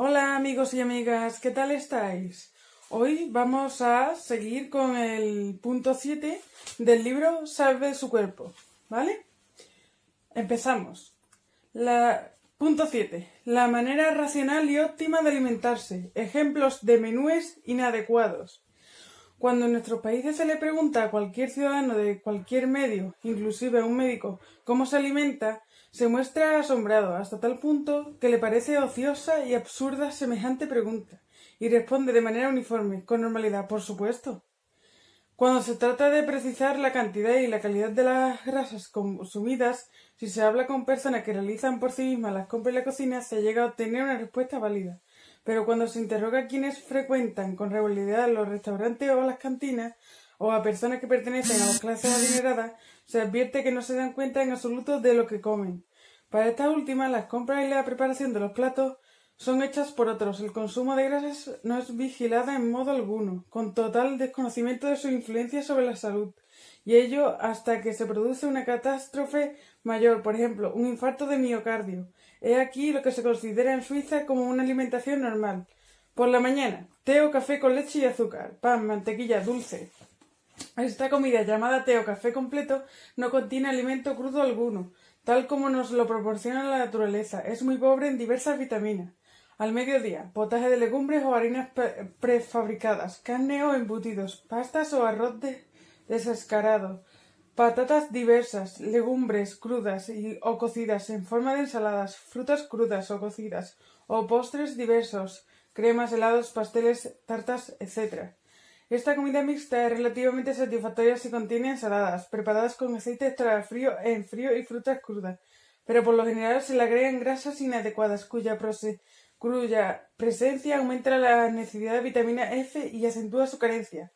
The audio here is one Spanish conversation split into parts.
Hola amigos y amigas, ¿qué tal estáis? Hoy vamos a seguir con el punto 7 del libro Salve su cuerpo, ¿vale? Empezamos. Punto 7. La manera racional y óptima de alimentarse. Ejemplos de menúes inadecuados. Cuando en nuestros países se le pregunta a cualquier ciudadano de cualquier medio, inclusive a un médico, cómo se alimenta, se muestra asombrado hasta tal punto que le parece ociosa y absurda semejante pregunta, y responde de manera uniforme, con normalidad, por supuesto. Cuando se trata de precisar la cantidad y la calidad de las grasas consumidas, si se habla con personas que realizan por sí mismas las compras y la cocina, se llega a obtener una respuesta válida. Pero cuando se interroga a quienes frecuentan con regularidad los restaurantes o las cantinas, o a personas que pertenecen a las clases adineradas, se advierte que no se dan cuenta en absoluto de lo que comen. Para estas últimas, las compras y la preparación de los platos son hechas por otros. El consumo de grasas no es vigilado en modo alguno, con total desconocimiento de su influencia sobre la salud, y ello hasta que se produce una catástrofe mayor, por ejemplo, un infarto de miocardio. He aquí lo que se considera en Suiza como una alimentación normal. Por la mañana, té o café con leche y azúcar, pan, mantequilla, dulce. Esta comida llamada té o café completo no contiene alimento crudo alguno, tal como nos lo proporciona la naturaleza. Es muy pobre en diversas vitaminas. Al mediodía, potaje de legumbres o harinas prefabricadas, carne o embutidos, pastas o arroz descascarado, patatas diversas, legumbres crudas o cocidas en forma de ensaladas, frutas crudas o cocidas, o postres diversos, cremas, helados, pasteles, tartas, etc. Esta comida mixta es relativamente satisfactoria si contiene ensaladas, preparadas con aceite extra frío en frío y frutas crudas, pero por lo general se le agregan grasas inadecuadas cuya presencia aumenta la necesidad de vitamina F y acentúa su carencia.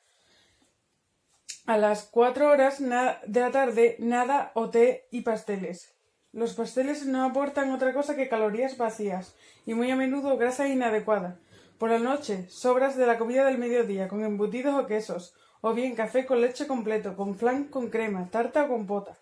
A las 4 horas de la tarde, nada o té y pasteles. Los pasteles no aportan otra cosa que calorías vacías y muy a menudo grasa inadecuada. Por la noche, sobras de la comida del mediodía con embutidos o quesos, o bien café con leche completo, con flan con crema, tarta o compota.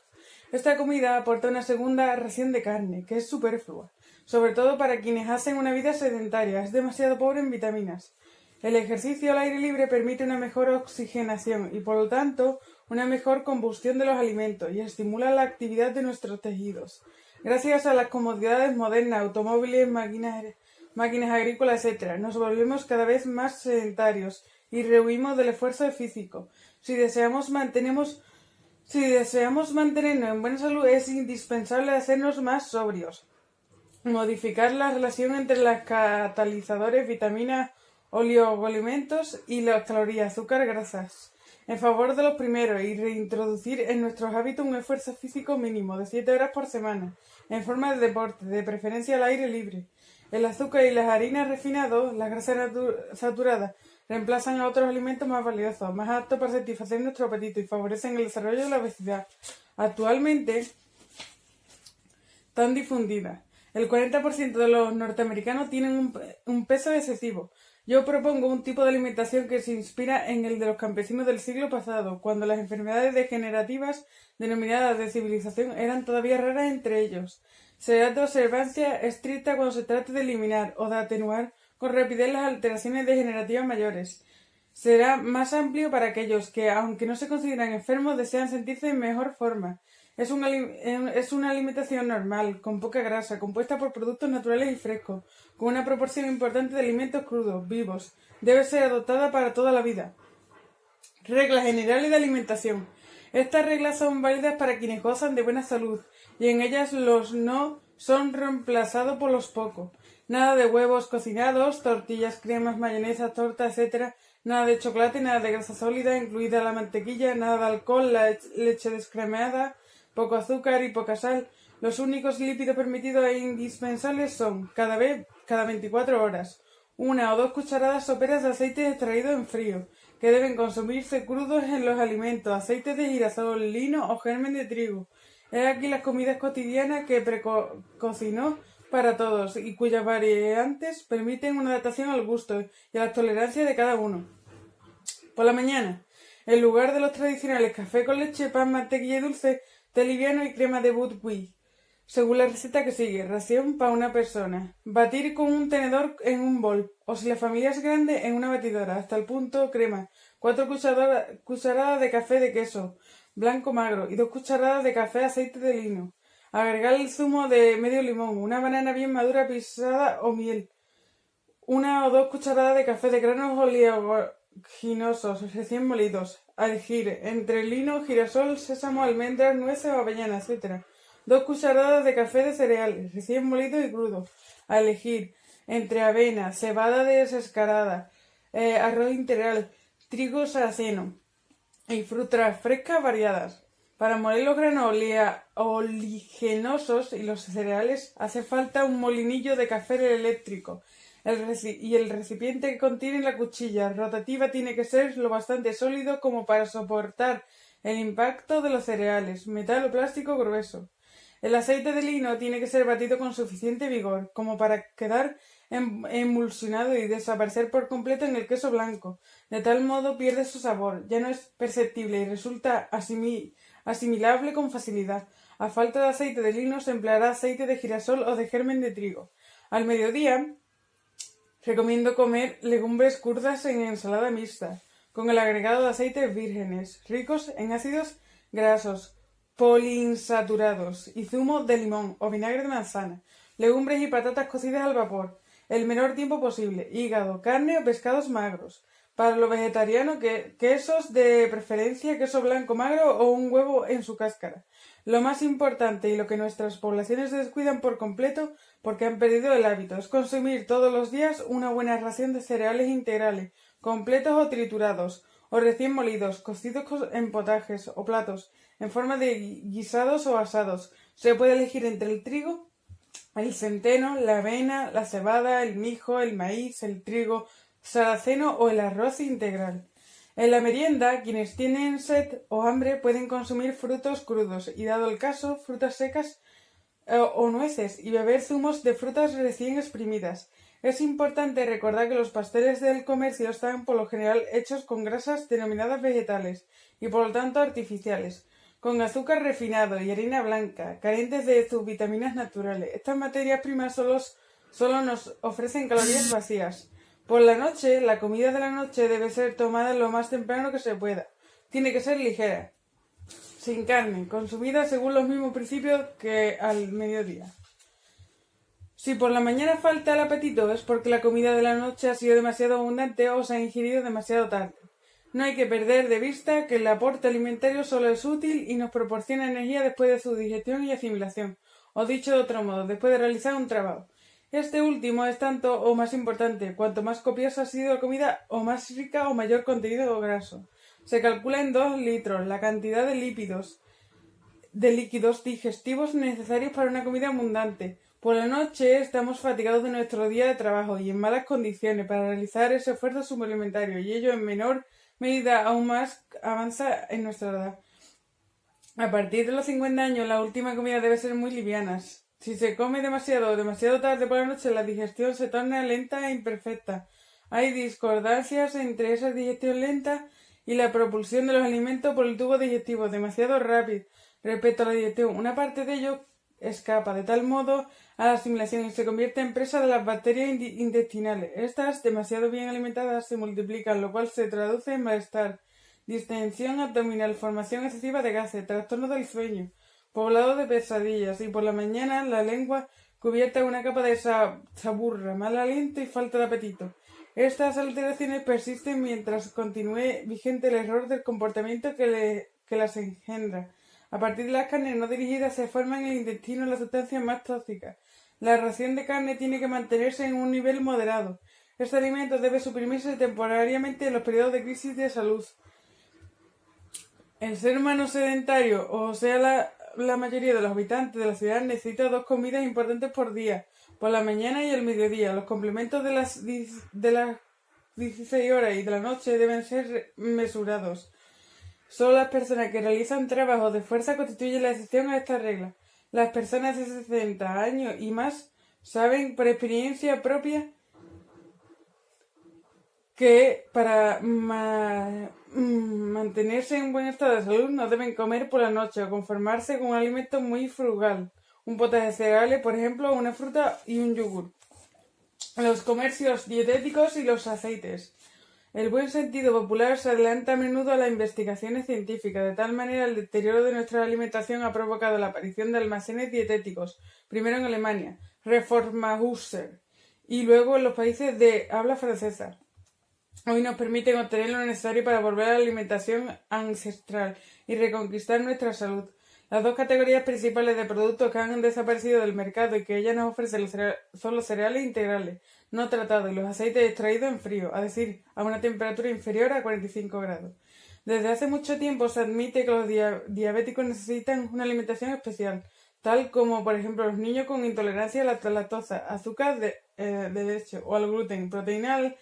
Esta comida aporta una segunda ración de carne, que es superflua, sobre todo para quienes hacen una vida sedentaria, es demasiado pobre en vitaminas. El ejercicio al aire libre permite una mejor oxigenación y, por lo tanto, una mejor combustión de los alimentos y estimula la actividad de nuestros tejidos. Gracias a las comodidades modernas, automóviles, máquinas agrícolas, etc., nos volvemos cada vez más sedentarios y rehuimos del esfuerzo físico. Si deseamos mantenernos en buena salud, es indispensable hacernos más sobrios. Modificar la relación entre los catalizadores, vitaminas, oligoelementos y las calorías, azúcar, grasas, en favor de los primeros, y reintroducir en nuestros hábitos un esfuerzo físico mínimo de 7 horas por semana, en forma de deporte, de preferencia al aire libre. El azúcar y las harinas refinadas, las grasas saturadas, reemplazan a otros alimentos más valiosos, más aptos para satisfacer nuestro apetito y favorecen el desarrollo de la obesidad, actualmente tan difundida. El 40% de los norteamericanos tienen un peso excesivo. Yo propongo un tipo de alimentación que se inspira en el de los campesinos del siglo pasado, cuando las enfermedades degenerativas denominadas de civilización eran todavía raras entre ellos. Será de observancia estricta cuando se trate de eliminar o de atenuar con rapidez las alteraciones degenerativas mayores. Será más amplio para aquellos que, aunque no se consideran enfermos, desean sentirse en mejor forma. Es una alimentación normal, con poca grasa, compuesta por productos naturales y frescos, con una proporción importante de alimentos crudos, vivos. Debe ser adoptada para toda la vida. Reglas generales de alimentación. Estas reglas son válidas para quienes gozan de buena salud, y en ellas los no son reemplazados por los pocos. Nada de huevos cocinados, tortillas, cremas, mayonesa, torta, etc. Nada de chocolate, nada de grasa sólida, incluida la mantequilla, nada de alcohol, la leche descremada, poco azúcar y poca sal. Los únicos lípidos permitidos e indispensables son, cada 24 horas, 1 o 2 cucharadas soperas de aceite extraído en frío, que deben consumirse crudos en los alimentos, aceite de girasol, lino o germen de trigo. He aquí las comidas cotidianas que precocinó para todos y cuyas variantes permiten una adaptación al gusto y a la tolerancia de cada uno. Por la mañana, en lugar de los tradicionales café con leche, pan, mantequilla y dulce, té liviano y crema de buckwheat. según la receta que sigue. Ración para una persona. Batir con un tenedor en un bol, o si la familia es grande, en una batidora, hasta el punto crema. 4 cucharadas de café de queso blanco magro y 2 cucharadas de café aceite de lino. Agregar el zumo de medio limón, una banana bien madura pisada o miel. 1 o 2 cucharadas de café de granos oleaginosos recién molidos. A elegir entre lino, girasol, sésamo, almendras, nueces o avellanas, etc. 2 cucharadas de café de cereales, recién molido y crudo. A elegir entre avena, cebada descascarada, arroz integral, trigo sarraceno y frutas frescas variadas. Para moler los granos oligenosos y los cereales hace falta un molinillo de café eléctrico. El recipiente que contiene la cuchilla rotativa tiene que ser lo bastante sólido como para soportar el impacto de los cereales, metal o plástico grueso. El aceite de lino tiene que ser batido con suficiente vigor como para quedar emulsionado y desaparecer por completo en el queso blanco. De tal modo pierde su sabor, ya no es perceptible y resulta asimilable con facilidad. A falta de aceite de lino se empleará aceite de girasol o de germen de trigo. Al mediodía recomiendo comer legumbres crudas en ensalada mixta, con el agregado de aceites vírgenes, ricos en ácidos grasos, poliinsaturados y zumo de limón o vinagre de manzana, legumbres y patatas cocidas al vapor, el menor tiempo posible, hígado, carne o pescados magros. Para los vegetarianos, quesos de preferencia, queso blanco magro o un huevo en su cáscara. Lo más importante y lo que nuestras poblaciones descuidan por completo porque han perdido el hábito es consumir todos los días una buena ración de cereales integrales, completos o triturados, o recién molidos, cocidos en potajes o platos, en forma de guisados o asados. Se puede elegir entre el trigo, el centeno, la avena, la cebada, el mijo, el maíz, el trigo sarraceno o el arroz integral. En la merienda, quienes tienen sed o hambre pueden consumir frutos crudos y, dado el caso, frutas secas o nueces y beber zumos de frutas recién exprimidas. Es importante recordar que los pasteles del comercio están por lo general hechos con grasas denominadas vegetales y por lo tanto artificiales, con azúcar refinado y harina blanca, carentes de sus vitaminas naturales. Estas materias primas solo nos ofrecen calorías vacías. Por la noche, la comida de la noche debe ser tomada lo más temprano que se pueda. Tiene que ser ligera, sin carne, consumida según los mismos principios que al mediodía. Si por la mañana falta el apetito es porque la comida de la noche ha sido demasiado abundante o se ha ingerido demasiado tarde. No hay que perder de vista que el aporte alimentario solo es útil y nos proporciona energía después de su digestión y asimilación, o dicho de otro modo, después de realizar un trabajo. Este último es tanto o más importante, cuanto más copiosa ha sido la comida o más rica o mayor contenido graso. Se calcula en 2 litros la cantidad de líquidos digestivos necesarios para una comida abundante. Por la noche estamos fatigados de nuestro día de trabajo y en malas condiciones para realizar ese esfuerzo suplementario, y ello en menor medida aún más avanza en nuestra edad. A partir de los 50 años la última comida debe ser muy liviana. Si se come demasiado tarde por la noche, la digestión se torna lenta e imperfecta. Hay discordancias entre esa digestión lenta y la propulsión de los alimentos por el tubo digestivo demasiado rápido respecto a la digestión. Una parte de ello escapa de tal modo a la asimilación y se convierte en presa de las bacterias intestinales. Estas, demasiado bien alimentadas, se multiplican, lo cual se traduce en malestar, distensión abdominal, formación excesiva de gases, trastornos del sueño, poblado de pesadillas, y por la mañana la lengua cubierta con una capa de saburra, mal aliento y falta de apetito. Estas alteraciones persisten mientras continúe vigente el error del comportamiento que las engendra. A partir de las carnes no dirigidas se forman en el intestino las sustancias más tóxicas. La ración de carne tiene que mantenerse en un nivel moderado. Este alimento debe suprimirse temporariamente en los periodos de crisis de salud. El ser humano sedentario, o sea la mayoría de los habitantes de la ciudad, necesita 2 comidas importantes por día, por la mañana y el mediodía. Los complementos de las 16 horas y de la noche deben ser mesurados. Solo las personas que realizan trabajos de fuerza constituyen la excepción a esta regla. Las personas de 60 años y más saben por experiencia propia que para mantenerse en buen estado de salud no deben comer por la noche o conformarse con un alimento muy frugal. un potaje de cereales, por ejemplo, una fruta y un yogur. Los comercios dietéticos y los aceites. El buen sentido popular se adelanta a menudo a las investigaciones científicas, de tal manera el deterioro de nuestra alimentación ha provocado la aparición de almacenes dietéticos, primero en Alemania, Reformhaus, y luego en los países de habla francesa. Hoy nos permiten obtener lo necesario para volver a la alimentación ancestral y reconquistar nuestra salud. Las dos categorías principales de productos que han desaparecido del mercado y que ella nos ofrece son los cereales integrales, no tratados, y los aceites extraídos en frío, es decir, a una temperatura inferior a 45 grados. Desde hace mucho tiempo se admite que los diabéticos necesitan una alimentación especial, tal como por ejemplo los niños con intolerancia a la lactosa, azúcar de leche o al gluten, proteína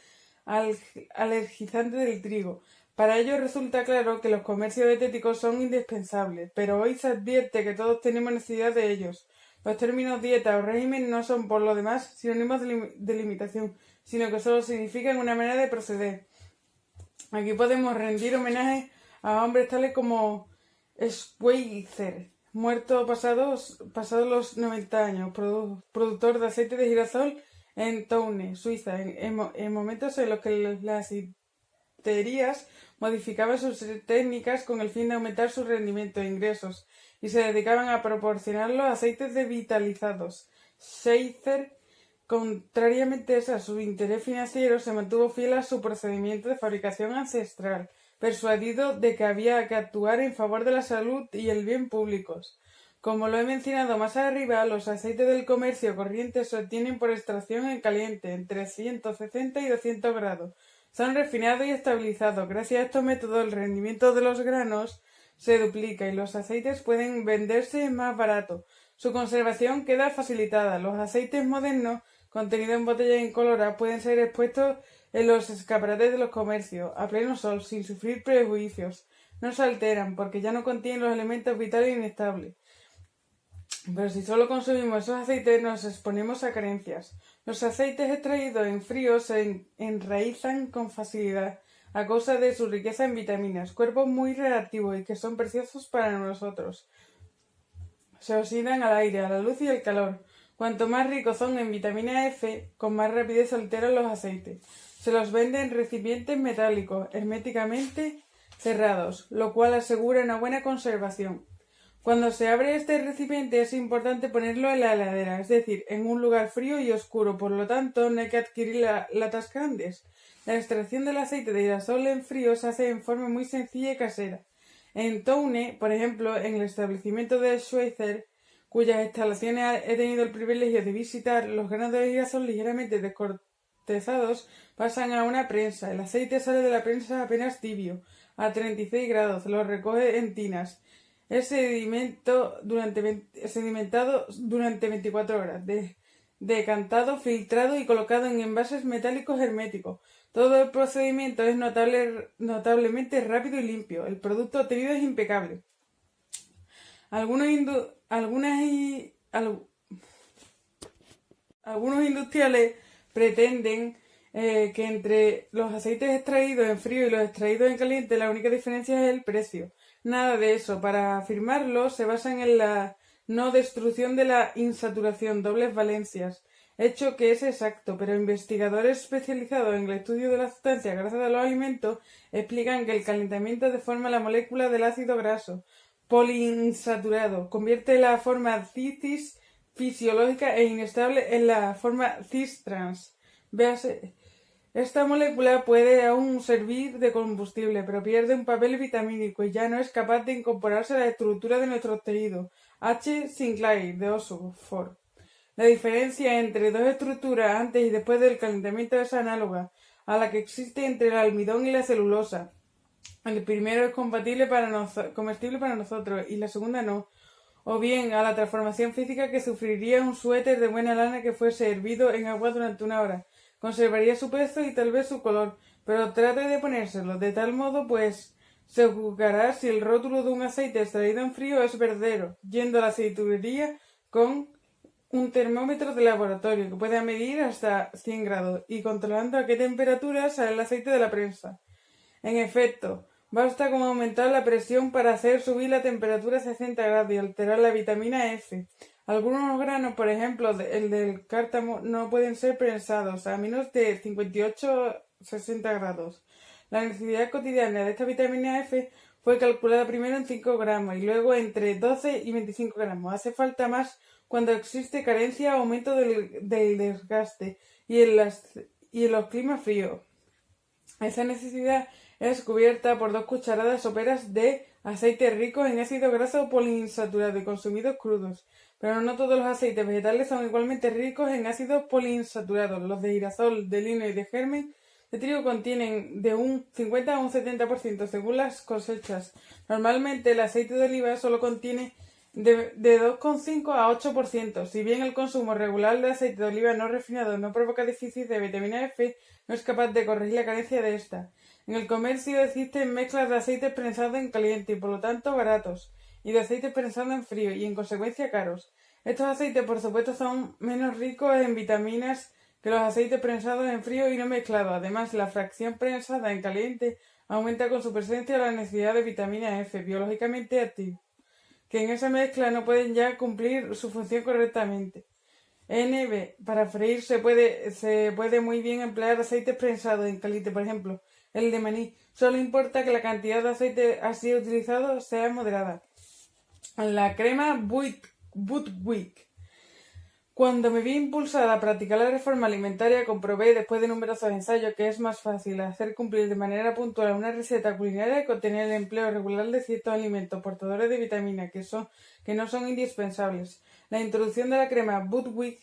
alergizante del trigo. Para ello resulta claro que los comercios dietéticos son indispensables, pero hoy se advierte que todos tenemos necesidad de ellos. Los términos dieta o régimen no son por lo demás sinónimos de limitación, sino que solo significan una manera de proceder. Aquí podemos rendir homenaje a hombres tales como Schweitzer, muerto pasados los 90 años, productor de aceite de girasol en Toune, Suiza, en momentos en los que las aceiterías modificaban sus técnicas con el fin de aumentar su rendimiento e ingresos y se dedicaban a proporcionar los aceites devitalizados. Schweitzer, contrariamente a su interés financiero, se mantuvo fiel a su procedimiento de fabricación ancestral, persuadido de que había que actuar en favor de la salud y el bien públicos. Como lo he mencionado más arriba, los aceites del comercio corriente se obtienen por extracción en caliente, entre 160 y 200 grados. Son refinados y estabilizados. Gracias a estos métodos, el rendimiento de los granos se duplica y los aceites pueden venderse más barato. Su conservación queda facilitada. Los aceites modernos, contenidos en botellas incoloras, pueden ser expuestos en los escaparates de los comercios, a pleno sol, sin sufrir prejuicios. No se alteran, porque ya no contienen los elementos vitales inestables. Pero si solo consumimos esos aceites nos exponemos a carencias. Los aceites extraídos en frío se enraizan con facilidad a causa de su riqueza en vitaminas, cuerpos muy reactivos y que son preciosos para nosotros. Se oxidan al aire, a la luz y al calor. Cuanto más ricos son en vitamina F, con más rapidez se alteran los aceites. Se los vende en recipientes metálicos, herméticamente cerrados, lo cual asegura una buena conservación. Cuando se abre este recipiente es importante ponerlo en la heladera, es decir, en un lugar frío y oscuro, por lo tanto no hay que adquirir latas grandes. La extracción del aceite de girasol en frío se hace en forma muy sencilla y casera. En Toune, por ejemplo, en el establecimiento de Schweitzer, cuyas instalaciones he tenido el privilegio de visitar, los granos de girasol ligeramente descortezados pasan a una prensa. El aceite sale de la prensa apenas tibio, a 36 grados, lo recoge en tinas. Es sedimentado durante 24 horas, decantado, filtrado y colocado en envases metálicos herméticos. Todo el procedimiento es notablemente rápido y limpio. El producto obtenido es impecable. Algunos industriales pretenden que entre los aceites extraídos en frío y los extraídos en caliente la única diferencia es el precio. Nada de eso. Para afirmarlo se basan en la no destrucción de la insaturación, dobles valencias, hecho que es exacto, pero investigadores especializados en el estudio de las sustancias grasas de los alimentos explican que el calentamiento deforma la molécula del ácido graso poliinsaturado, convierte la forma cis fisiológica e inestable en la forma cis trans. Véase. Esta molécula puede aún servir de combustible, pero pierde un papel vitamínico y ya no es capaz de incorporarse a la estructura de nuestros tejidos. H. Sinclair, de Oxford. La diferencia entre dos estructuras antes y después del calentamiento es análoga a la que existe entre el almidón y la celulosa. El primero es comestible para nosotros y la segunda no. O bien a la transformación física que sufriría un suéter de buena lana que fuese hervido en agua durante una hora. Conservaría su peso y tal vez su color, pero trate de ponérselo de tal modo pues se juzgará si el rótulo de un aceite extraído en frío es verdadero, yendo a la aceitunería con un termómetro de laboratorio que pueda medir hasta 100 grados y controlando a qué temperatura sale el aceite de la prensa. En efecto, basta con aumentar la presión para hacer subir la temperatura a 60 grados y alterar la vitamina F. Algunos granos, por ejemplo, el del cártamo, no pueden ser prensados a menos de 58-60 grados. La necesidad cotidiana de esta vitamina F fue calculada primero en 5 gramos y luego entre 12 y 25 gramos. Hace falta más cuando existe carencia o aumento del desgaste y en los climas fríos. Esa necesidad es cubierta por 2 cucharadas soperas de aceites ricos en ácido graso poliinsaturado y consumidos crudos. Pero no todos los aceites vegetales son igualmente ricos en ácidos poliinsaturados. Los de girasol, de lino y de germen de trigo contienen de un 50 a un 70% según las cosechas. Normalmente el aceite de oliva solo contiene de 2,5 a 8%. Si bien el consumo regular de aceite de oliva no refinado no provoca déficit de vitamina F, no es capaz de corregir la carencia de esta. En el comercio existen mezclas de aceites prensados en caliente y por lo tanto baratos, y de aceites prensados en frío y en consecuencia caros. Estos aceites por supuesto son menos ricos en vitaminas que los aceites prensados en frío y no mezclados. Además, la fracción prensada en caliente aumenta con su presencia la necesidad de vitamina F, biológicamente activo, que en esa mezcla no pueden ya cumplir su función correctamente. Para freír se puede muy bien emplear aceites prensados en caliente, por ejemplo, el de maní. Solo importa que la cantidad de aceite así utilizado sea moderada. La crema Budwig. Cuando me vi impulsada a practicar la reforma alimentaria, comprobé, después de numerosos ensayos, que es más fácil hacer cumplir de manera puntual una receta culinaria que obtener el empleo regular de ciertos alimentos portadores de vitaminas que no son indispensables. La introducción de la crema Budwig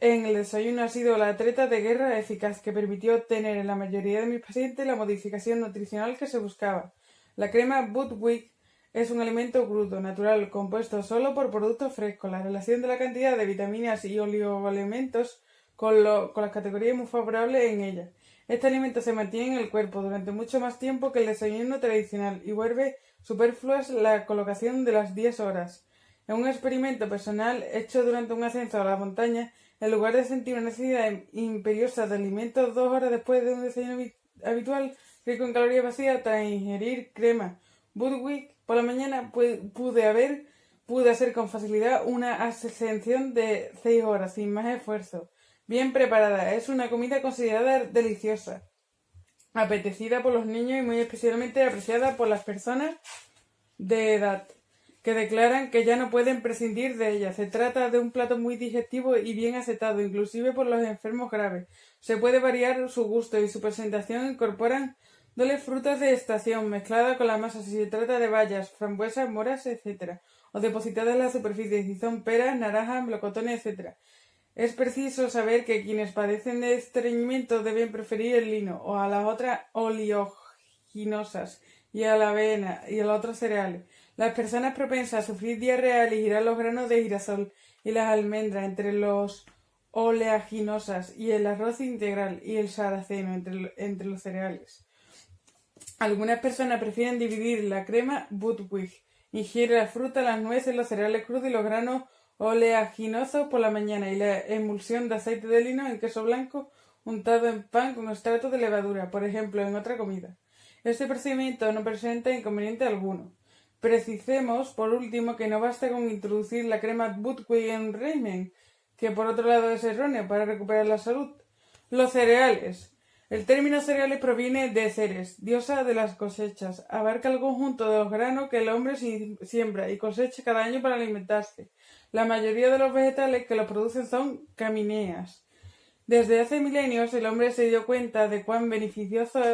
en el desayuno ha sido la treta de guerra eficaz que permitió obtener en la mayoría de mis pacientes la modificación nutricional que se buscaba. La crema Budwig es un alimento crudo, natural, compuesto solo por productos frescos. La relación de la cantidad de vitaminas y oligoelementos con las categorías muy favorables en ella. Este alimento se mantiene en el cuerpo durante mucho más tiempo que el desayuno tradicional y vuelve superfluas la colocación de las 10 horas. En un experimento personal hecho durante un ascenso a la montaña, en lugar de sentir una necesidad imperiosa de alimentos 2 horas después de un desayuno habitual, rico en calorías vacías, tras ingerir crema Budwig por la mañana, pude hacer con facilidad una ascensión de 6 horas sin más esfuerzo. Bien preparada, es una comida considerada deliciosa, apetecida por los niños y muy especialmente apreciada por las personas de edad, que declaran que ya no pueden prescindir de ella. Se trata de un plato muy digestivo y bien aceptado, inclusive por los enfermos graves. Se puede variar su gusto y su presentación incorporan frutas de estación mezcladas con la masa si se trata de bayas, frambuesas, moras, etc. o depositadas en la superficie si son peras, naranjas, melocotones, etc. Es preciso saber que quienes padecen de estreñimiento deben preferir el lino o a las otras oleaginosas y a la avena y a los otros cereales. Las personas propensas a sufrir diarrea elegirán los granos de girasol y las almendras entre los oleaginosas y el arroz integral y el sarraceno entre los cereales. Algunas personas prefieren dividir la crema Budwig. Ingiere la fruta, las nueces, los cereales crudos y los granos oleaginosos por la mañana y la emulsión de aceite de lino en queso blanco untado en pan con extracto de levadura, por ejemplo, en otra comida. Este procedimiento no presenta inconveniente alguno. Precisemos, por último, que no basta con introducir la crema Budwig en un régimen, que por otro lado es erróneo para recuperar la salud. Los cereales. El término cereales proviene de Ceres, diosa de las cosechas. Abarca el conjunto de los granos que el hombre siembra y cosecha cada año para alimentarse. La mayoría de los vegetales que los producen son gramíneas. Desde hace milenios el hombre se dio cuenta de cuán beneficiosos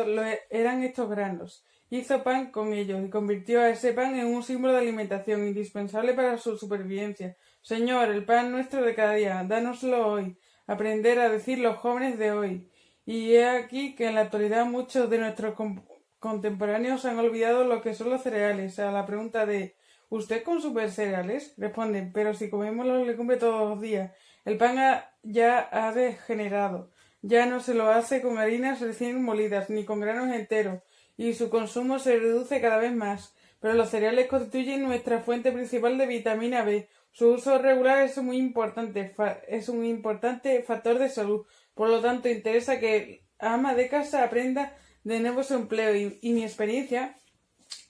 eran estos granos. Hizo pan con ellos y convirtió a ese pan en un símbolo de alimentación indispensable para su supervivencia. Señor, el pan nuestro de cada día, dánoslo hoy. Aprender a decir los jóvenes de hoy. Y he aquí que en la actualidad muchos de nuestros contemporáneos han olvidado lo que son los cereales. A la pregunta de ¿usted consume cereales? Responden, pero si comemos los legumbres todos los días. El pan ya ha degenerado. Ya no se lo hace con harinas recién molidas, ni con granos enteros, y su consumo se reduce cada vez más. Pero los cereales constituyen nuestra fuente principal de vitamina B. Su uso regular es un importante factor de salud. Por lo tanto, interesa que el ama de casa aprenda de nuevo su empleo y mi experiencia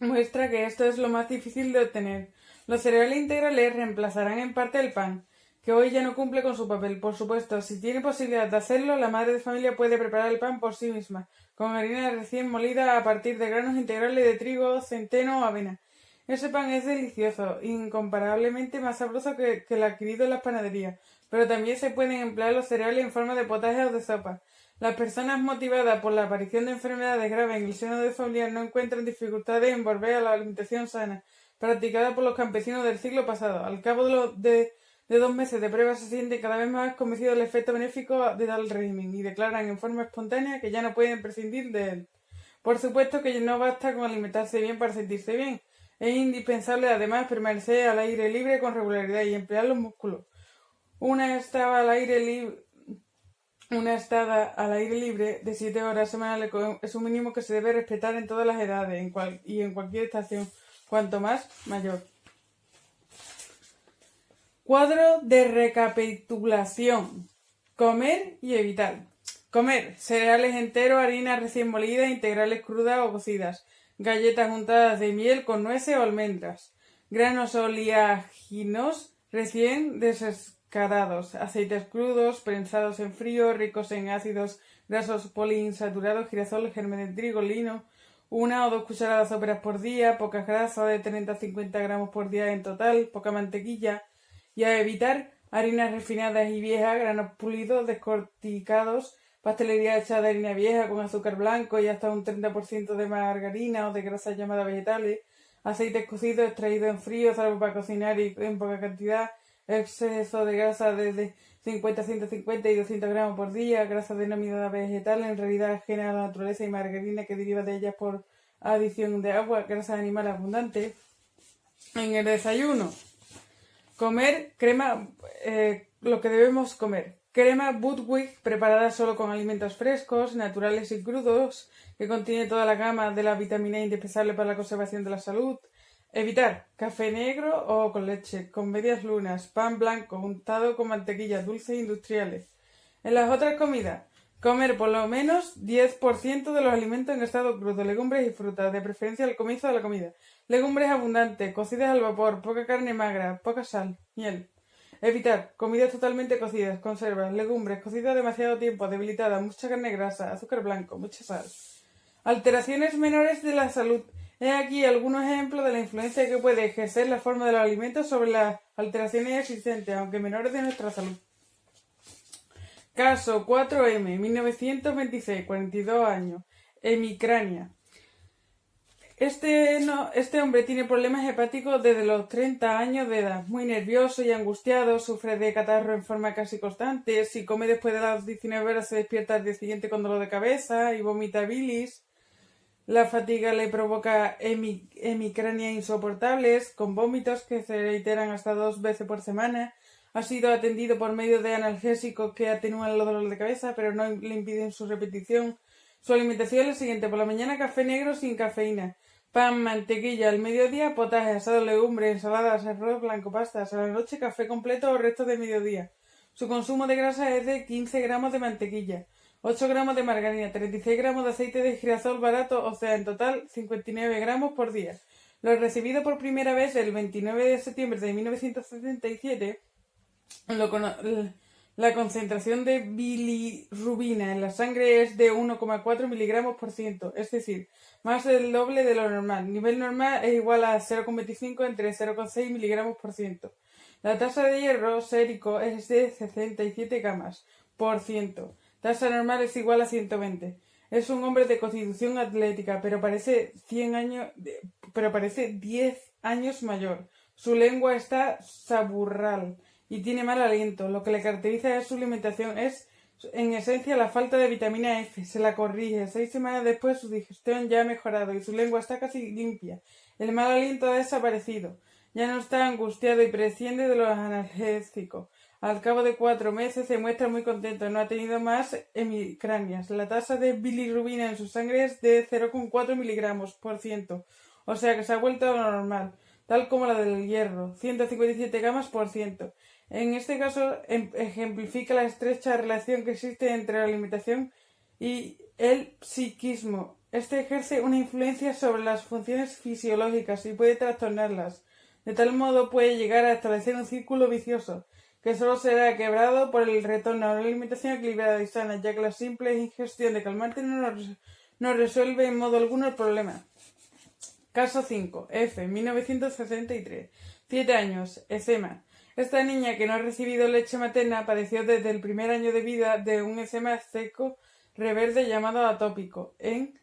muestra que esto es lo más difícil de obtener. Los cereales integrales reemplazarán en parte el pan, que hoy ya no cumple con su papel. Por supuesto, si tiene posibilidad de hacerlo, la madre de familia puede preparar el pan por sí misma, con harina recién molida a partir de granos integrales de trigo, centeno o avena. Ese pan es delicioso, incomparablemente más sabroso que el adquirido en las panaderías, pero también se pueden emplear los cereales en forma de potaje o de sopa. Las personas motivadas por la aparición de enfermedades graves en el seno de familia no encuentran dificultades en volver a la alimentación sana, practicada por los campesinos del siglo pasado. Al cabo de 2 meses de prueba se sienten cada vez más convencidos del efecto benéfico de tal régimen y declaran en forma espontánea que ya no pueden prescindir de él. Por supuesto que no basta con alimentarse bien para sentirse bien. Es indispensable además permanecer al aire libre con regularidad y emplear los músculos. Una estada al aire libre de 7 horas semanales es un mínimo que se debe respetar en todas las edades y en cualquier estación, cuanto más mayor. Cuadro de recapitulación. Comer y evitar. Comer: cereales enteros, harina recién molida, integrales crudas o cocidas, galletas untadas de miel con nueces o almendras, granos oleaginos recién descascarados, aceites crudos, prensados en frío, ricos en ácidos grasos poliinsaturados, girasol, germen de trigo, lino, 1 o 2 cucharadas soperas por día, poca grasa de 30 a 50 gramos por día en total, poca mantequilla. Y a evitar: harinas refinadas y viejas, granos pulidos, descorticados, pastelería hecha de harina vieja con azúcar blanco y hasta un 30% de margarina o de grasas llamadas vegetales, aceites cocidos extraídos en frío, salvo para cocinar y en poca cantidad, exceso de grasa desde 50 a 150 y 200 gramos por día, grasa denominada vegetal, en realidad ajena a la naturaleza, y margarina que deriva de ellas por adición de agua, grasa animal abundante. En el desayuno: comer crema, lo que debemos comer: crema Budwig preparada solo con alimentos frescos, naturales y crudos, que contiene toda la gama de la vitamina indispensable para la conservación de la salud. Evitar: café negro o con leche, con medias lunas, pan blanco untado con mantequilla, dulces industriales. En las otras comidas: comer por lo menos 10% de los alimentos en estado crudo, legumbres y frutas, de preferencia al comienzo de la comida. Legumbres abundantes, cocidas al vapor, poca carne magra, poca sal, miel. Evitar: comidas totalmente cocidas, conservas, legumbres cocidas demasiado tiempo, debilitadas, mucha carne grasa, azúcar blanco, mucha sal. Alteraciones menores de la salud. He aquí algunos ejemplos de la influencia que puede ejercer la forma de los alimentos sobre las alteraciones existentes, aunque menores, de nuestra salud. Caso 4M, 1926, 42 años, hemicrania. Este hombre tiene problemas hepáticos desde los 30 años de edad, muy nervioso y angustiado, sufre de catarro en forma casi constante, si come después de las 19 horas se despierta al día siguiente con dolor de cabeza y vomita bilis. La fatiga le provoca hemicranias insoportables, con vómitos que se reiteran hasta 2 veces por semana. Ha sido atendido por medio de analgésicos que atenúan los dolores de cabeza, pero no le impiden su repetición. Su alimentación es la siguiente: por la mañana café negro sin cafeína, pan, mantequilla; al mediodía potaje, asado, legumbres, ensaladas, arroz blanco, pastas; a la noche café completo o restos de mediodía. Su consumo de grasa es de 15 gramos de mantequilla, 8 gramos de margarina, 36 gramos de aceite de girasol barato, o sea, en total 59 gramos por día. Lo recibido por primera vez el 29 de septiembre de 1977, la concentración de bilirrubina en la sangre es de 1,4 miligramos por ciento, es decir, más del doble de lo normal. Nivel normal es igual a 0,25 entre 0,6 miligramos por ciento. La tasa de hierro sérico es de 67 gamas por ciento. Tasa normal es igual a 120. Es un hombre de constitución atlética, pero parece 10 años mayor. Su lengua está saburral y tiene mal aliento. Lo que le caracteriza es su alimentación. Es, en esencia, la falta de vitamina F. Se la corrige. 6 semanas después su digestión ya ha mejorado y su lengua está casi limpia. El mal aliento ha desaparecido. Ya no está angustiado y prescinde de los analgésicos. Al cabo de 4 meses se muestra muy contento. No ha tenido más hemicranias. La tasa de bilirrubina en su sangre es de 0,4 miligramos por ciento. O sea que se ha vuelto a lo normal, tal como la del hierro, 157 gamas por ciento. En este caso ejemplifica la estrecha relación que existe entre la alimentación y el psiquismo. Este ejerce una influencia sobre las funciones fisiológicas y puede trastornarlas. De tal modo puede llegar a establecer un círculo vicioso, que solo será quebrado por el retorno a una alimentación equilibrada y sana, ya que la simple ingestión de calmantes no resuelve en modo alguno el problema. Caso 5. F. 1963. 7 años. Eczema. Esta niña, que no ha recibido leche materna, padeció desde el primer año de vida de un eczema seco reverde llamado atópico en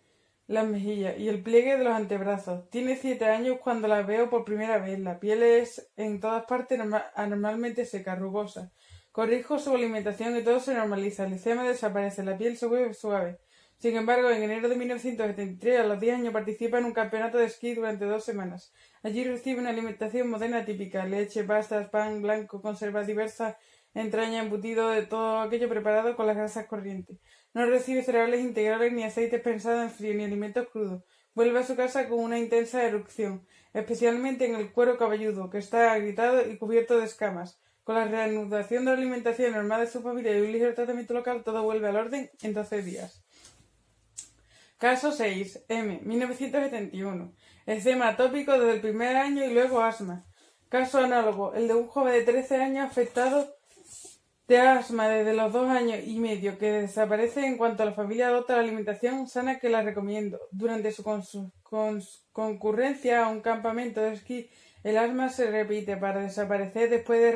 las mejillas y el pliegue de los antebrazos. Tiene 7 años cuando la veo por primera vez. La piel es en todas partes anormalmente seca, rugosa. Corrijo su alimentación y todo se normaliza. El eczema desaparece, la piel se vuelve suave. Sin embargo, en enero de 1973, a los 10 años, participa en un campeonato de esquí durante 2 semanas. Allí recibe una alimentación moderna típica: leche, pastas, pan blanco, conservas diversas, entraña, embutido, de todo aquello preparado con las grasas corrientes. No recibe cereales integrales ni aceites pensados en frío ni alimentos crudos. Vuelve a su casa con una intensa erupción, especialmente en el cuero cabelludo, que está agrietado y cubierto de escamas. Con la reanudación de la alimentación normal de su familia y un ligero tratamiento local, todo vuelve al orden en 12 días. Caso 6. M. 1971. Eczema atópico desde el primer año y luego asma. Caso análogo, el de un joven de 13 años afectado de asma desde los 2 años y medio, que desaparece en cuanto la familia adopta la alimentación sana que la recomiendo. Durante su concurrencia a un campamento de esquí, el asma se repite para desaparecer después de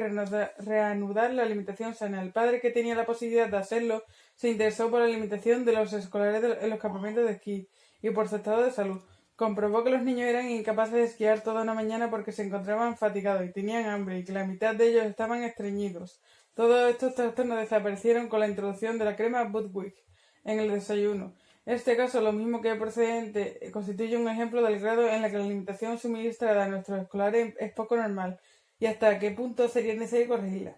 reanudar la alimentación sana. El padre, que tenía la posibilidad de hacerlo, se interesó por la alimentación de los escolares en los campamentos de esquí y por su estado de salud. Comprobó que los niños eran incapaces de esquiar toda una mañana porque se encontraban fatigados y tenían hambre, y que la mitad de ellos estaban estreñidos. Todos estos trastornos desaparecieron con la introducción de la crema Budwig en el desayuno. Este caso, lo mismo que el precedente, constituye un ejemplo del grado en el que la alimentación suministrada a nuestros escolares es poco normal y hasta qué punto sería necesario corregirla.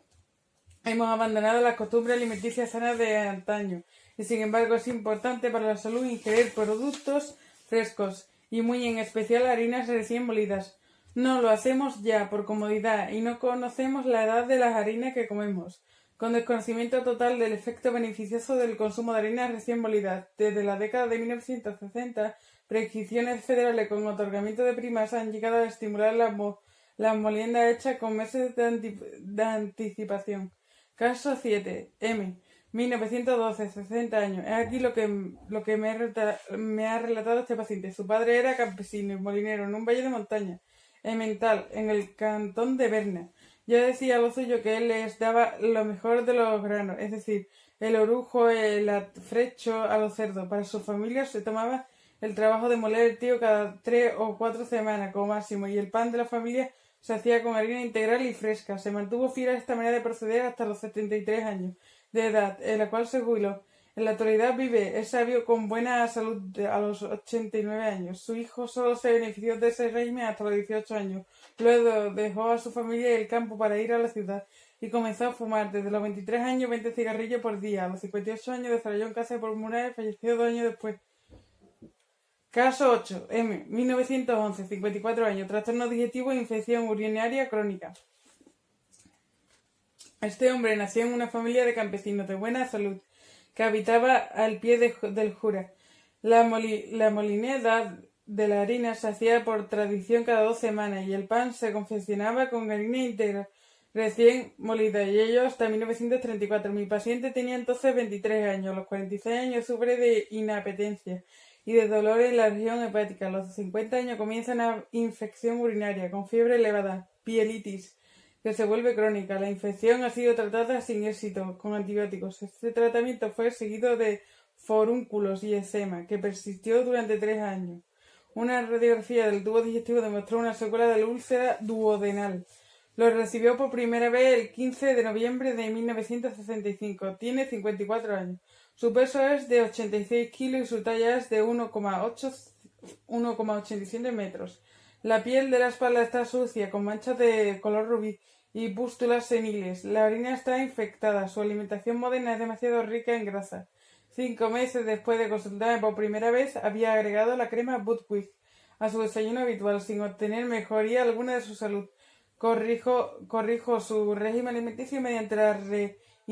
Hemos abandonado las costumbres alimenticias sanas de antaño y, sin embargo, es importante para la salud ingerir productos frescos y muy en especial harinas recién molidas. No lo hacemos ya por comodidad y no conocemos la edad de las harinas que comemos, con desconocimiento total del efecto beneficioso del consumo de harinas recién molidas. Desde la década de 1960, prescripciones federales con otorgamiento de primas han llegado a estimular las moliendas hechas con meses de anticipación. Caso 7. M. 1912, 60 años. Es aquí lo que me ha relatado este paciente. Su padre era campesino y molinero en un valle de montaña, Emmental, en el cantón de Berna. Yo decía a lo suyo que él les daba lo mejor de los granos, es decir, el orujo, el afrecho a los cerdos. Para su familia se tomaba el trabajo de moler el trigo cada 3 o 4 semanas como máximo, y el pan de la familia se hacía con harina integral y fresca. Se mantuvo fiel a esta manera de proceder hasta los 73 años de edad, en la cual se jubiló. En la actualidad vive, es sabio, con buena salud a los 89 años. Su hijo solo se benefició de ese régimen hasta los 18 años. Luego dejó a su familia y el campo para ir a la ciudad y comenzó a fumar. Desde los 23 años, 20 cigarrillos por día. A los 58 años desarrolló un cáncer pulmonar y falleció 2 años después. Caso 8. M. 1911, 54 años. Trastorno digestivo e infección urinaria crónica. Este hombre nació en una familia de campesinos de buena salud que habitaba al pie del Jura. La molineda de la harina se hacía por tradición cada 2 semanas y el pan se confeccionaba con harina íntegra recién molida, y ello hasta 1934. Mi paciente tenía entonces 23 años. A los 46 años sufre de inapetencia y de dolor en la región hepática. A los 50 años comienza una infección urinaria con fiebre elevada, pielitis, que se vuelve crónica. La infección ha sido tratada sin éxito con antibióticos. Este tratamiento fue seguido de forúnculos y eczema, que persistió durante 3 años. Una radiografía del tubo digestivo demostró una secuela de la úlcera duodenal. Lo recibió por primera vez el 15 de noviembre de 1965. Tiene 54 años. Su peso es de 86 kilos y su talla es de 1,87 metros. La piel de la espalda está sucia, con manchas de color rubí y pústulas seniles. La orina está infectada. Su alimentación moderna es demasiado rica en grasa. 5 meses después de consultarme por primera vez, había agregado la crema Budwig a su desayuno habitual, sin obtener mejoría alguna de su salud. Corrijo su régimen alimenticio mediante la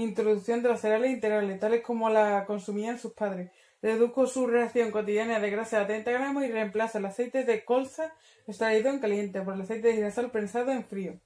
introducción de los cereales integrales, tales como la consumían sus padres. Redujo su ración cotidiana de grasa a 30 gramos y reemplaza el aceite de colza extraído en caliente por el aceite de girasol prensado en frío.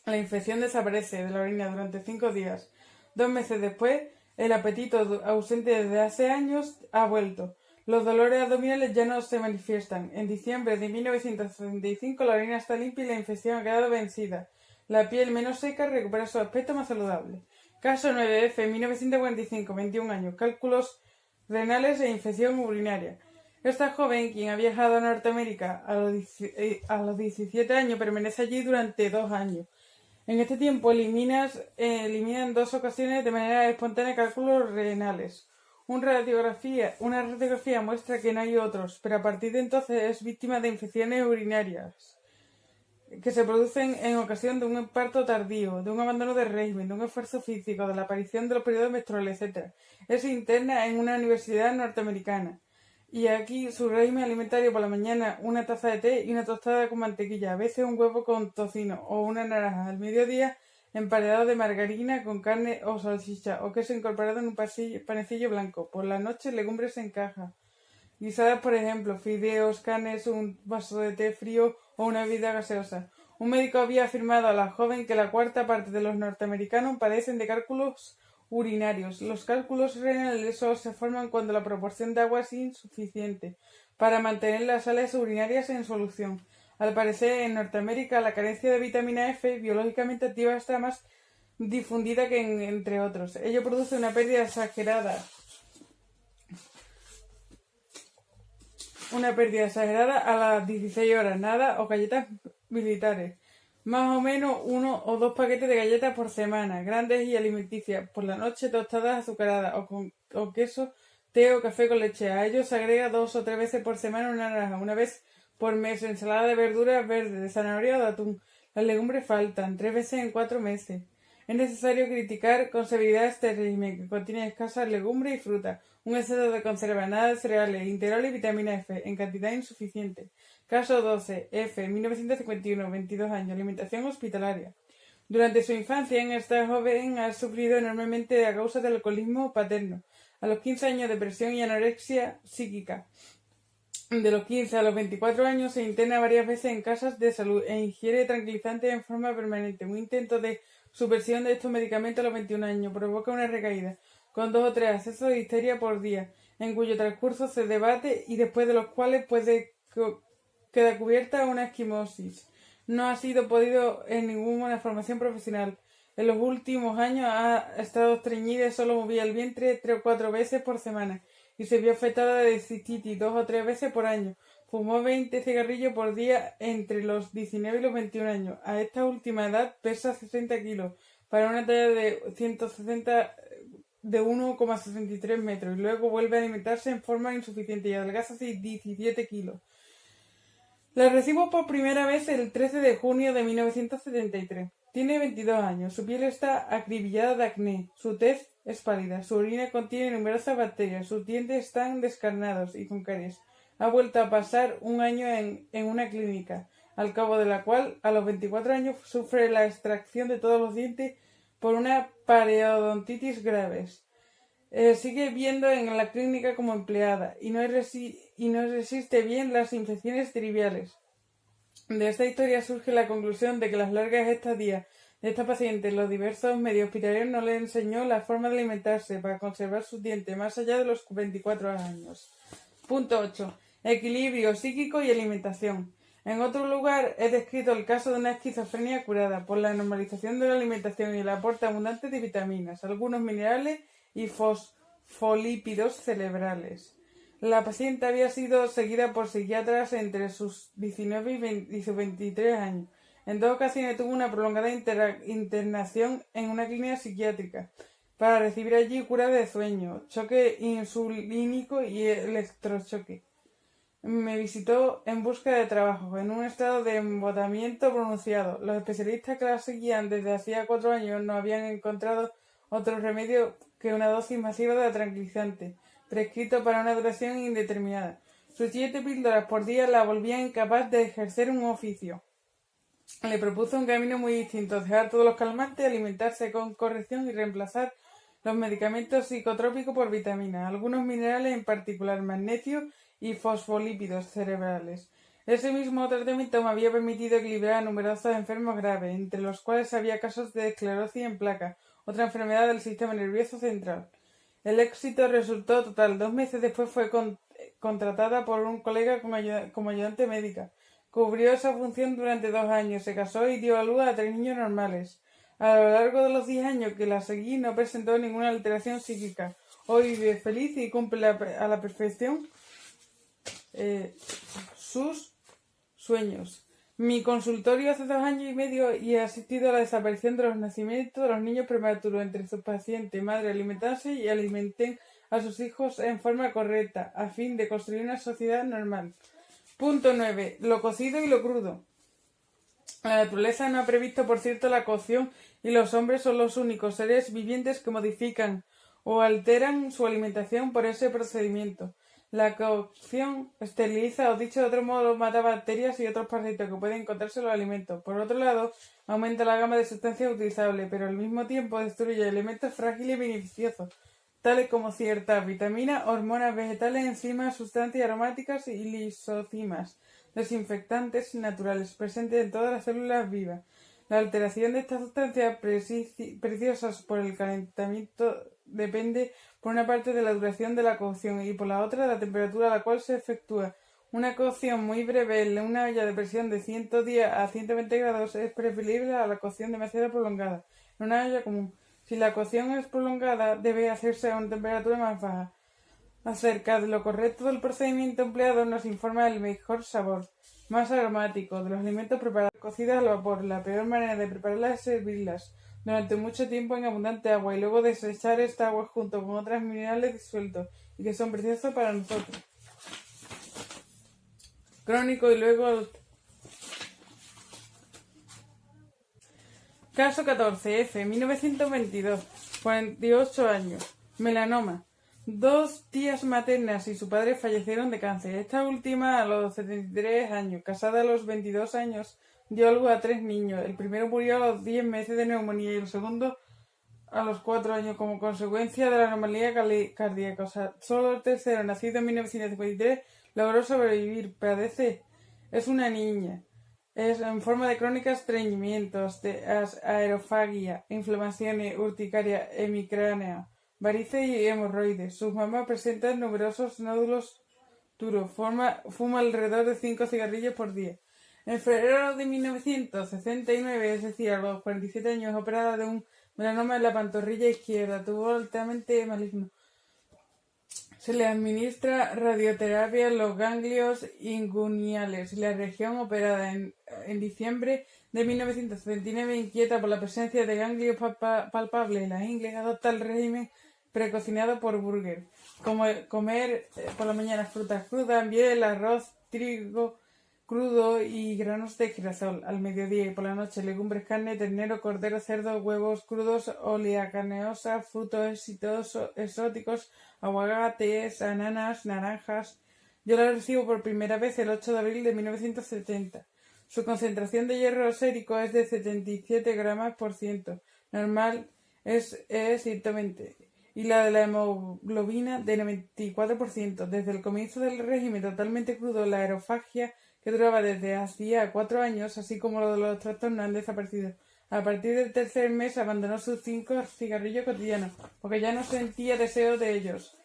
La infección desaparece de la orina durante 5 días. 2 meses después, el apetito ausente desde hace años ha vuelto. Los dolores abdominales ya no se manifiestan. En diciembre de 1965 la orina está limpia y la infección ha quedado vencida. La piel menos seca recupera su aspecto más saludable. Caso 9F, 1945, 21 años. Cálculos renales e infección urinaria. Esta joven, quien ha viajado a Norteamérica a los 17 años, permanece allí durante 2 años. En este tiempo elimina en 2 ocasiones de manera espontánea cálculos renales. Una radiografía muestra que no hay otros, pero a partir de entonces es víctima de infecciones urinarias que se producen en ocasión de un parto tardío, de un abandono del régimen, de un esfuerzo físico, de la aparición de los periodos menstruales, etc. Es interna en una universidad norteamericana. Y aquí su régimen alimentario: por la mañana una taza de té y una tostada con mantequilla, a veces un huevo con tocino o una naranja. Al mediodía, emparedado de margarina con carne o salchicha o queso incorporado en un panecillo blanco. Por la noche, legumbres en caja, guisadas, por ejemplo, fideos, carnes, un vaso de té frío o una bebida gaseosa. Un médico había afirmado a la joven que la cuarta parte de los norteamericanos padecen de cálculos urinarios. Los cálculos renales solo se forman cuando la proporción de agua es insuficiente para mantener las sales urinarias en solución. Al parecer, en Norteamérica, la carencia de vitamina F biológicamente activa está más difundida que entre otros. Ello produce una pérdida exagerada a las 16 horas, nada o galletas militares. Más o menos 1 o 2 paquetes de galletas por semana, grandes y alimenticias. Por la noche, tostadas azucaradas o queso, té o café con leche. A ello se agrega 2 o 3 veces por semana una naranja, una vez por mes, ensalada de verduras verdes, de zanahoria o de atún. Las legumbres faltan 3 veces en 4 meses. Es necesario criticar con severidad este régimen, que contiene escasas legumbres y frutas, un exceso de conserva, nada de cereales, integrales y vitamina F, en cantidad insuficiente. Caso 12, F, 1951, 22 años, alimentación hospitalaria. Durante su infancia, esta joven ha sufrido enormemente a causa del alcoholismo paterno. A los 15 años, depresión y anorexia psíquica. De los 15 a los 24 años se interna varias veces en casas de salud e ingiere tranquilizantes en forma permanente. Un intento de subversión de estos medicamentos a los 21 años provoca una recaída, con 2 o 3 accesos de histeria por día, en cuyo transcurso se debate y después de los cuales queda cubierta una esquimosis. No ha sido podido en ninguna formación profesional. En los últimos años ha estado estreñida y solo movía el vientre 3 o 4 veces por semana y se vio afectada de cistitis 2 o 3 veces por año. Fumó 20 cigarrillos por día entre los 19 y los 21 años. A esta última edad pesa 60 kilos, para una talla de 160 de 1,63 metros, y luego vuelve a alimentarse en forma insuficiente y adelgaza 17 kilos. La recibo por primera vez el 13 de junio de 1973. Tiene 22 años, su piel está acribillada de acné, su tez es pálida, su orina contiene numerosas bacterias, sus dientes están descarnados y con caries. Ha vuelto a pasar un año en una clínica, al cabo de la cual, a los 24 años, sufre la extracción de todos los dientes por una periodontitis graves. Sigue viendo en la clínica como empleada y no resiste bien las infecciones triviales. De esta historia surge la conclusión de que las largas estadías de esta paciente en los diversos medios hospitalarios no le enseñó la forma de alimentarse para conservar sus dientes más allá de los 24 años. Punto 8. Equilibrio psíquico y alimentación. En otro lugar he descrito el caso de una esquizofrenia curada por la normalización de la alimentación y el aporte abundante de vitaminas, algunos minerales y fosfolípidos cerebrales. La paciente había sido seguida por psiquiatras entre sus 19 y sus 23 años. En 2 ocasiones tuvo una prolongada internación en una clínica psiquiátrica para recibir allí cura de sueño, choque insulínico y electrochoque. Me visitó en busca de trabajo, en un estado de embotamiento pronunciado. Los especialistas que la seguían desde hacía 4 años no habían encontrado otro remedio que una dosis masiva de tranquilizante, prescrito para una duración indeterminada. Sus 7 píldoras por día la volvían incapaz de ejercer un oficio. le propuso un camino muy distinto: dejar todos los calmantes, alimentarse con corrección y reemplazar los medicamentos psicotrópicos por vitaminas, algunos minerales, en particular magnesio y fosfolípidos cerebrales. Ese mismo tratamiento me había permitido equilibrar a numerosos enfermos graves, entre los cuales había casos de esclerosis en placas, otra enfermedad del sistema nervioso central. El éxito resultó total. 2 meses después fue contratada por un colega como ayudante médica. Cubrió esa función durante 2 años, se casó y dio a luz a 3 niños normales. A lo largo de los 10 años que la seguí no presentó ninguna alteración psíquica. Hoy vive feliz y cumple a la perfección sus sueños. Mi consultorio hace 2 años y medio y he asistido a la desaparición de los nacimientos de los niños prematuros entre sus pacientes, madre alimentarse y alimenten a sus hijos en forma correcta, a fin de construir una sociedad normal. Punto 9. Lo cocido y lo crudo. La naturaleza no ha previsto, por cierto, la cocción, y los hombres son los únicos seres vivientes que modifican o alteran su alimentación por ese procedimiento. La cocción esteriliza, o dicho de otro modo, mata bacterias y otros parásitos que pueden encontrarse en los alimentos. Por otro lado, aumenta la gama de sustancias utilizables, pero al mismo tiempo destruye elementos frágiles y beneficiosos, tales como ciertas vitaminas, hormonas vegetales, enzimas, sustancias aromáticas y lisocimas, desinfectantes naturales presentes en todas las células vivas. La alteración de estas sustancias preciosas por el calentamiento depende, por una parte, de la duración de la cocción y, por la otra, de la temperatura a la cual se efectúa. Una cocción muy breve en una olla de presión de 110 a 120 grados es preferible a la cocción demasiado prolongada en una olla común. Si la cocción es prolongada, debe hacerse a una temperatura más baja. Acerca de lo correcto del procedimiento empleado nos informa el mejor sabor, más aromático, de los alimentos preparados cocidas al vapor. La peor manera de prepararlas es servirlas durante mucho tiempo en abundante agua y luego desechar esta agua junto con otros minerales disueltos y que son preciosos para nosotros. Crónico y luego... Caso 14. F. 1922. 48 años. Melanoma. 2 tías maternas y su padre fallecieron de cáncer. Esta última a los 73 años. Casada a los 22 años, dio a luz a 3 niños. El primero murió a los 10 meses de neumonía y el segundo a los 4 años como consecuencia de la anomalía cardíaca. Solo el tercero, nacido en 1953, logró sobrevivir. Padece. Es una niña. Es en forma de crónica estreñimientos, aerofagia, inflamaciones, urticaria, hemicránea, varices y hemorroides. Sus mamás presentan numerosos nódulos duros. Fuma alrededor de 5 cigarrillos por día. En febrero de 1969, es decir, a los 47 años, operada de un melanoma en la pantorrilla izquierda. Tuvo altamente maligno. Se le administra radioterapia en los ganglios inguinales. La región operada en diciembre de 1979, inquieta por la presencia de ganglios palpables en las ingles, adopta el régimen precocinado por Burger. Comer por la mañana frutas crudas, miel, arroz, trigo crudo y granos de girasol. Al mediodía y por la noche, legumbres, carne, ternero, cordero, cerdo, huevos crudos, oleaginosa, frutos exóticos, aguacates, ananas, naranjas. Yo la recibo por primera vez el 8 de abril de 1970. Su concentración de hierro sérico es de 77 gramos por ciento. Normal es 120. Y la de la hemoglobina de 94%. Desde el comienzo del régimen totalmente crudo, la aerofagia, que duraba desde hacía 4 años, así como lo de los trastornos, han desaparecido. A partir del tercer mes abandonó sus 5 cigarrillos cotidianos, porque ya no sentía deseo de ellos.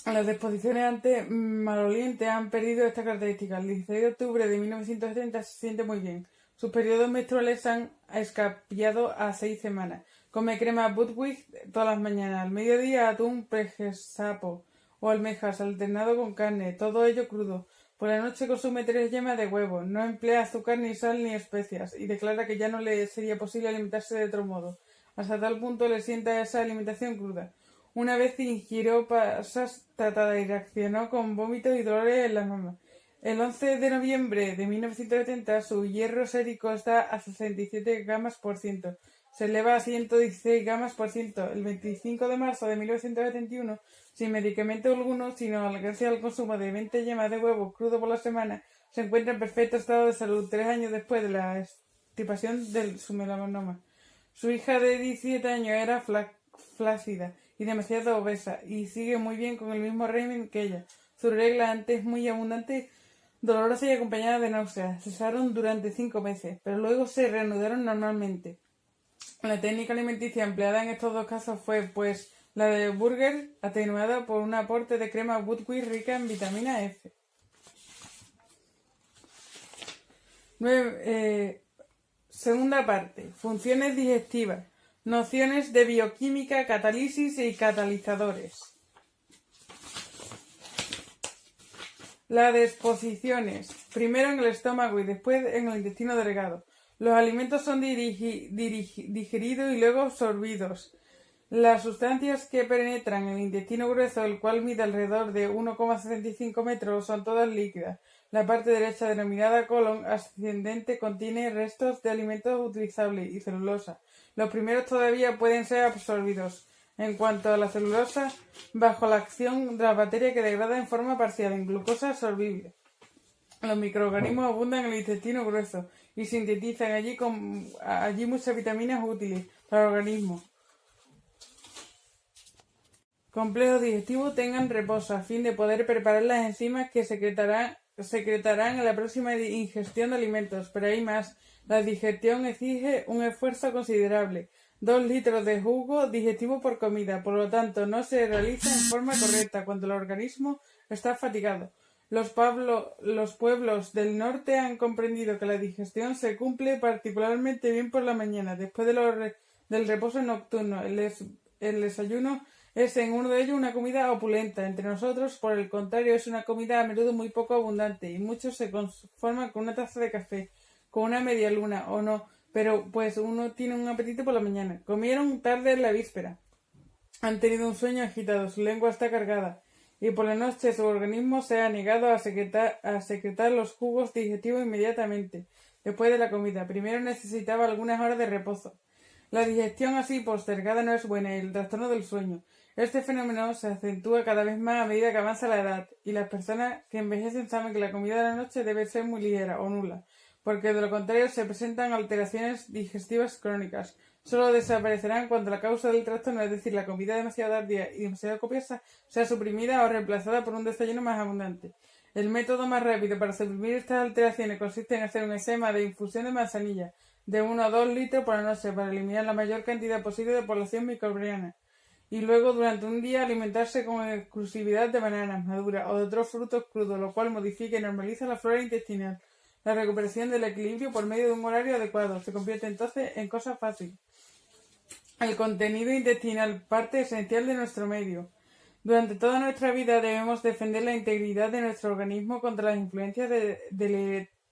Las disposiciones antes malolientes han perdido esta característica. El 16 de octubre de 1970 se siente muy bien. Sus periodos menstruales han escapiado a 6 semanas. Come crema Budwig todas las mañanas. Al mediodía atún pregesapo o almejas alternado con carne, todo ello crudo. Por la noche consume 3 yemas de huevo. No emplea azúcar, ni sal, ni especias, y declara que ya no le sería posible alimentarse de otro modo. Hasta tal punto le sienta esa alimentación cruda. Una vez ingirió pasas tratadas y reaccionó con vómitos y dolores en las mamas. El 11 de noviembre de 1970 su hierro sérico está a 67 gamas por ciento. Se eleva a 116 gamas por ciento. El 25 de marzo de 1971, sin medicamento alguno, sino gracias al consumo de 20 yemas de huevo crudo por la semana, se encuentra en perfecto estado de salud 3 años después de la extirpación de su melanoma. Su hija de 17 años era flácida y demasiado obesa y sigue muy bien con el mismo régimen que ella. Su regla antes muy abundante, dolorosa y acompañada de náuseas. Cesaron durante 5 meses, pero luego se reanudaron normalmente. La técnica alimenticia empleada en estos dos casos fue, pues, la de Burger, atenuada por un aporte de crema buckwheat rica en vitamina F. Segunda parte. Funciones digestivas. Nociones de bioquímica, catálisis y catalizadores. Las disposiciones. Primero en el estómago y después en el intestino delgado. Los alimentos son digeridos y luego absorbidos. Las sustancias que penetran en el intestino grueso, el cual mide alrededor de 1,75 metros, son todas líquidas. La parte derecha, denominada colon ascendente, contiene restos de alimentos utilizables y celulosa. Los primeros todavía pueden ser absorbidos. En cuanto a la celulosa, bajo la acción de las bacterias que degrada en forma parcial en glucosa absorbible. Los microorganismos abundan en el intestino grueso y sintetizan allí muchas vitaminas útiles para el organismo. Complejos digestivos tengan reposo a fin de poder preparar las enzimas que secretarán en la próxima ingestión de alimentos, pero hay más. La digestión exige un esfuerzo considerable, 2 litros de jugo digestivo por comida, por lo tanto no se realiza en forma correcta cuando el organismo está fatigado. Los pueblos del norte han comprendido que la digestión se cumple particularmente bien por la mañana, después del reposo nocturno. El desayuno es en uno de ellos una comida opulenta. Entre nosotros, por el contrario, es una comida a menudo muy poco abundante, y muchos se conforman con una taza de café, con una media luna o no, pero pues uno tiene un apetito por la mañana. Comieron tarde en la víspera, han tenido un sueño agitado, su lengua está cargada, y por la noche su organismo se ha negado a secretar los jugos digestivos inmediatamente, después de la comida. Primero necesitaba algunas horas de reposo. La digestión así postergada no es buena y el trastorno del sueño. Este fenómeno se acentúa cada vez más a medida que avanza la edad, y las personas que envejecen saben que la comida de la noche debe ser muy ligera o nula, porque de lo contrario se presentan alteraciones digestivas crónicas. Solo desaparecerán cuando la causa del trastorno, es decir, la comida demasiado tardía y demasiado copiosa, sea suprimida o reemplazada por un desayuno más abundante. El método más rápido para suprimir estas alteraciones consiste en hacer un enema de infusión de manzanilla, de 1 a 2 litros por la noche, para eliminar la mayor cantidad posible de población microbiana, y luego durante un día alimentarse con exclusividad de bananas maduras o de otros frutos crudos, lo cual modifica y normaliza la flora intestinal. La recuperación del equilibrio por medio de un horario adecuado se convierte entonces en cosa fácil. El contenido intestinal, parte esencial de nuestro medio. Durante toda nuestra vida debemos defender la integridad de nuestro organismo contra las influencias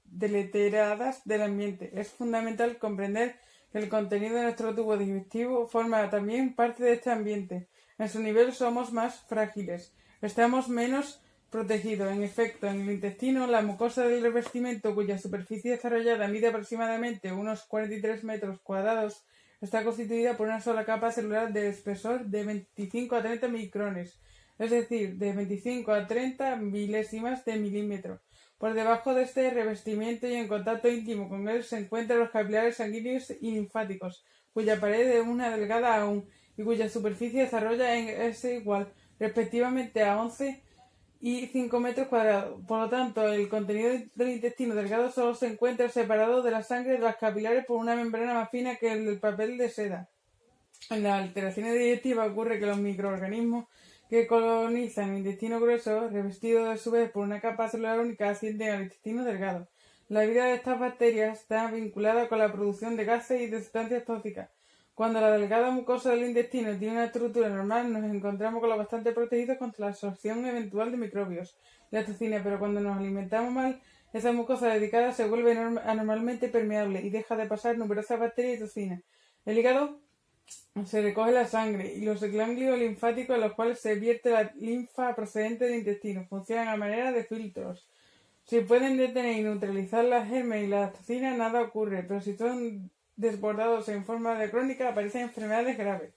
deleteradas del ambiente. Es fundamental comprender que el contenido de nuestro tubo digestivo forma también parte de este ambiente. En su nivel somos más frágiles, estamos menos protegidos. En efecto, en el intestino, la mucosa del revestimiento, cuya superficie desarrollada mide aproximadamente unos 43 metros cuadrados, está constituida por una sola capa celular de espesor de 25 a 30 micrones, es decir, de 25 a 30 milésimas de milímetro. Por debajo de este revestimiento y en contacto íntimo con él se encuentran los capilares sanguíneos y linfáticos, cuya pared es una delgada aún y cuya superficie desarrolla es igual, respectivamente, a 11 y 5 metros cuadrados. Por lo tanto, el contenido del intestino delgado solo se encuentra separado de la sangre de las capilares por una membrana más fina que el del papel de seda. En las alteraciones digestivas ocurre que los microorganismos que colonizan el intestino grueso, revestido a su vez por una capa celular única, ascienden al intestino delgado. La vida de estas bacterias está vinculada con la producción de gases y de sustancias tóxicas. Cuando la delgada mucosa del intestino tiene una estructura normal, nos encontramos con lo bastante protegidos contra la absorción eventual de microbios y la toxina, pero cuando nos alimentamos mal, esa mucosa dedicada se vuelve anormalmente permeable y deja de pasar numerosas bacterias y toxinas. El hígado se recoge la sangre y los ganglios linfáticos, en los cuales se vierte la linfa procedente del intestino, funcionan a manera de filtros. Si pueden detener y neutralizar las germes y las toxinas, nada ocurre, pero si son desbordados en forma de crónica, aparecen enfermedades graves.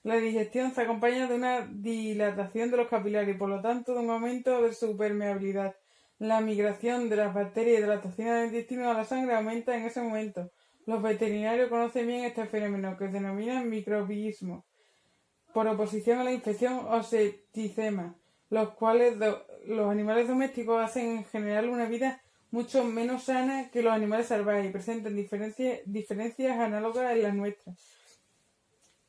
La digestión se acompaña de una dilatación de los capilares y por lo tanto de un aumento de su permeabilidad. La migración de las bacterias y de las toxinas del intestino a la sangre aumenta en ese momento. Los veterinarios conocen bien este fenómeno, que denominan microbiismo, por oposición a la infección o septicemia, los cuales los animales domésticos hacen en general una vida mucho menos sana que los animales salvajes y presentan diferencias análogas en las nuestras.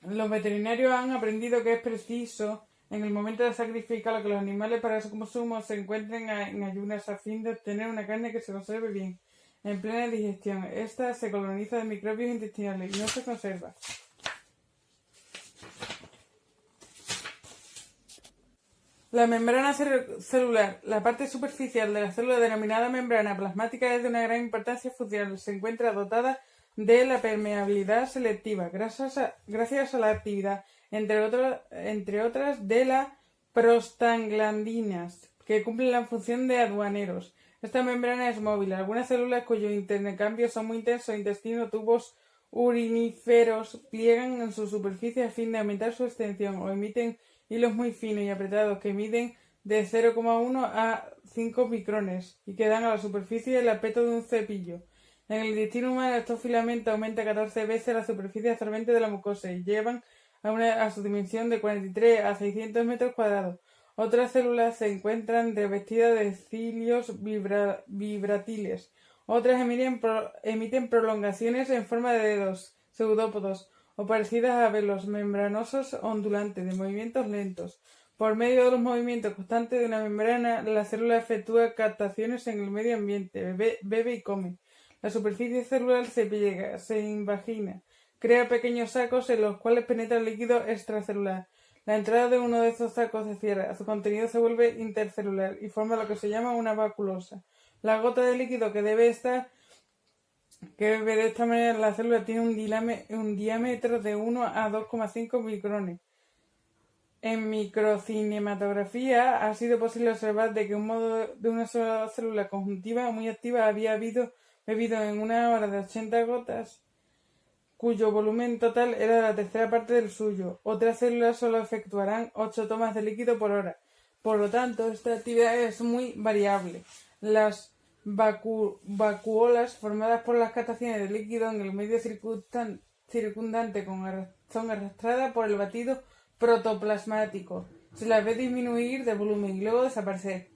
Los veterinarios han aprendido que es preciso, en el momento de sacrificar que los animales para su consumo se encuentren en ayunas a fin de obtener una carne que se conserve bien, en plena digestión. Esta se coloniza de microbios intestinales y no se conserva. La membrana celular, la parte superficial de la célula denominada membrana plasmática, es de una gran importancia funcional. Se encuentra dotada de la permeabilidad selectiva, gracias a la actividad, entre otras, de las prostaglandinas, que cumplen la función de aduaneros. Esta membrana es móvil. Algunas células cuyos intercambios son muy intensos, intestino, tubos uriníferos, pliegan en su superficie a fin de aumentar su extensión o emiten hilos muy finos y apretados que miden de 0,1 a 5 micrones y que dan a la superficie el aspecto de un cepillo. En el intestino humano estos filamentos aumentan 14 veces la superficie absorbente de la mucosa y llevan a su dimensión de 43 a 600 metros cuadrados. Otras células se encuentran revestidas de cilios vibratiles. Otras emiten prolongaciones en forma de dedos, pseudópodos, o parecidas a velos membranosos ondulantes de movimientos lentos. Por medio de los movimientos constantes de una membrana, la célula efectúa captaciones en el medio ambiente, bebe y come. La superficie celular se pliega, se invagina, crea pequeños sacos en los cuales penetra el líquido extracelular. La entrada de uno de estos sacos se cierra, su contenido se vuelve intercelular y forma lo que se llama una vacuosa. La gota de líquido que bebe de esta manera la célula tiene un diámetro de 1 a 2,5 micrones. En microcinematografía ha sido posible observar de que un modo de una sola célula conjuntiva muy activa había bebido en una hora de 80 gotas, cuyo volumen total era la tercera parte del suyo. Otras células solo efectuarán 8 tomas de líquido por hora. Por lo tanto, esta actividad es muy variable. Las vacuolas formadas por las captaciones de líquido en el medio circundante son arrastradas por el batido protoplasmático. Se las ve disminuir de volumen y luego desaparecer.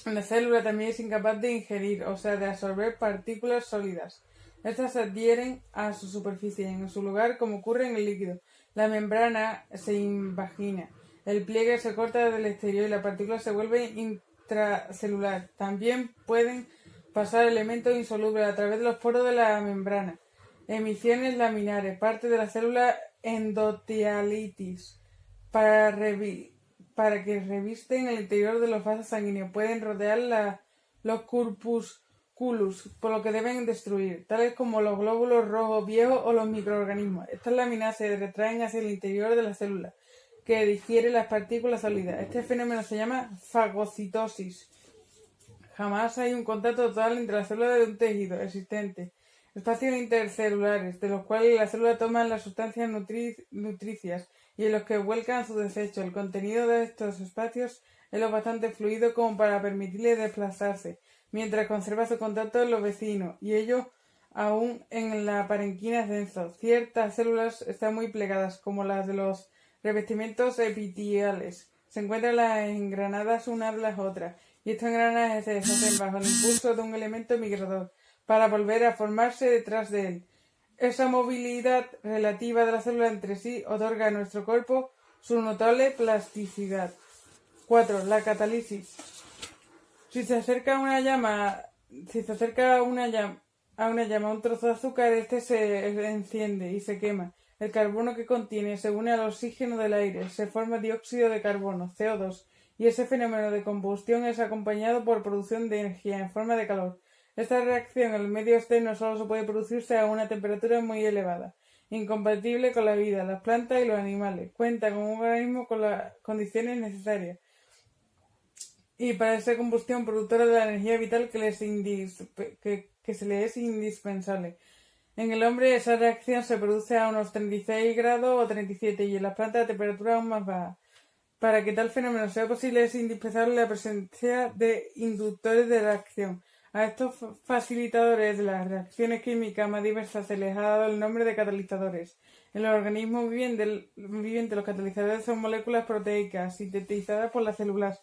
La célula también es incapaz de ingerir, o sea, de absorber partículas sólidas. Estas se adhieren a su superficie en su lugar, como ocurre en el líquido. La membrana se invagina, el pliegue se corta del exterior y la partícula se vuelve intracelular. También pueden pasar elementos insolubles a través de los poros de la membrana. Emisiones laminares, parte de la célula endotelitis, para que revisten el interior de los vasos sanguíneos. Pueden rodear los corpusculus, por lo que deben destruir, tales como los glóbulos rojos viejos o los microorganismos. Estas láminas se retraen hacia el interior de la célula, que digiere las partículas sólidas. Este fenómeno se llama fagocitosis. Jamás hay un contacto total entre las células de un tejido existente. Espacios intercelulares, de los cuales las células toman las sustancias nutricias y en los que vuelcan sus desechos. El contenido de estos espacios es lo bastante fluido como para permitirle desplazarse, mientras conserva su contacto en los vecinos, y ello aún en la parenquima denso. Ciertas células están muy plegadas, como las de los revestimientos epiteliales. Se encuentran las engranadas unas de las otras, y estos engranajes se deshacen bajo el impulso de un elemento migrador, para volver a formarse detrás de él. Esa movilidad relativa de la célula entre sí otorga a nuestro cuerpo su notable plasticidad. 4. La catálisis. Si se acerca a una llama un trozo de azúcar, este se enciende y se quema. El carbono que contiene se une al oxígeno del aire, se forma dióxido de carbono, CO2, y ese fenómeno de combustión es acompañado por producción de energía en forma de calor. Esta reacción en el medio externo solo se puede producirse a una temperatura muy elevada, incompatible con la vida. Las plantas y los animales cuentan con un organismo con las condiciones necesarias y para esa combustión productora de la energía vital que se le es indispensable. En el hombre esa reacción se produce a unos 36 grados o 37 y en las plantas a temperatura aún más baja. Para que tal fenómeno sea posible es indispensable la presencia de inductores de reacción. A estos facilitadores de las reacciones químicas más diversas se les ha dado el nombre de catalizadores. En los organismos vivientes, los catalizadores son moléculas proteicas sintetizadas por las células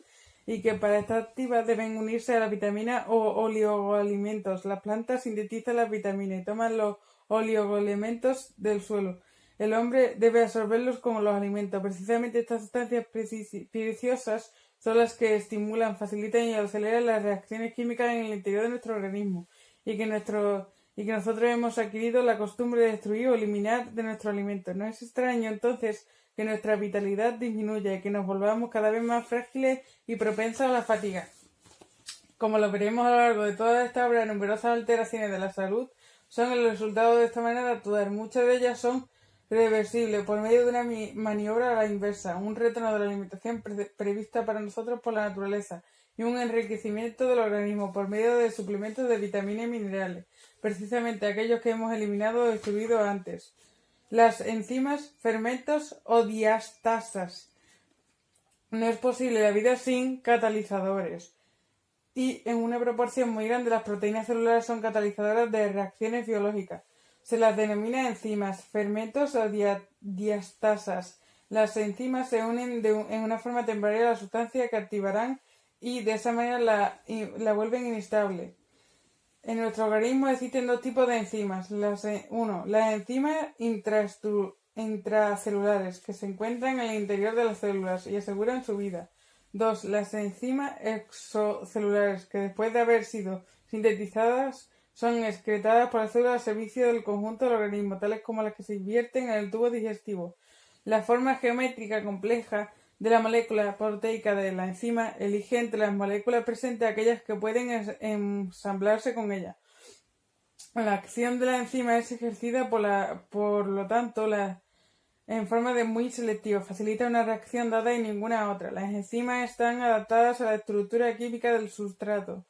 y que para estar activas deben unirse a las vitaminas o oligoelementos. Las plantas sintetizan las vitaminas y toman los oligoelementos del suelo. El hombre debe absorberlos como los alimentos. Precisamente estas sustancias preciosas son las que estimulan, facilitan y aceleran las reacciones químicas en el interior de nuestro organismo y que nosotros hemos adquirido la costumbre de destruir o eliminar de nuestros alimentos. No es extraño entonces que nuestra vitalidad disminuya y que nos volvamos cada vez más frágiles y propensos a la fatiga. Como lo veremos a lo largo de toda esta obra, numerosas alteraciones de la salud son el resultado de esta manera de actuar. Muchas de ellas son reversibles por medio de una maniobra a la inversa, un retorno de la alimentación prevista para nosotros por la naturaleza y un enriquecimiento del organismo por medio de suplementos de vitaminas y minerales, precisamente aquellos que hemos eliminado o destruido antes. Las enzimas, fermentos o diastasas. No es posible la vida sin catalizadores. Y en una proporción muy grande las proteínas celulares son catalizadoras de reacciones biológicas. Se las denomina enzimas, fermentos o diastasas. Las enzimas se unen en una forma temporaria a la sustancia que activarán y de esa manera la vuelven inestable. En nuestro organismo existen dos tipos de enzimas. Las enzimas intracelulares, que se encuentran en el interior de las células y aseguran su vida. 2. Las enzimas exocelulares, que después de haber sido sintetizadas, son excretadas por las células al servicio del conjunto del organismo, tales como las que se invierten en el tubo digestivo. La forma geométrica compleja de la molécula proteica de la enzima elige entre las moléculas presentes aquellas que pueden ensamblarse con ella. La acción de la enzima es ejercida por lo tanto en forma de muy selectiva, facilita una reacción dada y ninguna otra. Las enzimas están adaptadas a la estructura química del sustrato.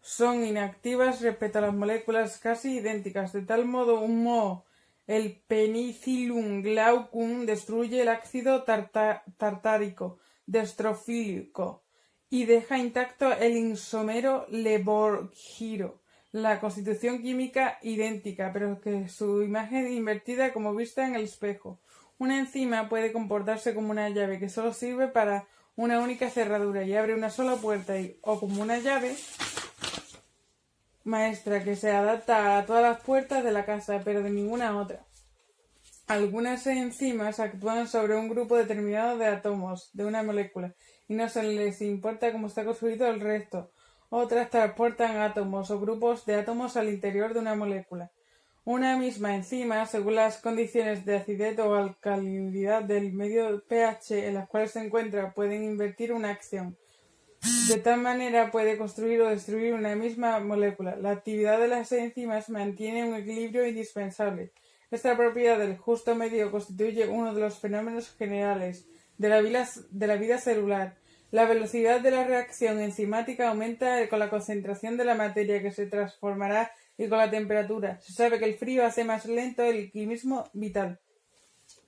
Son inactivas respecto a las moléculas casi idénticas, de tal modo el Penicillium glaucum destruye el ácido tartárico destrofílico y deja intacto el isómero levorgiro. La constitución química idéntica, pero que su imagen invertida como vista en el espejo. Una enzima puede comportarse como una llave que solo sirve para una única cerradura y abre una sola puerta o como una llave maestra que se adapta a todas las puertas de la casa, pero de ninguna otra. Algunas enzimas actúan sobre un grupo determinado de átomos de una molécula y no se les importa cómo está construido el resto. Otras transportan átomos o grupos de átomos al interior de una molécula. Una misma enzima, según las condiciones de acidez o alcalinidad del medio pH en las cuales se encuentra, pueden invertir una acción. De tal manera puede construir o destruir una misma molécula. La actividad de las enzimas mantiene un equilibrio indispensable. Esta propiedad del justo medio constituye uno de los fenómenos generales de la vida celular. La velocidad de la reacción enzimática aumenta con la concentración de la materia que se transformará y con la temperatura. Se sabe que el frío hace más lento el quimismo vital.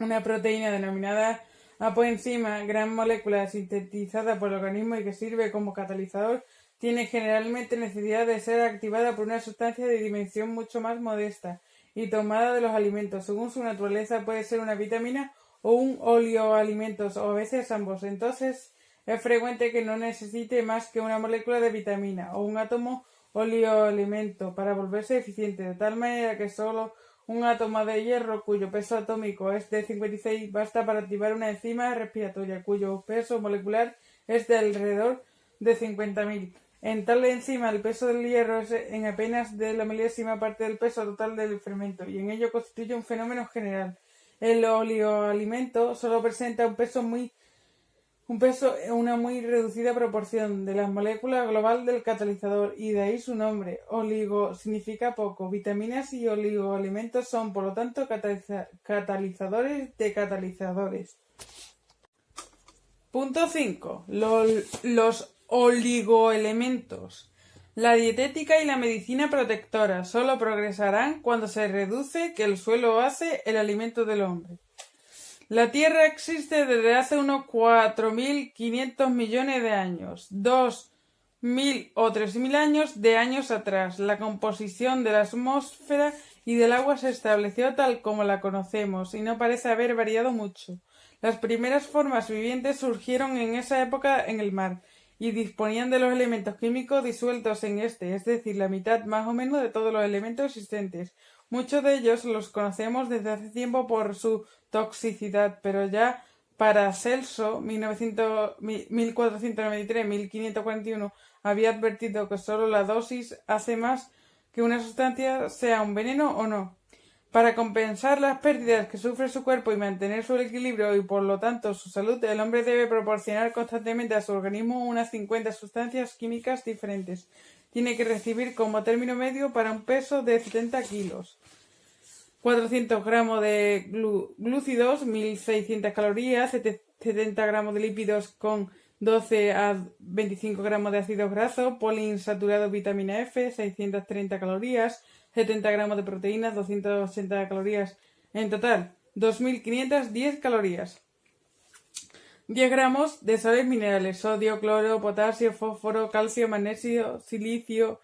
Una proteína denominada apoenzima, gran molécula sintetizada por el organismo y que sirve como catalizador, tiene generalmente necesidad de ser activada por una sustancia de dimensión mucho más modesta y tomada de los alimentos. Según su naturaleza puede ser una vitamina o un oligoalimentos o a veces ambos. Entonces es frecuente que no necesite más que una molécula de vitamina o un átomo oligoelemento para volverse eficiente, de tal manera que solo un átomo de hierro cuyo peso atómico es de 56 basta para activar una enzima respiratoria cuyo peso molecular es de alrededor de 50.000. En tal enzima el peso del hierro es en apenas de la milésima parte del peso total del fermento y en ello constituye un fenómeno general. El oligoalimento solo presenta una muy reducida proporción de la molécula global del catalizador y de ahí su nombre. Oligo significa poco. Vitaminas y oligoelementos son, por lo tanto, catalizadores de catalizadores. Punto 5. Los oligoelementos. La dietética y la medicina protectora solo progresarán cuando se reduce que el suelo hace el alimento del hombre. La Tierra existe desde hace unos 4.500 millones de años, 2.000 o 3.000 años atrás. La composición de la atmósfera y del agua se estableció tal como la conocemos y no parece haber variado mucho. Las primeras formas vivientes surgieron en esa época en el mar y disponían de los elementos químicos disueltos en este, es decir, la mitad más o menos de todos los elementos existentes. Muchos de ellos los conocemos desde hace tiempo por su toxicidad, pero ya Paracelso, 1493-1541, había advertido que solo la dosis hace más que una sustancia sea un veneno o no. Para compensar las pérdidas que sufre su cuerpo y mantener su equilibrio y por lo tanto su salud, el hombre debe proporcionar constantemente a su organismo unas 50 sustancias químicas diferentes. Tiene que recibir como término medio para un peso de 70 kilos. 400 gramos de glúcidos, 1.600 calorías, 70 gramos de lípidos con 12 a 25 gramos de ácidos grasos, poliinsaturados vitamina F, 630 calorías, 70 gramos de proteínas, 280 calorías. En total, 2.510 calorías. 10 gramos de sales minerales, sodio, cloro, potasio, fósforo, calcio, magnesio, silicio.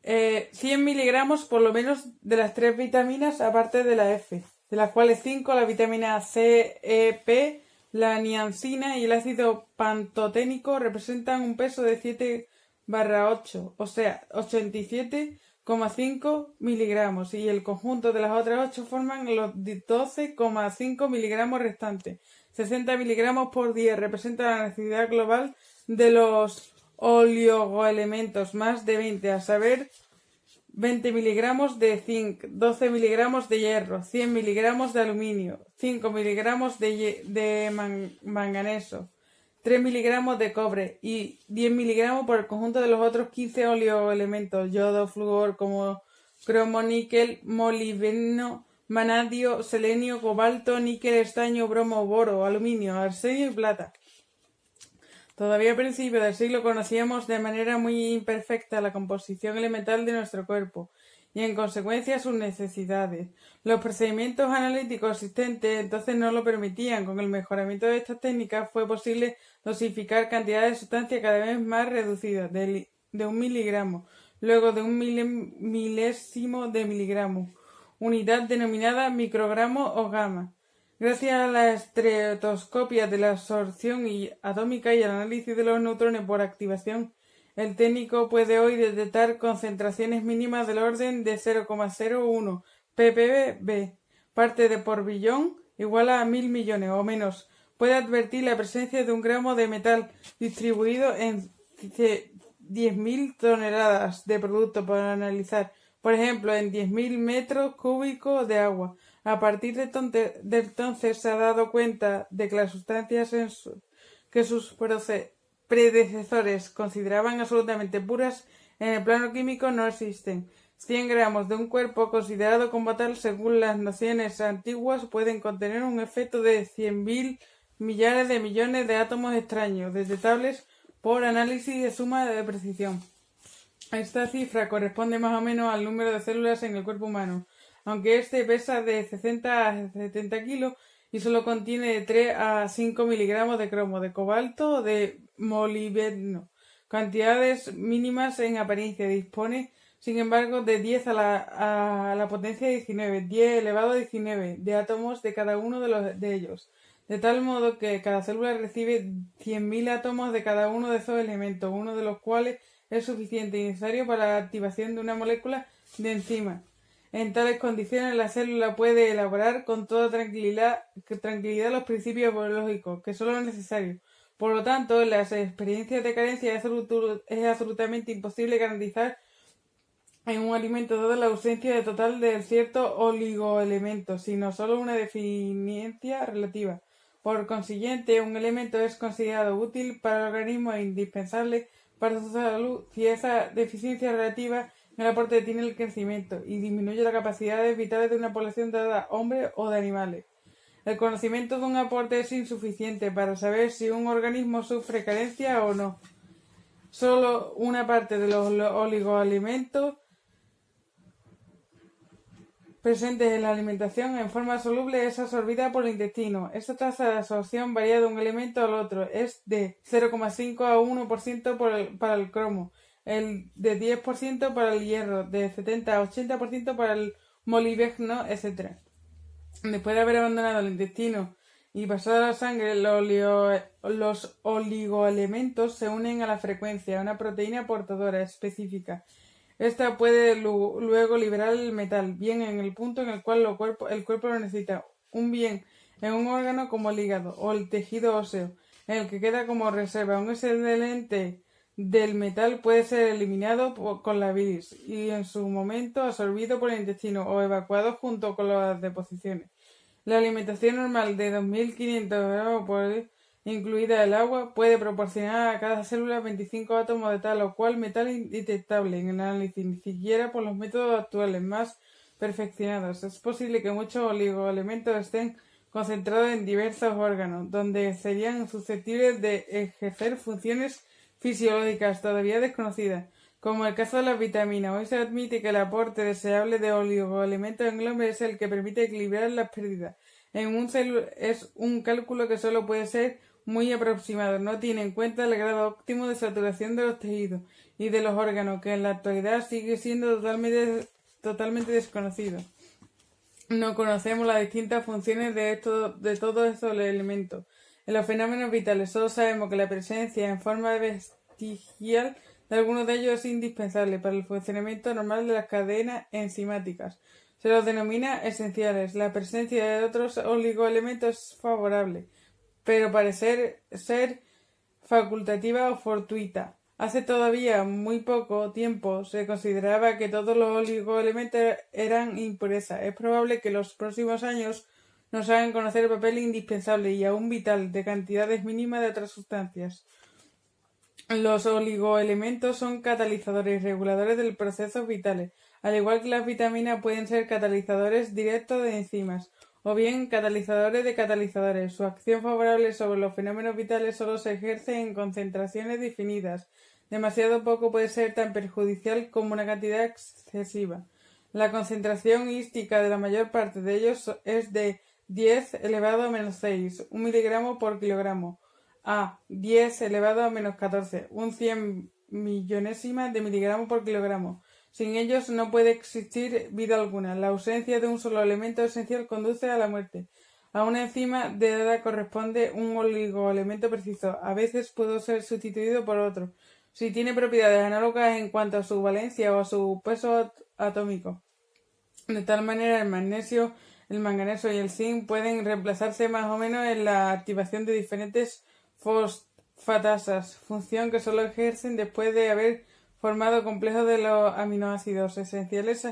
100 miligramos por lo menos de las 3 vitaminas aparte de la F, de las cuales 5 la vitamina C, E, P, la niacina y el ácido pantoténico representan un peso de 7/8, o sea, 87,5 miligramos, y el conjunto de las otras 8 forman los 12,5 miligramos restantes. 60 miligramos por día representa la necesidad global de los oligoelementos, más de 20, a saber, 20 miligramos de zinc, 12 miligramos de hierro, 100 miligramos de aluminio, 5 miligramos de manganeso, 3 miligramos de cobre y 10 miligramos por el conjunto de los otros 15 oligoelementos, yodo, flúor, como cromo, níquel, molibdeno, vanadio, selenio, cobalto, níquel, estaño, bromo, boro, aluminio, arsenio y plata. Todavía a principios del siglo conocíamos de manera muy imperfecta la composición elemental de nuestro cuerpo y en consecuencia sus necesidades. Los procedimientos analíticos existentes entonces no lo permitían. Con el mejoramiento de estas técnicas fue posible dosificar cantidades de sustancia cada vez más reducidas, de 1 miligramo, luego de un milésimo de miligramo, unidad denominada microgramo o gama. Gracias a la estereoscopia de la absorción atómica y al análisis de los neutrones por activación, el técnico puede hoy detectar concentraciones mínimas del orden de 0,01 ppb, parte de por billón igual a 1.000 millones o menos. Puede advertir la presencia de un gramo de metal distribuido en 10.000 toneladas de producto para analizar, por ejemplo, en 10.000 metros cúbicos de agua. A partir de entonces se ha dado cuenta de que las sustancias que sus predecesores consideraban absolutamente puras en el plano químico no existen. 100 gramos de un cuerpo considerado como tal según las nociones antiguas pueden contener un efecto de 100.000 millares de millones de átomos extraños, detectables por análisis de suma de precisión. Esta cifra corresponde más o menos al número de células en el cuerpo humano, aunque este pesa de 60 a 70 kilos y solo contiene de 3 a 5 miligramos de cromo, de cobalto o de molibdeno, cantidades mínimas en apariencia. Dispone, sin embargo, de 10 a la potencia 19, 10 elevado a 19 de átomos de cada uno de ellos, de tal modo que cada célula recibe 100.000 átomos de cada uno de esos elementos, uno de los cuales es suficiente y necesario para la activación de una molécula de enzima. En tales condiciones, la célula puede elaborar con toda tranquilidad los principios biológicos, que son los necesarios. Por lo tanto, en las experiencias de carencia es absolutamente imposible garantizar en un alimento dado la ausencia total de cierto oligoelemento, sino solo una deficiencia relativa. Por consiguiente, un elemento es considerado útil para el organismo e indispensable para su salud si esa deficiencia relativa el aporte tiene el crecimiento y disminuye las capacidades vitales de una población dada, hombres o de animales. El conocimiento de un aporte es insuficiente para saber si un organismo sufre carencia o no. Solo una parte de los oligoelementos presentes en la alimentación en forma soluble es absorbida por el intestino. Esta tasa de absorción varía de un elemento al otro. Es de 0,5 a 1% para el cromo, de 10% para el hierro, de 70 a 80% para el molibdeno, etc. Después de haber abandonado el intestino y pasado a la sangre, los oligoelementos se unen a la frecuencia, una proteína portadora específica. Esta puede luego liberar el metal, bien en el punto en el cual el cuerpo lo necesita, bien en un órgano como el hígado o el tejido óseo, en el que queda como reserva. Un excedente del metal puede ser eliminado con la bilis y en su momento absorbido por el intestino o evacuado junto con las deposiciones. La alimentación normal de 2.500 gramos por incluida el agua, puede proporcionar a cada célula 25 átomos de tal o cual metal indetectable en el análisis, ni siquiera por los métodos actuales más perfeccionados. Es posible que muchos oligoelementos estén concentrados en diversos órganos, donde serían susceptibles de ejercer funciones fisiológicas todavía desconocidas, como el caso de las vitaminas. Hoy se admite que el aporte deseable de oligoelementos en el hombre es el que permite equilibrar las pérdidas. Es un cálculo que solo puede ser muy aproximado, no tiene en cuenta el grado óptimo de saturación de los tejidos y de los órganos, que en la actualidad sigue siendo totalmente desconocido. No conocemos las distintas funciones de todos estos elementos. En los fenómenos vitales solo sabemos que la presencia en forma vestigial de algunos de ellos es indispensable para el funcionamiento normal de las cadenas enzimáticas. Se los denomina esenciales. La presencia de otros oligoelementos es favorable, pero parece ser facultativa o fortuita. Hace todavía muy poco tiempo se consideraba que todos los oligoelementos eran impurezas. Es probable que los próximos años nos hagan conocer el papel indispensable y aún vital de cantidades mínimas de otras sustancias. Los oligoelementos son catalizadores y reguladores de procesos vitales. Al igual que las vitaminas, pueden ser catalizadores directos de enzimas o bien catalizadores de catalizadores. Su acción favorable sobre los fenómenos vitales solo se ejerce en concentraciones definidas. Demasiado poco puede ser tan perjudicial como una cantidad excesiva. La concentración hística de la mayor parte de ellos es de 10 elevado a menos 6, 1 miligramo por kilogramo, a 10 elevado a menos 14, un 100 millonésima de miligramo por kilogramo. Sin ellos no puede existir vida alguna. La ausencia de un solo elemento esencial conduce a la muerte. A una enzima de edad corresponde un oligoelemento preciso. A veces puede ser sustituido por otro, si tiene propiedades análogas en cuanto a su valencia o a su peso atómico. De tal manera, el magnesio, el manganeso y el zinc pueden reemplazarse más o menos en la activación de diferentes fosfatasas, función que solo ejercen después de haber formado complejos de los aminoácidos esenciales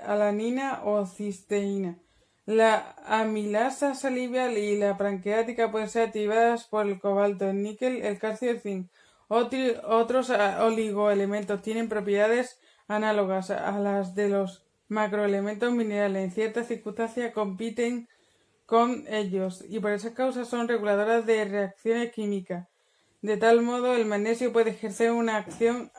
alanina o cisteína. La amilasa salival y la pancreática pueden ser activadas por el cobalto, el níquel, el calcio y el zinc. Otros oligoelementos tienen propiedades análogas a las de los macroelementos minerales. En ciertas circunstancias compiten con ellos y por esa causa son reguladoras de reacciones químicas. De tal modo, el magnesio puede ejercer una acción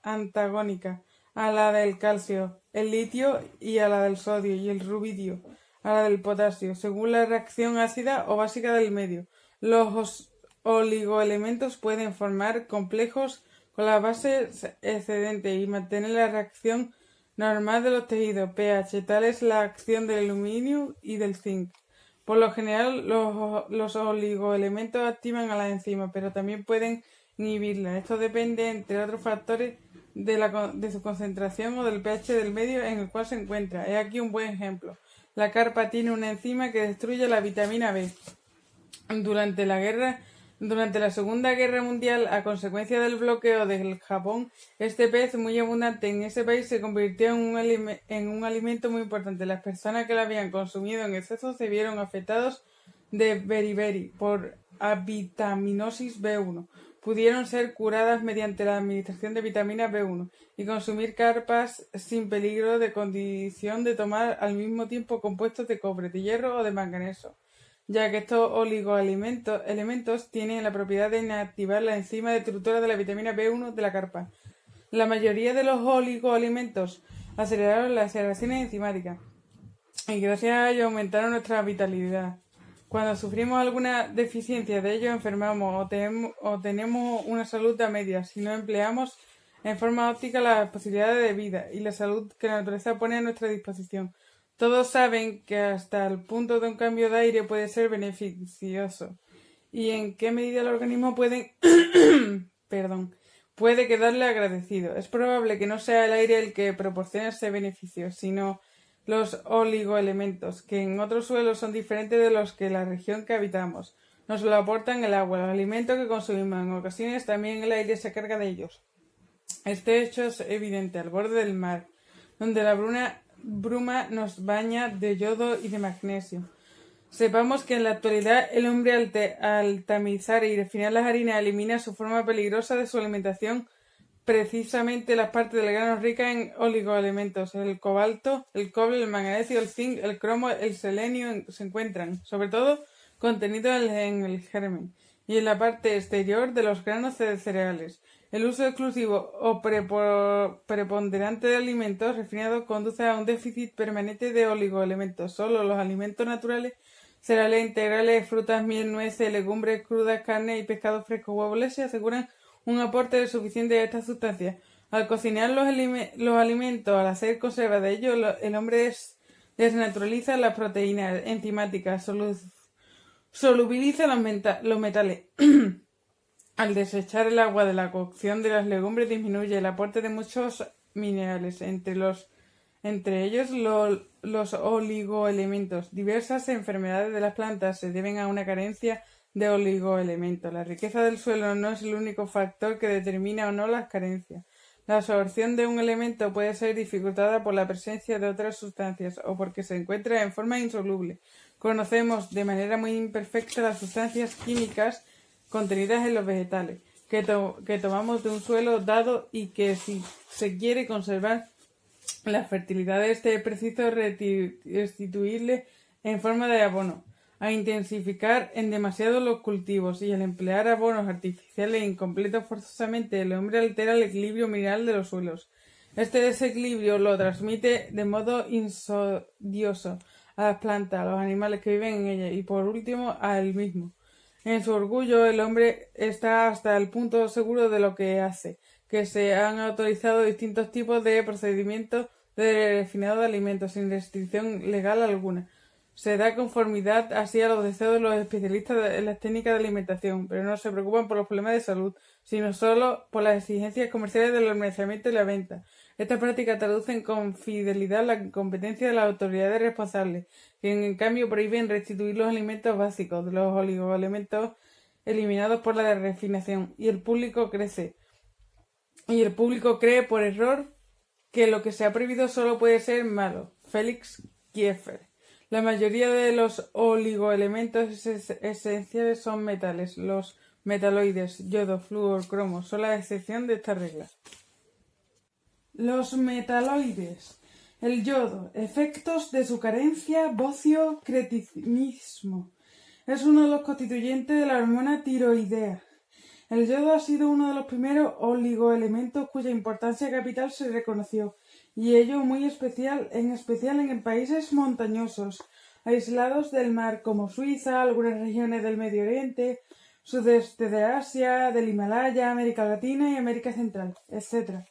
antagónica a la del calcio, el litio y a la del sodio y el rubidio, a la del potasio, según la reacción ácida o básica del medio. Los oligoelementos pueden formar complejos con la base excedente y mantener la reacción normal de los tejidos pH. Tal es la acción del aluminio y del zinc. Por lo general, los oligoelementos activan a la enzima, pero también pueden inhibirla. Esto depende, entre otros factores, de su concentración o del pH del medio en el cual se encuentra. He aquí un buen ejemplo. La carpa tiene una enzima que destruye la vitamina B. Durante la Segunda Guerra Mundial, a consecuencia del bloqueo del Japón, este pez muy abundante en ese país se convirtió en un alimento muy importante. Las personas que lo habían consumido en exceso se vieron afectados de beriberi por avitaminosis B1. Pudieron ser curadas mediante la administración de vitamina B1 y consumir carpas sin peligro de condición de tomar al mismo tiempo compuestos de cobre, de hierro o de manganeso, ya que estos oligoelementos tienen la propiedad de inactivar la enzima destructora de la vitamina B1 de la carpa. La mayoría de los oligoelementos aceleraron las reacciones enzimáticas y gracias a ello aumentaron nuestra vitalidad. Cuando sufrimos alguna deficiencia de ello, enfermamos o tenemos una salud a medias si no empleamos en forma óptima las posibilidades de vida y la salud que la naturaleza pone a nuestra disposición. Todos saben que hasta el punto de un cambio de aire puede ser beneficioso y en qué medida el organismo puede quedarle agradecido. Es probable que no sea el aire el que proporcione ese beneficio, sino los oligoelementos, que en otros suelos son diferentes de los que la región que habitamos. Nos lo aportan el agua, los alimentos que consumimos. En ocasiones también el aire se carga de ellos. Este hecho es evidente al borde del mar, donde la bruma nos baña de yodo y de magnesio. Sepamos que en la actualidad el hombre al tamizar y refinar las harinas elimina su forma peligrosa de su alimentación, precisamente las partes del grano ricas en oligoelementos. El cobalto, el cobre, el manganeso, el zinc, el cromo, el selenio se encuentran, sobre todo, contenidos en el germen y en la parte exterior de los granos de cereales. El uso exclusivo o preponderante de alimentos refinados conduce a un déficit permanente de oligoelementos. Solo los alimentos naturales, cereales integrales, frutas, miel, nueces, legumbres crudas, carne y pescado fresco, huevos, leche aseguran un aporte suficiente de estas sustancias. Al cocinar los alimentos, al hacer conserva de ellos, el hombre desnaturaliza las proteínas enzimáticas, solubiliza los metales. Al desechar el agua de la cocción de las legumbres disminuye el aporte de muchos minerales, entre ellos los oligoelementos. Diversas enfermedades de las plantas se deben a una carencia de oligoelementos. La riqueza del suelo no es el único factor que determina o no las carencias. La absorción de un elemento puede ser dificultada por la presencia de otras sustancias o porque se encuentra en forma insoluble. Conocemos de manera muy imperfecta las sustancias químicas contenidas en los vegetales que tomamos de un suelo dado y que si se quiere conservar la fertilidad de este es preciso restituirle en forma de abono. A intensificar en demasiado los cultivos y al emplear abonos artificiales incompletos forzosamente, el hombre altera el equilibrio mineral de los suelos. Este desequilibrio lo transmite de modo insidioso a las plantas, a los animales que viven en ellas y por último a él mismo. En su orgullo, el hombre está hasta el punto seguro de lo que hace, que se han autorizado distintos tipos de procedimientos de refinado de alimentos sin restricción legal alguna. Se da conformidad así a los deseos de los especialistas en las técnicas de alimentación, pero no se preocupan por los problemas de salud, sino solo por las exigencias comerciales del almacenamiento y la venta. Estas prácticas traducen con fidelidad la incompetencia de las autoridades responsables, que en cambio prohíben restituir los alimentos básicos de los oligoelementos eliminados por la refinación, y el público cree por error que lo que se ha prohibido solo puede ser malo. Felix Kieffer. La mayoría de los oligoelementos esenciales son metales. Los metaloides, yodo, flúor, cromo, son la excepción de esta regla. Los metaloides. El yodo. Efectos de su carencia, bocio, cretinismo. Es uno de los constituyentes de la hormona tiroidea. El yodo ha sido uno de los primeros oligoelementos cuya importancia capital se reconoció, y ello muy especial en países montañosos, aislados del mar como Suiza, algunas regiones del Medio Oriente, sudeste de Asia, del Himalaya, América Latina y América Central, etc.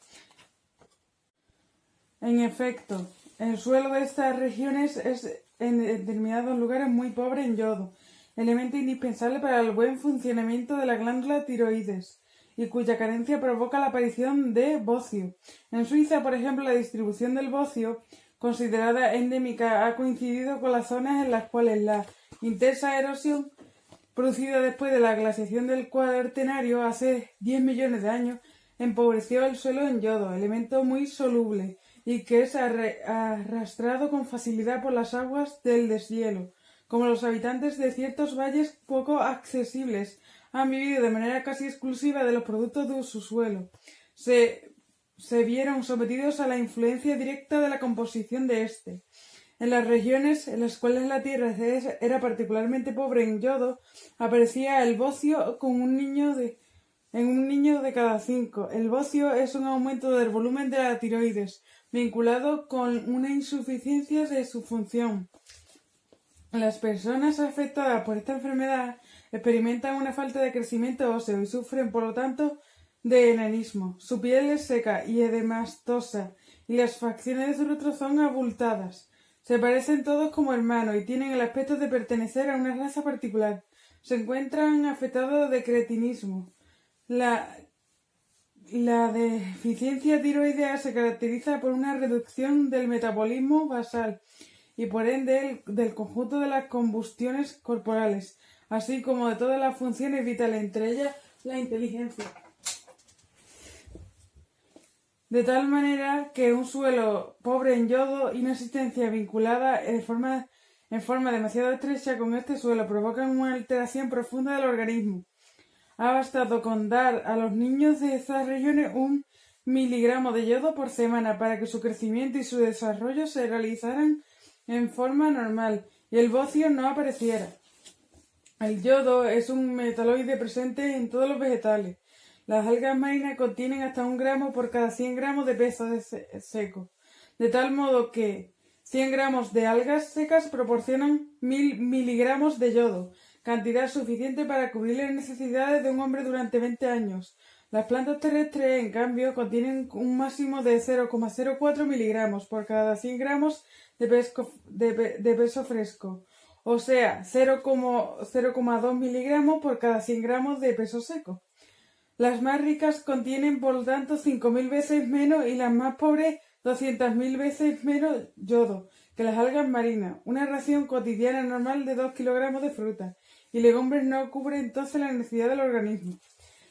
En efecto, el suelo de estas regiones es en determinados lugares muy pobre en yodo, elemento indispensable para el buen funcionamiento de la glándula tiroides, y cuya carencia provoca la aparición de bocio. En Suiza, por ejemplo, la distribución del bocio, considerada endémica, ha coincidido con las zonas en las cuales la intensa erosión producida después de la glaciación del Cuaternario hace 10 millones de años empobreció el suelo en yodo, elemento muy soluble y que es arrastrado con facilidad por las aguas del deshielo. Como los habitantes de ciertos valles poco accesibles han vivido de manera casi exclusiva de los productos de su suelo, se vieron sometidos a la influencia directa de la composición de éste. En las regiones en las cuales la tierra era particularmente pobre en yodo, aparecía el bocio como un niño de en un niño de cada 5. El bocio es un aumento del volumen de la tiroides, vinculado con una insuficiencia de su función. Las personas afectadas por esta enfermedad experimentan una falta de crecimiento óseo y sufren, por lo tanto, de enanismo. Su piel es seca y edematosa y las facciones de su rostro son abultadas. Se parecen todos como hermanos y tienen el aspecto de pertenecer a una raza particular. Se encuentran afectados de cretinismo. La deficiencia tiroidea se caracteriza por una reducción del metabolismo basal y por ende del conjunto de las combustiones corporales, así como de todas las funciones vitales, entre ellas la inteligencia. De tal manera que un suelo pobre en yodo y una existencia vinculada en forma demasiado estrecha con este suelo provocan una alteración profunda del organismo. Ha bastado con dar a los niños de estas regiones 1 miligramo de yodo por semana para que su crecimiento y su desarrollo se realizaran en forma normal y el bocio no apareciera. El yodo es un metaloide presente en todos los vegetales. Las algas marinas contienen hasta 1 gramo por cada 100 gramos de peso seco, de tal modo que 100 gramos de algas secas proporcionan 1000 miligramos de yodo, cantidad suficiente para cubrir las necesidades de un hombre durante 20 años. Las plantas terrestres, en cambio, contienen un máximo de 0,04 miligramos por cada 100 gramos de peso fresco, o sea, 0,2 miligramos por cada 100 gramos de peso seco. Las más ricas contienen, por lo tanto, 5000 veces menos y las más pobres 200.000 veces menos yodo que las algas marinas. Una ración cotidiana normal de 2 kilogramos de fruta y legumbres no cubre entonces la necesidad del organismo.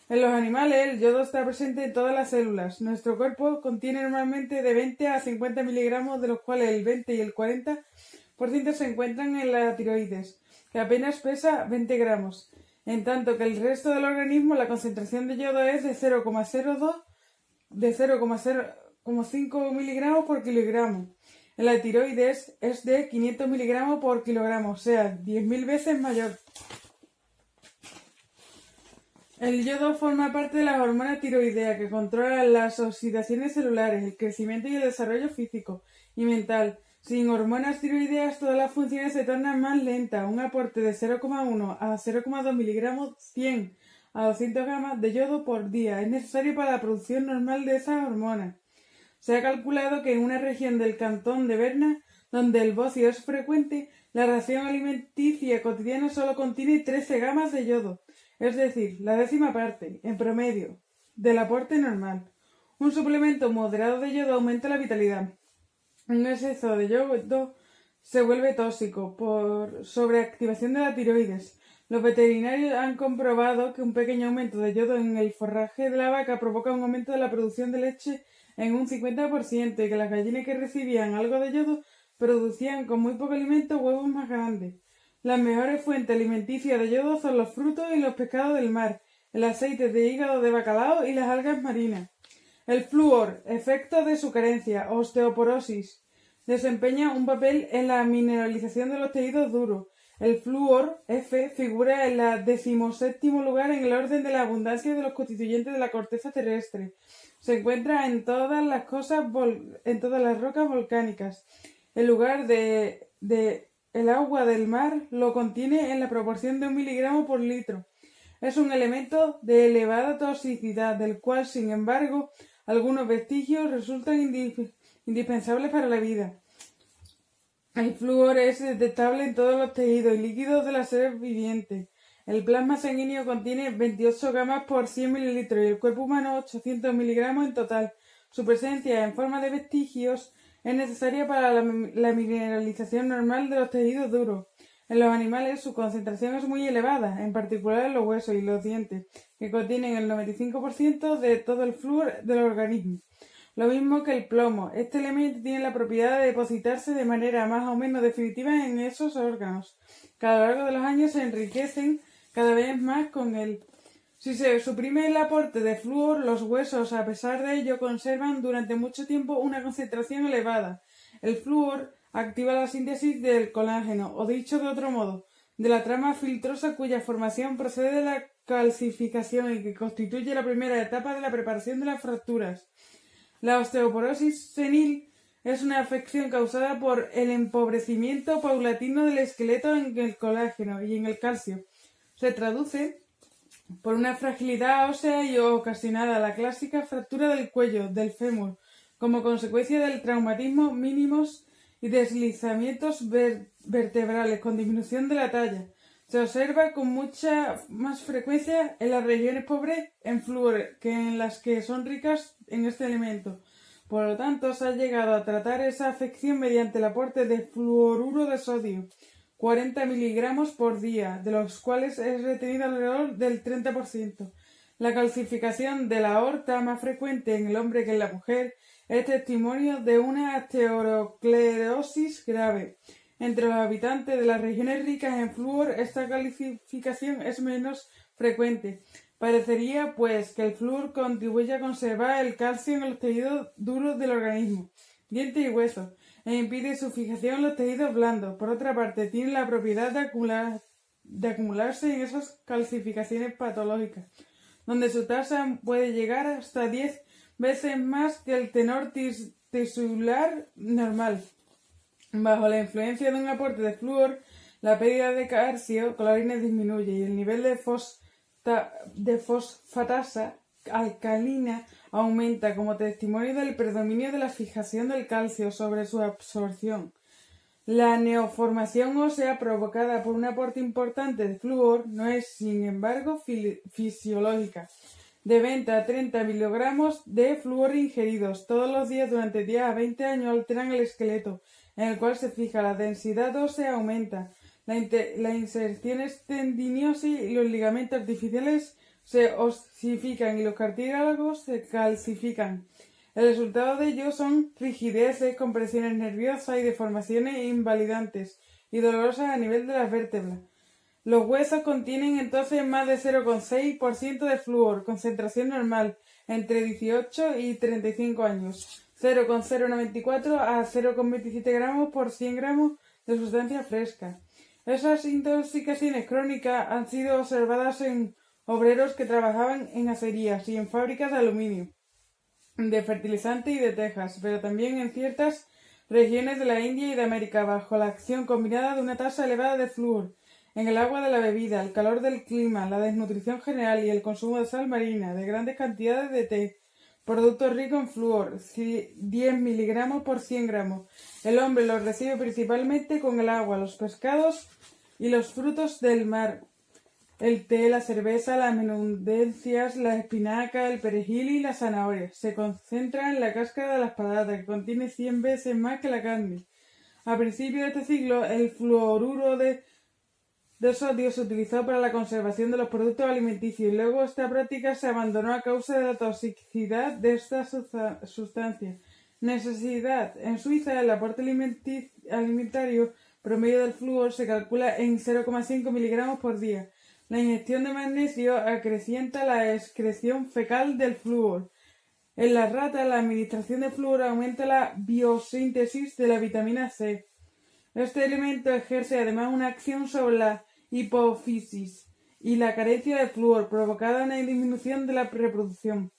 En los animales el yodo está presente en todas las células. Nuestro cuerpo contiene normalmente de 20 a 50 miligramos, de los cuales el 20 y el 40% se encuentran en la tiroides, que apenas pesa 20 gramos, en tanto que el resto del organismo la concentración de yodo es de 0,05 miligramos por kilogramo. En la tiroides es de 500 miligramos por kilogramo, o sea, 10.000 veces mayor. El yodo forma parte de las hormonas tiroideas que controlan las oxidaciones celulares, el crecimiento y el desarrollo físico y mental. Sin hormonas tiroideas todas las funciones se tornan más lentas. Un aporte de 0,1 a 0,2 miligramos 100 a 200 gramos de yodo por día es necesario para la producción normal de esas hormonas. Se ha calculado que en una región del cantón de Berna, donde el bocio es frecuente, la ración alimenticia cotidiana solo contiene 13 gamas de yodo, es decir, la 10ª parte, en promedio, del aporte normal. Un suplemento moderado de yodo aumenta la vitalidad. Un exceso de yodo se vuelve tóxico por sobreactivación de la tiroides. Los veterinarios han comprobado que un pequeño aumento de yodo en el forraje de la vaca provoca un aumento de la producción de leche en un 50% y que las gallinas que recibían algo de yodo producían con muy poco alimento huevos más grandes. Las mejores fuentes alimenticias de yodo son los frutos y los pescados del mar, el aceite de hígado de bacalao y las algas marinas. El flúor, efecto de su carencia, osteoporosis, desempeña un papel en la mineralización de los tejidos duros. El flúor F figura en el 17º lugar en el orden de la abundancia de los constituyentes de la corteza terrestre. Se encuentra en todas las rocas volcánicas. En lugar de el agua del mar lo contiene en la proporción de 1 miligramo por litro. Es un elemento de elevada toxicidad, del cual, sin embargo, algunos vestigios resultan indispensables para la vida. El flúor es detectable en todos los tejidos y líquidos de los seres vivientes. El plasma sanguíneo contiene 28 gamas por 100 mililitros y el cuerpo humano 800 miligramos en total. Su presencia en forma de vestigios es necesaria para la mineralización normal de los tejidos duros. En los animales su concentración es muy elevada, en particular en los huesos y los dientes, que contienen el 95% de todo el flúor del organismo. Lo mismo que el plomo, este elemento tiene la propiedad de depositarse de manera más o menos definitiva en esos órganos, que a lo largo de los años se enriquecen cada vez más con él. Si se suprime el aporte de flúor, los huesos, a pesar de ello, conservan durante mucho tiempo una concentración elevada. El flúor activa la síntesis del colágeno, o dicho de otro modo, de la trama filtrosa cuya formación procede de la calcificación y que constituye la primera etapa de la preparación de las fracturas. La osteoporosis senil es una afección causada por el empobrecimiento paulatino del esqueleto en el colágeno y en el calcio. Se traduce por una fragilidad ósea y ocasionada la clásica fractura del cuello, del fémur, como consecuencia del traumatismo mínimos y deslizamientos vertebrales con disminución de la talla. Se observa con mucha más frecuencia en las regiones pobres en flúor que en las que son ricas en este elemento. Por lo tanto, se ha llegado a tratar esa afección mediante el aporte de fluoruro de sodio, 40 miligramos por día, de los cuales es retenido alrededor del 30%. La calcificación de la aorta, más frecuente en el hombre que en la mujer, es testimonio de una aterosclerosis grave. Entre los habitantes de las regiones ricas en flúor, esta calcificación es menos frecuente. Parecería, pues, que el flúor contribuye a conservar el calcio en los tejidos duros del organismo, dientes y huesos, e impide su fijación en los tejidos blandos. Por otra parte, tiene la propiedad de acumularse en esas calcificaciones patológicas, donde su tasa puede llegar hasta 10 veces más que el tenor tisular normal. Bajo la influencia de un aporte de flúor, la pérdida de calcio clorina disminuye y el nivel de fosfatasa alcalina aumenta como testimonio del predominio de la fijación del calcio sobre su absorción. La neoformación ósea provocada por un aporte importante de flúor no es, sin embargo, fisiológica. De 20 a 30 miligramos de flúor ingeridos todos los días durante 10 a 20 años alteran el esqueleto, en el cual se fija, la densidad ósea aumenta, la inserción tendinosa y los ligamentos artificiales se osifican y los cartílagos se calcifican. El resultado de ello son rigideces, compresiones nerviosas y deformaciones invalidantes y dolorosas a nivel de las vértebras. Los huesos contienen entonces más de 0,6% de flúor, concentración normal, entre 18 y 35 años, 0,094 a 0,27 gramos por 100 gramos de sustancia fresca. Esas intoxicaciones crónicas han sido observadas en obreros que trabajaban en acerías y en fábricas de aluminio, de fertilizante y de tejas, pero también en ciertas regiones de la India y de América, bajo la acción combinada de una tasa elevada de flúor en el agua de la bebida, el calor del clima, la desnutrición general y el consumo de sal marina, de grandes cantidades de té, productos ricos en flúor, 10 miligramos por 100 gramos. El hombre los recibe principalmente con el agua, los pescados y los frutos del mar, el té, la cerveza, las menudencias, la espinaca, el perejil y las zanahorias. Se concentra en la cáscara de las patatas, que contiene 100 veces más que la carne. A principios de este siglo, el fluoruro de sodio se utilizó para la conservación de los productos alimenticios y luego esta práctica se abandonó a causa de la toxicidad de esta sustancia. Necesidad. En Suiza, el aporte alimentario promedio del flúor se calcula en 0,5 miligramos por día. La ingestión de magnesio acrecienta la excreción fecal del flúor. En las ratas, la administración de flúor aumenta la biosíntesis de la vitamina C. Este elemento ejerce además una acción sobre la hipófisis y la carencia de flúor, provocada una disminución de la reproducción.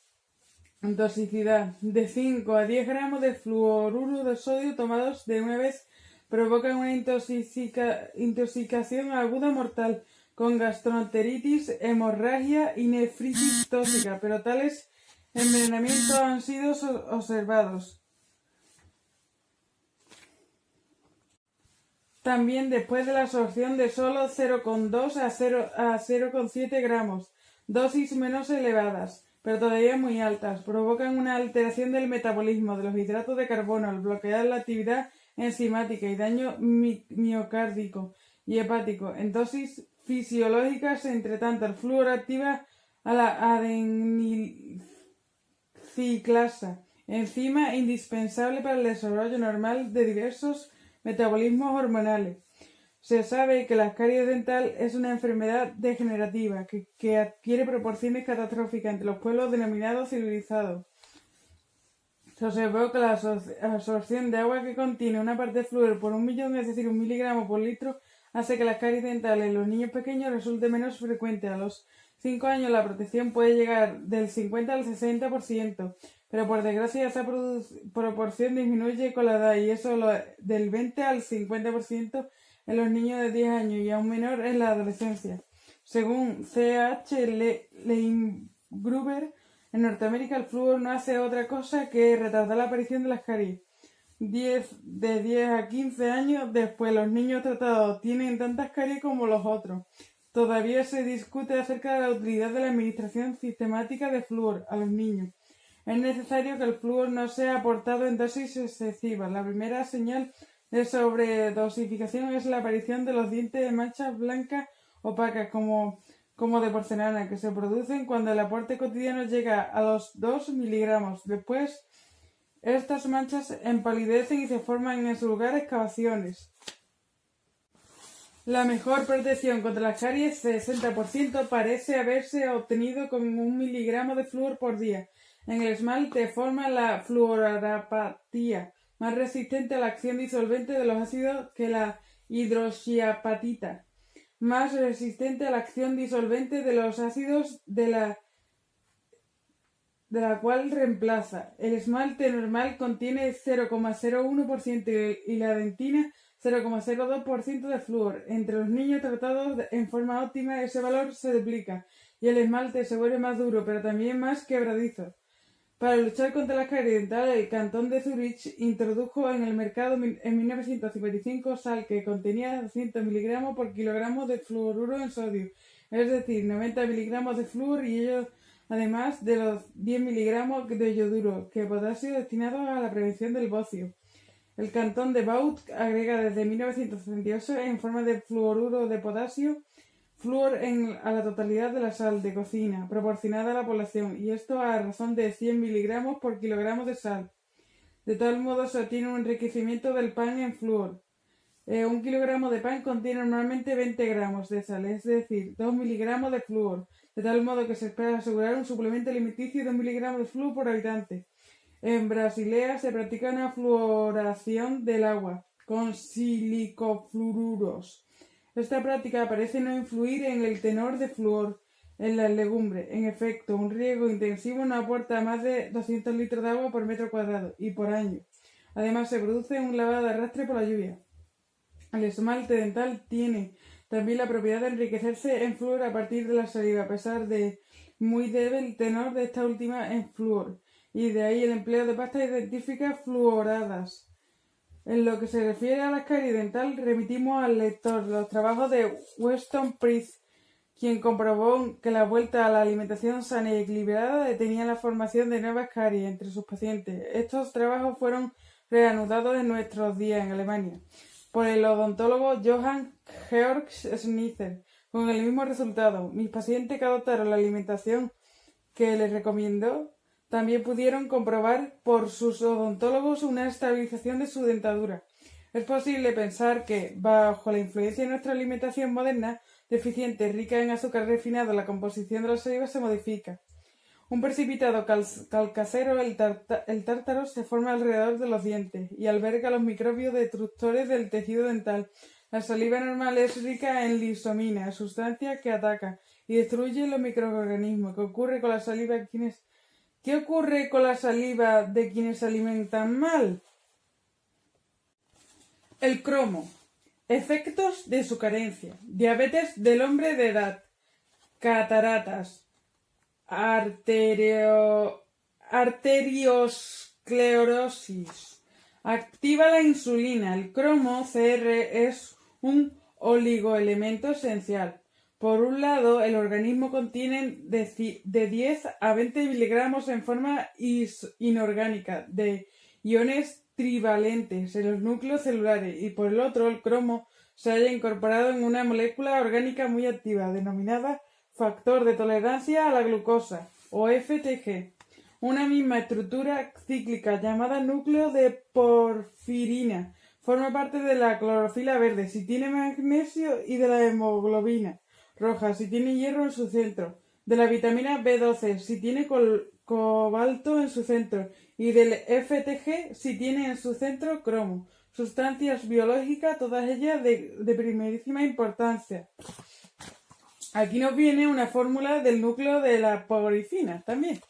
Toxicidad. De 5 a 10 gramos de fluoruro de sodio tomados de una vez provocan una intoxicación aguda mortal, con gastroenteritis, hemorragia y nefritis tóxica, pero tales envenenamientos han sido observados. También después de la absorción de solo 0,2 a 0,7 gramos, dosis menos elevadas, pero todavía muy altas, provocan una alteración del metabolismo de los hidratos de carbono al bloquear la actividad enzimática y daño miocárdico y hepático. En dosis fisiológicas, entre tanto, el flúor activa a la adenyl-ciclasa, enzima indispensable para el desarrollo normal de diversos metabolismos hormonales. Se sabe que la ascaris dental es una enfermedad degenerativa que adquiere proporciones catastróficas entre los pueblos denominados civilizados. Se observó que la absorción de agua que contiene una parte de flúor por 1.000.000, es decir, 1 miligramo por litro, hace que la ascaris dental en los niños pequeños resulte menos frecuente. A los 5 años la protección puede llegar del 50 al 60%, pero por desgracia esa proporción disminuye con la edad y eso del 20 al 50% en los niños de 10 años y aún menor en la adolescencia. Según C.H. Gruber, en Norteamérica el flúor no hace otra cosa que retardar la aparición de las caries. De 10 a 15 años después los niños tratados tienen tantas caries como los otros. Todavía se discute acerca de la utilidad de la administración sistemática de flúor a los niños. Es necesario que el flúor no sea aportado en dosis excesivas. La primera señal de sobredosificación es la aparición de los dientes de manchas blancas opacas como de porcelana, que se producen cuando el aporte cotidiano llega a los 2 miligramos. Después, estas manchas empalidecen y se forman en su lugar excavaciones. La mejor protección contra las caries, 60%, parece haberse obtenido con 1 miligramo de flúor por día. En el esmalte forma la fluorapatía, más resistente a la acción disolvente de los ácidos que la hidroxiapatita, más resistente a la acción disolvente de los ácidos de la cual reemplaza. El esmalte normal contiene 0,01% y la dentina 0,02% de flúor. Entre los niños tratados en forma óptima ese valor se duplica y el esmalte se vuelve más duro, pero también más quebradizo. Para luchar contra las caries dentales, el cantón de Zúrich introdujo en el mercado en 1955 sal que contenía 200 miligramos por kilogramo de fluoruro en sodio, es decir, 90 miligramos de flúor y ellos además de los 10 miligramos de yoduro de potasio destinados a la prevención del bocio. El cantón de Vaud agrega desde 1968 en forma de fluoruro de potasio flúor a la totalidad de la sal de cocina proporcionada a la población, y esto a razón de 100 miligramos por kilogramo de sal. De tal modo se obtiene un enriquecimiento del pan en flúor. 1 kilogramo de pan contiene normalmente 20 gramos de sal, es decir, 2 miligramos de flúor, de tal modo que se espera asegurar un suplemento alimenticio de 1 miligramo de flúor por habitante. En Basilea se practica una fluoración del agua con silicofluoruros. Esta práctica parece no influir en el tenor de flúor en las legumbres. En efecto, un riego intensivo no aporta más de 200 litros de agua por metro cuadrado y por año. Además, se produce un lavado de arrastre por la lluvia. El esmalte dental tiene también la propiedad de enriquecerse en flúor a partir de la saliva, a pesar de muy débil tenor de esta última en flúor, y de ahí el empleo de pastas dentífricas fluoradas. En lo que se refiere a la caries dental, remitimos al lector los trabajos de Weston Price, quien comprobó que la vuelta a la alimentación sana y equilibrada detenía la formación de nuevas caries entre sus pacientes. Estos trabajos fueron reanudados en nuestros días en Alemania por el odontólogo Johann Georg Schnitzer, con el mismo resultado. Mis pacientes que adoptaron la alimentación que les recomendó también pudieron comprobar por sus odontólogos una estabilización de su dentadura. Es posible pensar que, bajo la influencia de nuestra alimentación moderna, deficiente, rica en azúcar refinado, la composición de la saliva se modifica. Un precipitado calcáceo, el tártaro, se forma alrededor de los dientes y alberga los microbios destructores del tejido dental. La saliva normal es rica en lisomina, sustancia que ataca y destruye los microorganismos. ¿Qué ocurre con la saliva de quienes se alimentan mal? El cromo. Efectos de su carencia. Diabetes del hombre de edad. Cataratas. Arteriosclerosis. Activa la insulina. El cromo CR es un oligoelemento esencial. Por un lado, el organismo contiene de 10 a 20 miligramos en forma inorgánica de iones trivalentes en los núcleos celulares y por el otro, el cromo se halla incorporado en una molécula orgánica muy activa denominada factor de tolerancia a la glucosa o FTG, una misma estructura cíclica llamada núcleo de porfirina. Forma parte de la clorofila verde si tiene magnesio y de la hemoglobina roja si tiene hierro en su centro, de la vitamina B12 si tiene cobalto en su centro y del FTG si tiene en su centro cromo. Sustancias biológicas, todas ellas de primerísima importancia. Aquí nos viene una fórmula del núcleo de la porfirina también.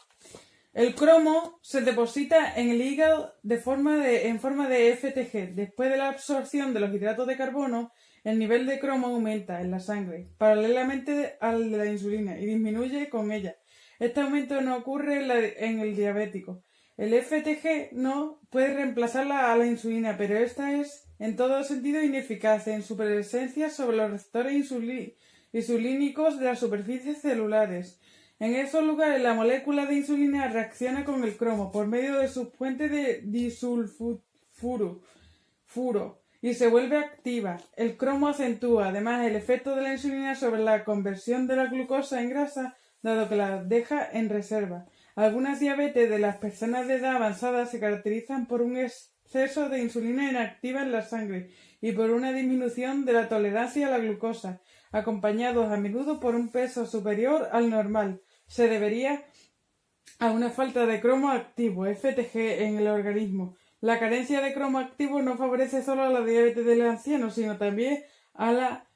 El cromo se deposita en el hígado en forma de FTG. Después de la absorción de los hidratos de carbono, el nivel de cromo aumenta en la sangre, paralelamente al de la insulina, y disminuye con ella. Este aumento no ocurre en el diabético. El FTG no puede reemplazar a la insulina, pero esta es en todo sentido ineficaz en su presencia sobre los receptores insulínicos de las superficies celulares. En esos lugares, la molécula de insulina reacciona con el cromo por medio de su fuente de disulfuro y se vuelve activa. El cromo acentúa además el efecto de la insulina sobre la conversión de la glucosa en grasa, dado que la deja en reserva. Algunas diabetes de las personas de edad avanzada se caracterizan por un exceso de insulina inactiva en la sangre y por una disminución de la tolerancia a la glucosa, acompañados a menudo por un peso superior al normal. Se debería a una falta de cromo activo, FTG, en el organismo. La carencia de cromo activo no favorece solo a la diabetes del anciano, sino también a la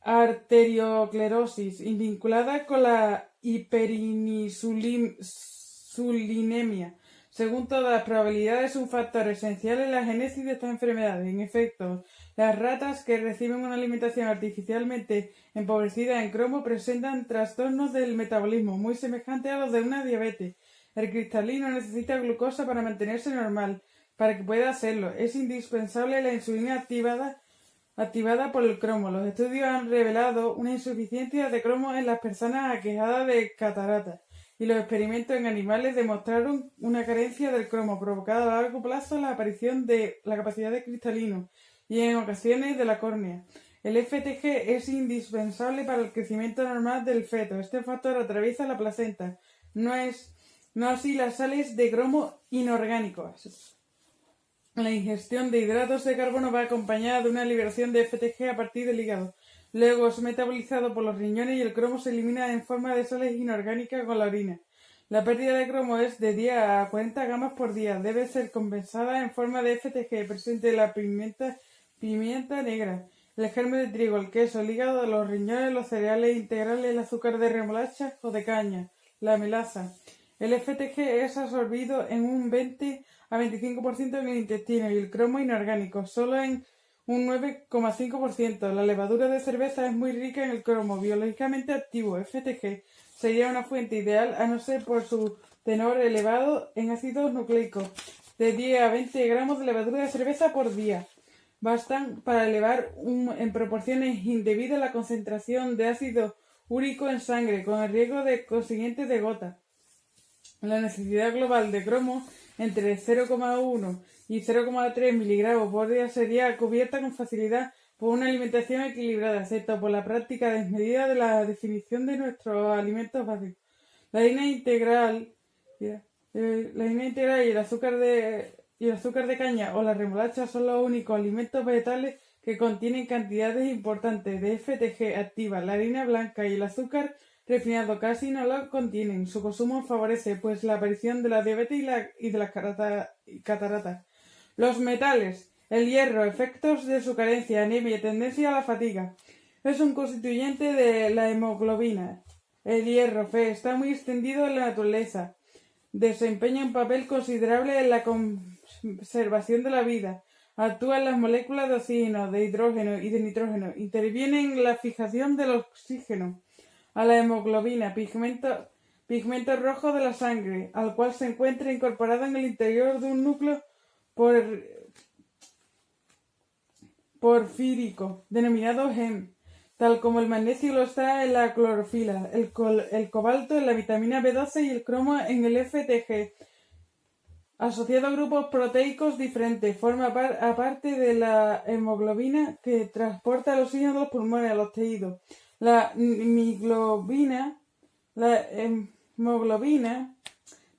arteriosclerosis, vinculada con la hiperinsulinemia. Según todas las probabilidades, es un factor esencial en la génesis de esta enfermedad. En efecto, las ratas que reciben una alimentación artificialmente empobrecida en cromo presentan trastornos del metabolismo muy semejantes a los de una diabetes. El cristalino necesita glucosa para mantenerse normal. Para que pueda hacerlo, es indispensable la insulina activada por el cromo. Los estudios han revelado una insuficiencia de cromo en las personas aquejadas de cataratas, y los experimentos en animales demostraron una carencia del cromo provocada a largo plazo la aparición de la capacidad de cristalino y en ocasiones de la córnea. El FTG es indispensable para el crecimiento normal del feto. Este factor atraviesa la placenta, no así las sales de cromo inorgánicos. La ingestión de hidratos de carbono va acompañada de una liberación de FTG a partir del hígado. Luego es metabolizado por los riñones y el cromo se elimina en forma de sales inorgánicas con la orina. La pérdida de cromo es de 10 a 40 gramos por día. Debe ser compensada en forma de FTG presente en la pimienta negra, el germen de trigo, el queso, el hígado, los riñones, los cereales integrales, el azúcar de remolacha o de caña, la melaza. El FTG es absorbido en un 20 a 25% en el intestino y el cromo inorgánico solo en un 9,5%. La levadura de cerveza es muy rica en el cromo biológicamente activo. FTG sería una fuente ideal a no ser por su tenor elevado en ácidos nucleicos. De 10 a 20 gramos de levadura de cerveza por día bastan para elevar en proporciones indebidas la concentración de ácido úrico en sangre, con el riesgo consiguiente de gota. La necesidad global de cromo entre 0,1 y 0,3 miligramos por día sería cubierta con facilidad por una alimentación equilibrada, excepto por la práctica desmedida de la definición de nuestros alimentos básicos. La harina integral y el azúcar de caña o la remolacha son los únicos alimentos vegetales que contienen cantidades importantes de FTG activa. La harina blanca y el azúcar refinado casi no lo contienen. Su consumo favorece pues la aparición de la diabetes y de las cataratas. Los metales. El hierro, efectos de su carencia, anemia y tendencia a la fatiga. Es un constituyente de la hemoglobina. El hierro, Fe, está muy extendido en la naturaleza. Desempeña un papel considerable en la conservación de la vida. Actúa en las moléculas de oxígeno, de hidrógeno y de nitrógeno. Interviene en la fijación del oxígeno a la hemoglobina, pigmento rojo de la sangre, al cual se encuentra incorporado en el interior de un núcleo porfírico, denominado HEM, tal como el magnesio lo está en la clorofila, el cobalto en la vitamina B12 y el cromo en el FTG. Asociado a grupos proteicos diferentes, forma parte de la hemoglobina que transporta el oxígeno de los pulmones a los tejidos. La hemoglobina,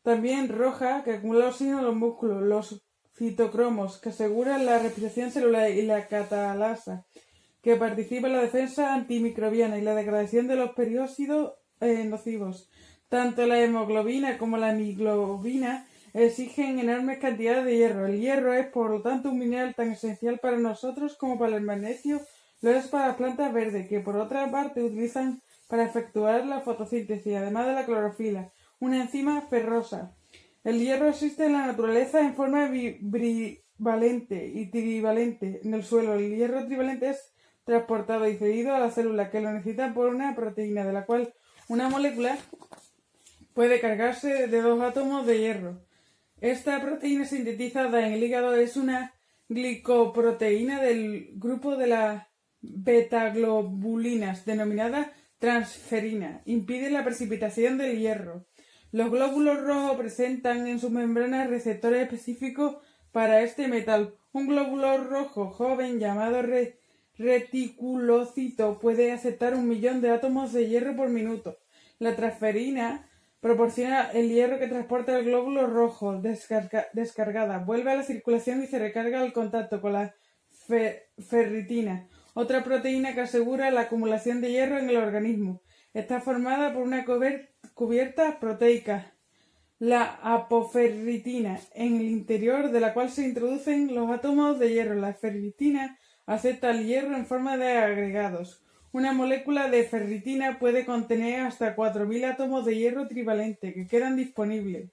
también roja, que acumula oxígeno en los músculos, los citocromos, que aseguran la respiración celular, y la catalasa, que participa en la defensa antimicrobiana y la degradación de los peróxidos nocivos. Tanto la hemoglobina como la hemoglobina exigen enormes cantidades de hierro. El hierro es, por lo tanto, un mineral tan esencial para nosotros como para el magnesio lo es para las plantas verdes, que por otra parte utilizan para efectuar la fotosíntesis, además de la clorofila, una enzima ferrosa. El hierro existe en la naturaleza en forma bivalente y trivalente en el suelo. El hierro trivalente es transportado y cedido a la célula, que lo necesita por una proteína, de la cual una molécula puede cargarse de 2 átomos de hierro. Esta proteína sintetizada en el hígado es una glicoproteína del grupo de las betaglobulinas, denominada transferina. Impide la precipitación del hierro. Los glóbulos rojos presentan en sus membranas receptores específicos para este metal. Un glóbulo rojo joven llamado reticulocito puede aceptar 1.000.000 de átomos de hierro por minuto. La transferina proporciona el hierro que transporta el glóbulo rojo descargada, vuelve a la circulación y se recarga al contacto con la ferritina, otra proteína que asegura la acumulación de hierro en el organismo. Está formada por una cubierta proteica, la apoferritina, en el interior de la cual se introducen los átomos de hierro. La ferritina acepta el hierro en forma de agregados. Una molécula de ferritina puede contener hasta 4.000 átomos de hierro trivalente que quedan disponibles.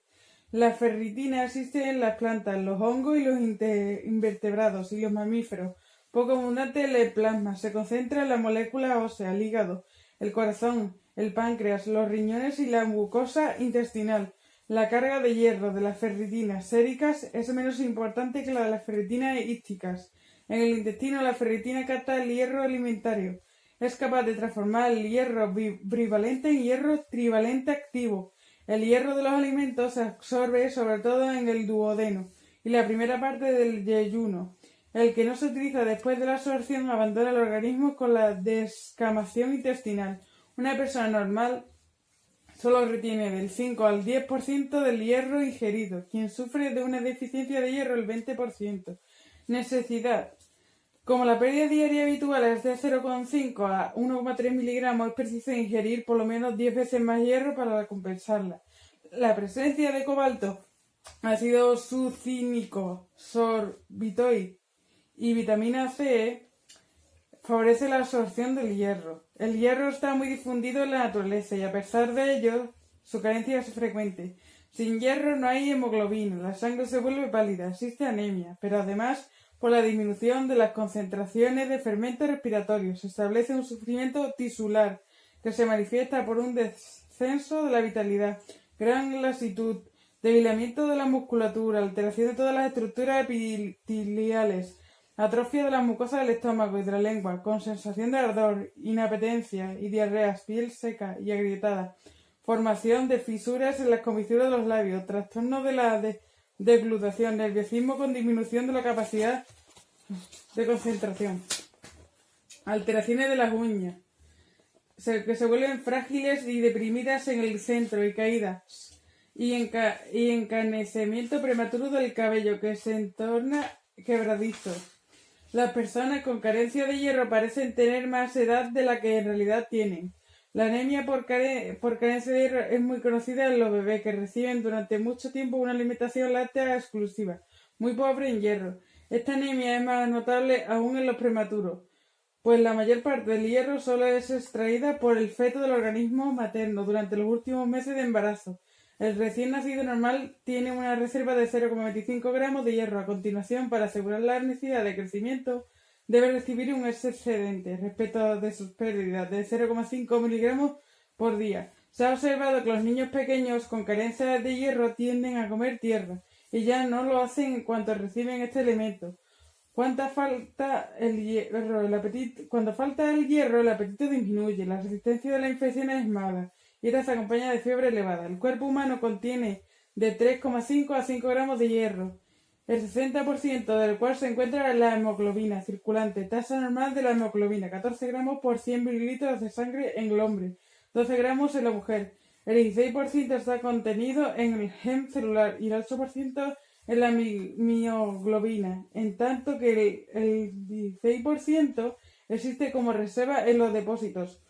La ferritina existe en las plantas, los hongos y los invertebrados y los mamíferos. Poco abundante en el plasma. Se concentra en la molécula ósea, el hígado, el corazón, el páncreas, los riñones y la mucosa intestinal. La carga de hierro de las ferritinas séricas es menos importante que la de las ferritinas ícticas. En el intestino, la ferritina capta el hierro alimentario. Es capaz de transformar el hierro bivalente en hierro trivalente activo. El hierro de los alimentos se absorbe sobre todo en el duodeno y la primera parte del yeyuno. El que no se utiliza después de la absorción abandona el organismo con la descamación intestinal. Una persona normal solo retiene del 5 al 10% del hierro ingerido. Quien sufre de una deficiencia de hierro, el 20%. Necesidad. Como la pérdida diaria habitual es de 0,5 a 1,3 miligramos, es preciso ingerir por lo menos 10 veces más hierro para compensarla. La presencia de cobalto, ácido succínico, sorbitoil y vitamina C favorece la absorción del hierro. El hierro está muy difundido en la naturaleza y a pesar de ello, su carencia es frecuente. Sin hierro no hay hemoglobina, la sangre se vuelve pálida, existe anemia, pero además, por la disminución de las concentraciones de fermentos respiratorios, se establece un sufrimiento tisular que se manifiesta por un descenso de la vitalidad, gran lasitud, debilitamiento de la musculatura, alteración de todas las estructuras epiteliales, atrofia de las mucosas del estómago y de la lengua, con sensación de ardor, inapetencia y diarreas, piel seca y agrietada, formación de fisuras en las comisuras de los labios, trastorno de la deglutación, nerviosismo con disminución de la capacidad de concentración, alteraciones de las uñas, que se vuelven frágiles y deprimidas en el centro y caídas, y encanecimiento prematuro del cabello que se torna quebradizo. Las personas con carencia de hierro parecen tener más edad de la que en realidad tienen. La anemia por carencia de hierro es muy conocida en los bebés que reciben durante mucho tiempo una alimentación láctea exclusiva, muy pobre en hierro. Esta anemia es más notable aún en los prematuros, pues la mayor parte del hierro solo es extraída por el feto del organismo materno durante los últimos meses de embarazo. El recién nacido normal tiene una reserva de 0,25 gramos de hierro. A continuación, para asegurar la necesidad de crecimiento, debe recibir un excedente respecto de sus pérdidas de 0,5 miligramos por día. Se ha observado que los niños pequeños con carencia de hierro tienden a comer tierra y ya no lo hacen en cuanto reciben este elemento. Cuando falta el hierro, el apetito disminuye, la resistencia de la infección es mala y esta se acompaña de fiebre elevada. El cuerpo humano contiene de 3,5 a 5 gramos de hierro, el 60% del cual se encuentra en la hemoglobina circulante. Tasa normal de la hemoglobina, 14 gramos por 100 mililitros de sangre en el hombre, 12 gramos en la mujer. El 16% está contenido en el gen celular y el 8% en la mioglobina, en tanto que el 16% existe como reserva en los depósitos.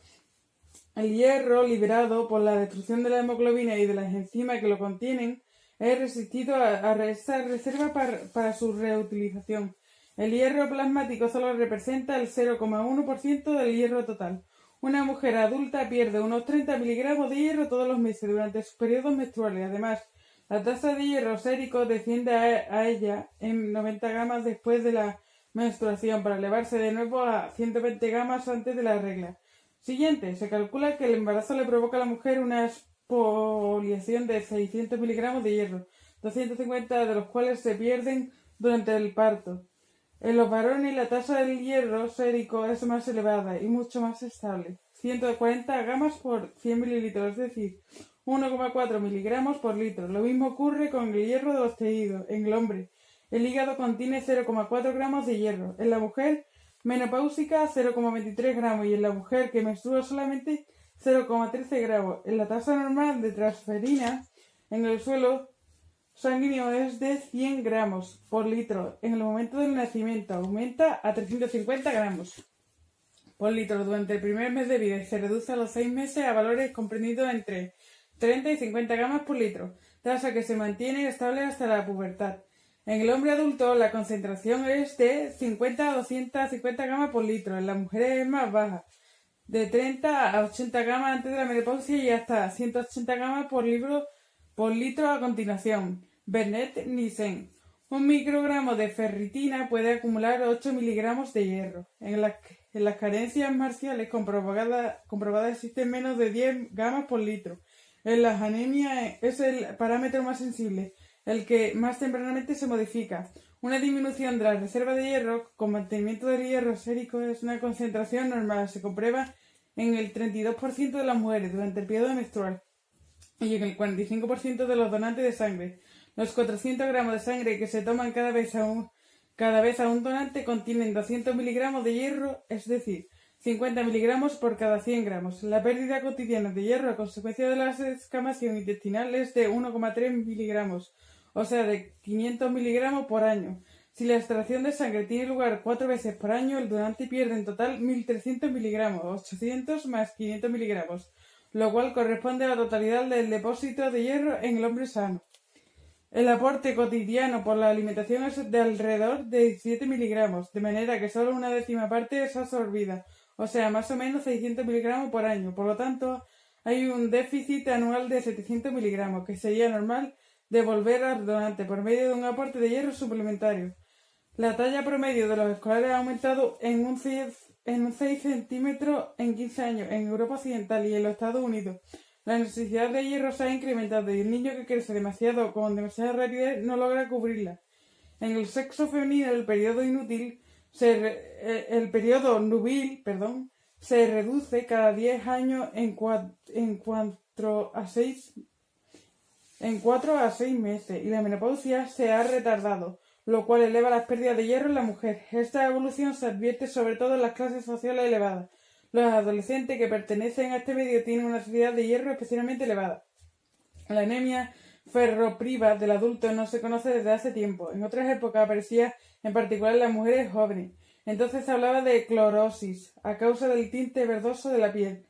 El hierro liberado por la destrucción de la hemoglobina y de las enzimas que lo contienen es resistido a esta reserva para su reutilización. El hierro plasmático solo representa el 0,1% del hierro total. Una mujer adulta pierde unos 30 miligramos de hierro todos los meses durante sus periodos menstruales. Además, la tasa de hierro sérico desciende a ella en 90 gamas después de la menstruación para elevarse de nuevo a 120 gamas antes de la regla. Siguiente, se calcula que el embarazo le provoca a la mujer una expoliación de 600 miligramos de hierro, 250 de los cuales se pierden durante el parto. En los varones la tasa del hierro sérico es más elevada y mucho más estable, 140 gamas por 100 mililitros, es decir, 1,4 miligramos por litro. Lo mismo ocurre con el hierro de los tejidos. En el hombre, el hígado contiene 0,4 gramos de hierro. En la mujer menopáusica, 0,23 gramos. Y en la mujer que menstrua solamente 0,13 gramos. En la tasa normal de transferina en el suelo sanguíneo es de 100 gramos por litro. En el momento del nacimiento aumenta a 350 gramos por litro durante el primer mes de vida y se reduce a los 6 meses a valores comprendidos entre 30 y 50 gamas por litro, tasa que se mantiene estable hasta la pubertad. En el hombre adulto la concentración es de 50 a 250 gamas por litro, en las mujeres es más baja, de 30 a 80 gamas antes de la menopausia y hasta 180 gamas por litro a continuación. Bennett Nissen. Un microgramo de ferritina puede acumular 8 miligramos de hierro. En las carencias marciales comprobadas existen menos de 10 gamas por litro. En las anemias es el parámetro más sensible, el que más tempranamente se modifica. Una disminución de la reserva de hierro con mantenimiento del hierro sérico es una concentración normal. Se comprueba en el 32% de las mujeres durante el periodo menstrual y en el 45% de los donantes de sangre. Los 400 gramos de sangre que se toman cada vez a un donante contienen 200 miligramos de hierro, es decir, 50 miligramos por cada 100 gramos. La pérdida cotidiana de hierro a consecuencia de la descamación intestinal es de 1,3 miligramos, o sea, de 500 miligramos por año. Si la extracción de sangre tiene lugar 4 veces por año, el donante pierde en total 1.300 miligramos, 800 más 500 miligramos, lo cual corresponde a la totalidad del depósito de hierro en el hombre sano. El aporte cotidiano por la alimentación es de alrededor de 17 miligramos, de manera que solo una décima parte es absorbida, o sea, más o menos 600 miligramos por año. Por lo tanto, hay un déficit anual de 700 miligramos, que sería normal devolver al donante por medio de un aporte de hierro suplementario. La talla promedio de los escolares ha aumentado en un 6 centímetros en 15 años en Europa Occidental y en los Estados Unidos. La necesidad de hierro se ha incrementado y el niño que crece con demasiada rapidez no logra cubrirla. En el sexo femenino, el periodo nubil se reduce cada 10 años en 4 a 6 meses y la menopausia se ha retardado, lo cual eleva las pérdidas de hierro en la mujer. Esta evolución se advierte sobre todo en las clases sociales elevadas. Los adolescentes que pertenecen a este medio tienen una necesidad de hierro especialmente elevada. La anemia ferropriva del adulto no se conoce desde hace tiempo. En otras épocas aparecía en particular en las mujeres jóvenes. Entonces se hablaba de clorosis, a causa del tinte verdoso de la piel.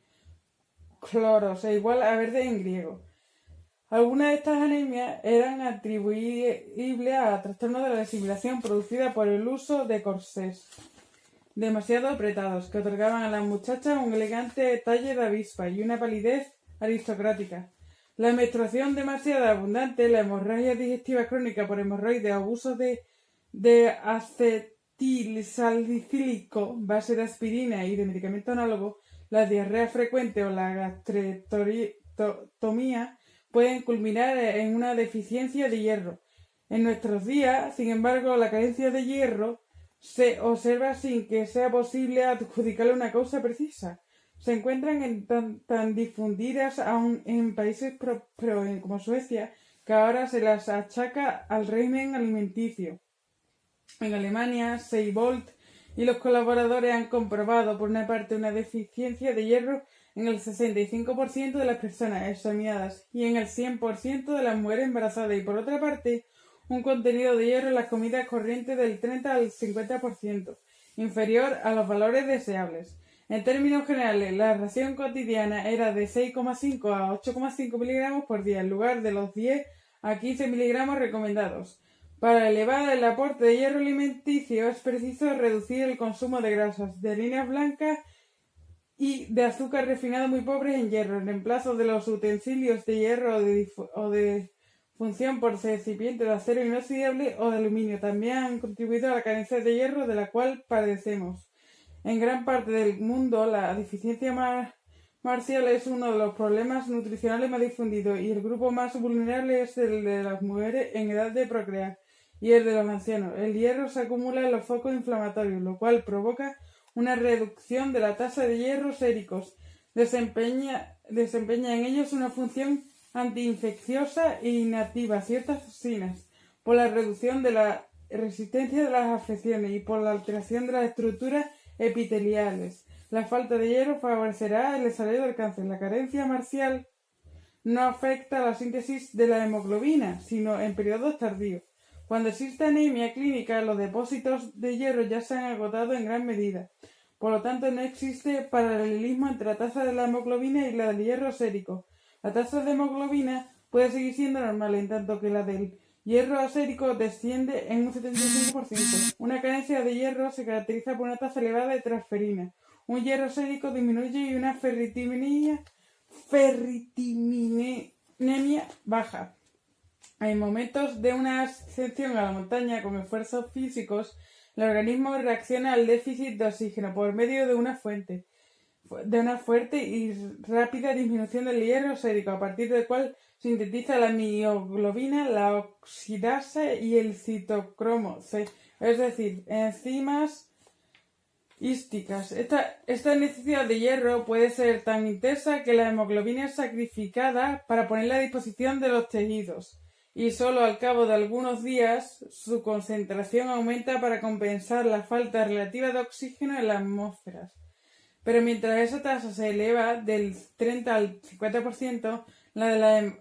Cloros es igual a verde en griego. Algunas de estas anemias eran atribuibles a trastornos de la asimilación producida por el uso de corsés demasiado apretados, que otorgaban a las muchachas un elegante talle de avispa y una palidez aristocrática. La menstruación demasiado abundante, la hemorragia digestiva crónica por hemorroides, abuso de acetilsalicílico, base de aspirina y de medicamentos análogos, la diarrea frecuente o la gastrectomía pueden culminar en una deficiencia de hierro. En nuestros días, sin embargo, la carencia de hierro se observa sin que sea posible adjudicarle una causa precisa. Se encuentran tan difundidas aún en países como Suecia, que ahora se las achaca al régimen alimenticio. En Alemania, Seibold y los colaboradores han comprobado, por una parte, una deficiencia de hierro en el 65% de las personas examinadas y en el 100% de las mujeres embarazadas, y por otra parte, un contenido de hierro en las comidas corrientes del 30 al 50%, inferior a los valores deseables. En términos generales, la ración cotidiana era de 6,5 a 8,5 miligramos por día, en lugar de los 10 a 15 miligramos recomendados. Para elevar el aporte de hierro alimenticio es preciso reducir el consumo de grasas, de harinas blancas y de azúcar refinado muy pobres en hierro, en reemplazo de los utensilios de hierro o de función por recipientes de acero inoxidable o de aluminio. También han contribuido a la carencia de hierro de la cual padecemos. En gran parte del mundo, la deficiencia marcial es uno de los problemas nutricionales más difundidos y el grupo más vulnerable es el de las mujeres en edad de procrear y el de los ancianos. El hierro se acumula en los focos inflamatorios, lo cual provoca una reducción de la tasa de hierro séricos. Desempeña en ellos una función antiinfecciosa e inactiva ciertas toxinas, por la reducción de la resistencia de las afecciones y por la alteración de las estructuras epiteliales. La falta de hierro favorecerá el desarrollo del cáncer. La carencia marcial no afecta a la síntesis de la hemoglobina, sino en periodos tardíos. Cuando existe anemia clínica, los depósitos de hierro ya se han agotado en gran medida. Por lo tanto, no existe paralelismo entre la tasa de la hemoglobina y la del hierro sérico. La tasa de hemoglobina puede seguir siendo normal, en tanto que la del hierro asérico desciende en un 75%. Una carencia de hierro se caracteriza por una tasa elevada de transferina. Un hierro sérico disminuye y una ferritiminemia baja. En momentos de una ascensión a la montaña con esfuerzos físicos, el organismo reacciona al déficit de oxígeno por medio de una fuerte y rápida disminución del hierro sérico, a partir del cual sintetiza la mioglobina, la oxidasa y el citocromo C, es decir, enzimas hísticas. Esta necesidad de hierro puede ser tan intensa que la hemoglobina es sacrificada para ponerla a disposición de los tejidos, y solo al cabo de algunos días su concentración aumenta para compensar la falta relativa de oxígeno en la atmósfera. Pero mientras esa tasa se eleva del 30 al 50%, la de la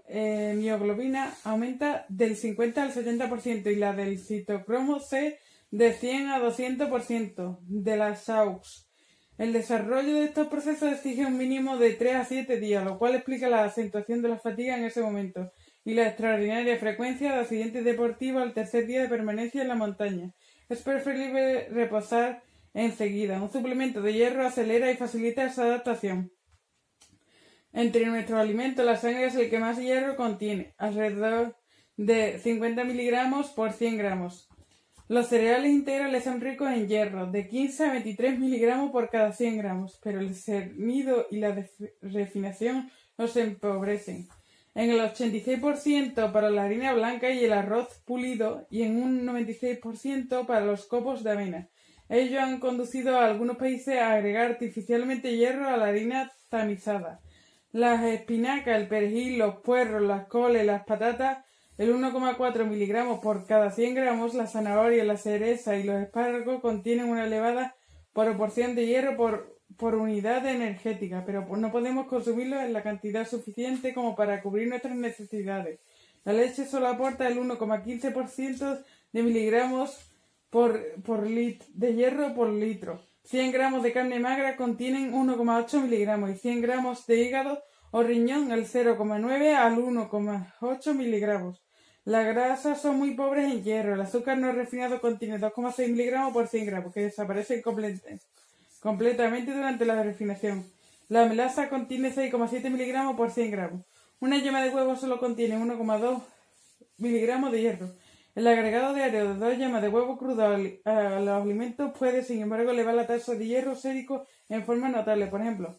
mioglobina aumenta del 50 al 70% y la del citocromo C de 100 a 200% de las AUX. El desarrollo de estos procesos exige un mínimo de 3 a 7 días, lo cual explica la acentuación de la fatiga en ese momento y la extraordinaria frecuencia de accidentes deportivos al tercer día de permanencia en la montaña. Es preferible reposar enseguida. Un suplemento de hierro acelera y facilita esa adaptación. Entre nuestros alimentos, la sangre es el que más hierro contiene, alrededor de 50 miligramos por 100 gramos. Los cereales integrales son ricos en hierro, de 15 a 23 miligramos por cada 100 gramos, pero el cernido y la refinación los empobrecen. En el 86% para la harina blanca y el arroz pulido y en un 96% para los copos de avena. Ello han conducido a algunos países a agregar artificialmente hierro a la harina tamizada. Las espinacas, el perejil, los puerros, las coles, las patatas, el 1,4 miligramos por cada 100 gramos, la zanahoria, la cereza y los espárragos contienen una elevada proporción de hierro por unidad energética, pero no podemos consumirlo en la cantidad suficiente como para cubrir nuestras necesidades. La leche solo aporta el 1,15% de miligramos de hierro por litro. 100 gramos de carne magra contienen 1,8 miligramos y 100 gramos de hígado o riñón el 0,9 al 1,8 miligramos. Las grasas son muy pobres en hierro. El azúcar no refinado contiene 2,6 miligramos por 100 gramos, que desaparecen completamente durante la refinación. La melaza contiene 6,7 miligramos por 100 gramos. Una yema de huevo solo contiene 1,2 miligramos de hierro. El agregado diario de 2 yemas de huevo crudo a los alimentos puede, sin embargo, elevar la tasa de hierro sérico en forma notable. Por ejemplo,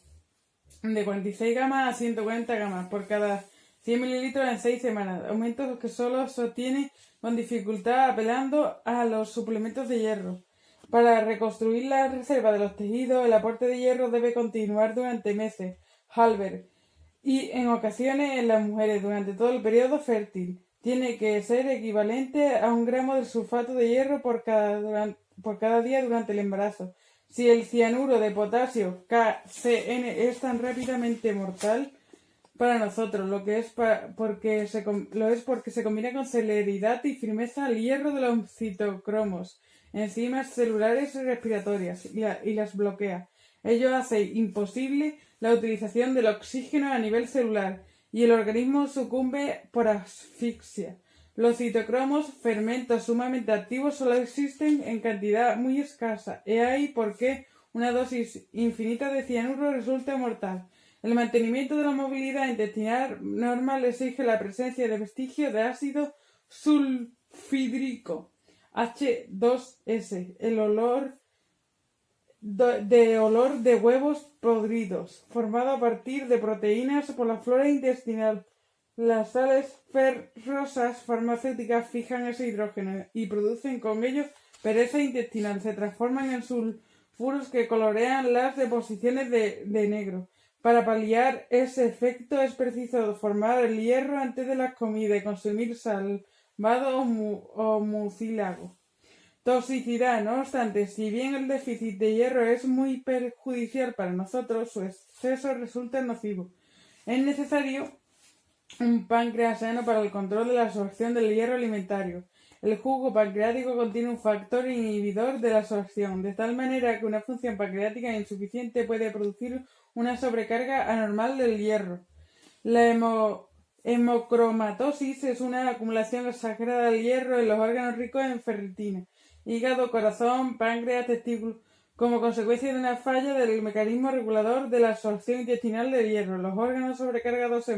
de 46 gamas a 140 gamas por cada 100 mililitros en 6 semanas. Aumentos que solo se obtiene con dificultad apelando a los suplementos de hierro. Para reconstruir la reserva de los tejidos, el aporte de hierro debe continuar durante meses, Halber, y en ocasiones en las mujeres durante todo el periodo fértil. Tiene que ser equivalente a 1 gramo de sulfato de hierro por cada día durante el embarazo. Si el cianuro de potasio, KCN, es tan rápidamente mortal para nosotros, lo es porque se combina con celeridad y firmeza al hierro de los citocromos, enzimas celulares y respiratorias, y las bloquea. Ello hace imposible la utilización del oxígeno a nivel celular, y el organismo sucumbe por asfixia. Los citocromos, fermentos sumamente activos, solo existen en cantidad muy escasa. He ahí por qué una dosis infinita de cianuro resulta mortal. El mantenimiento de la movilidad intestinal normal exige la presencia de vestigios de ácido sulfhídrico H2S, el olor de huevos podridos, formado a partir de proteínas por la flora intestinal. Las sales ferrosas farmacéuticas fijan ese hidrógeno y producen con ello pereza intestinal. Se transforman en sulfuros que colorean las deposiciones de negro. Para paliar ese efecto es preciso formar el hierro antes de las comidas y consumir salvado o mucílago. Toxicidad. No obstante, si bien el déficit de hierro es muy perjudicial para nosotros, su exceso resulta nocivo. Es necesario un páncreas sano para el control de la absorción del hierro alimentario. El jugo pancreático contiene un factor inhibidor de la absorción, de tal manera que una función pancreática insuficiente puede producir una sobrecarga anormal del hierro. La hemocromatosis es una acumulación exagerada del hierro en los órganos ricos en ferritina, hígado, corazón, páncreas, testículos, como consecuencia de una falla del mecanismo regulador de la absorción intestinal del hierro. Los órganos sobrecargados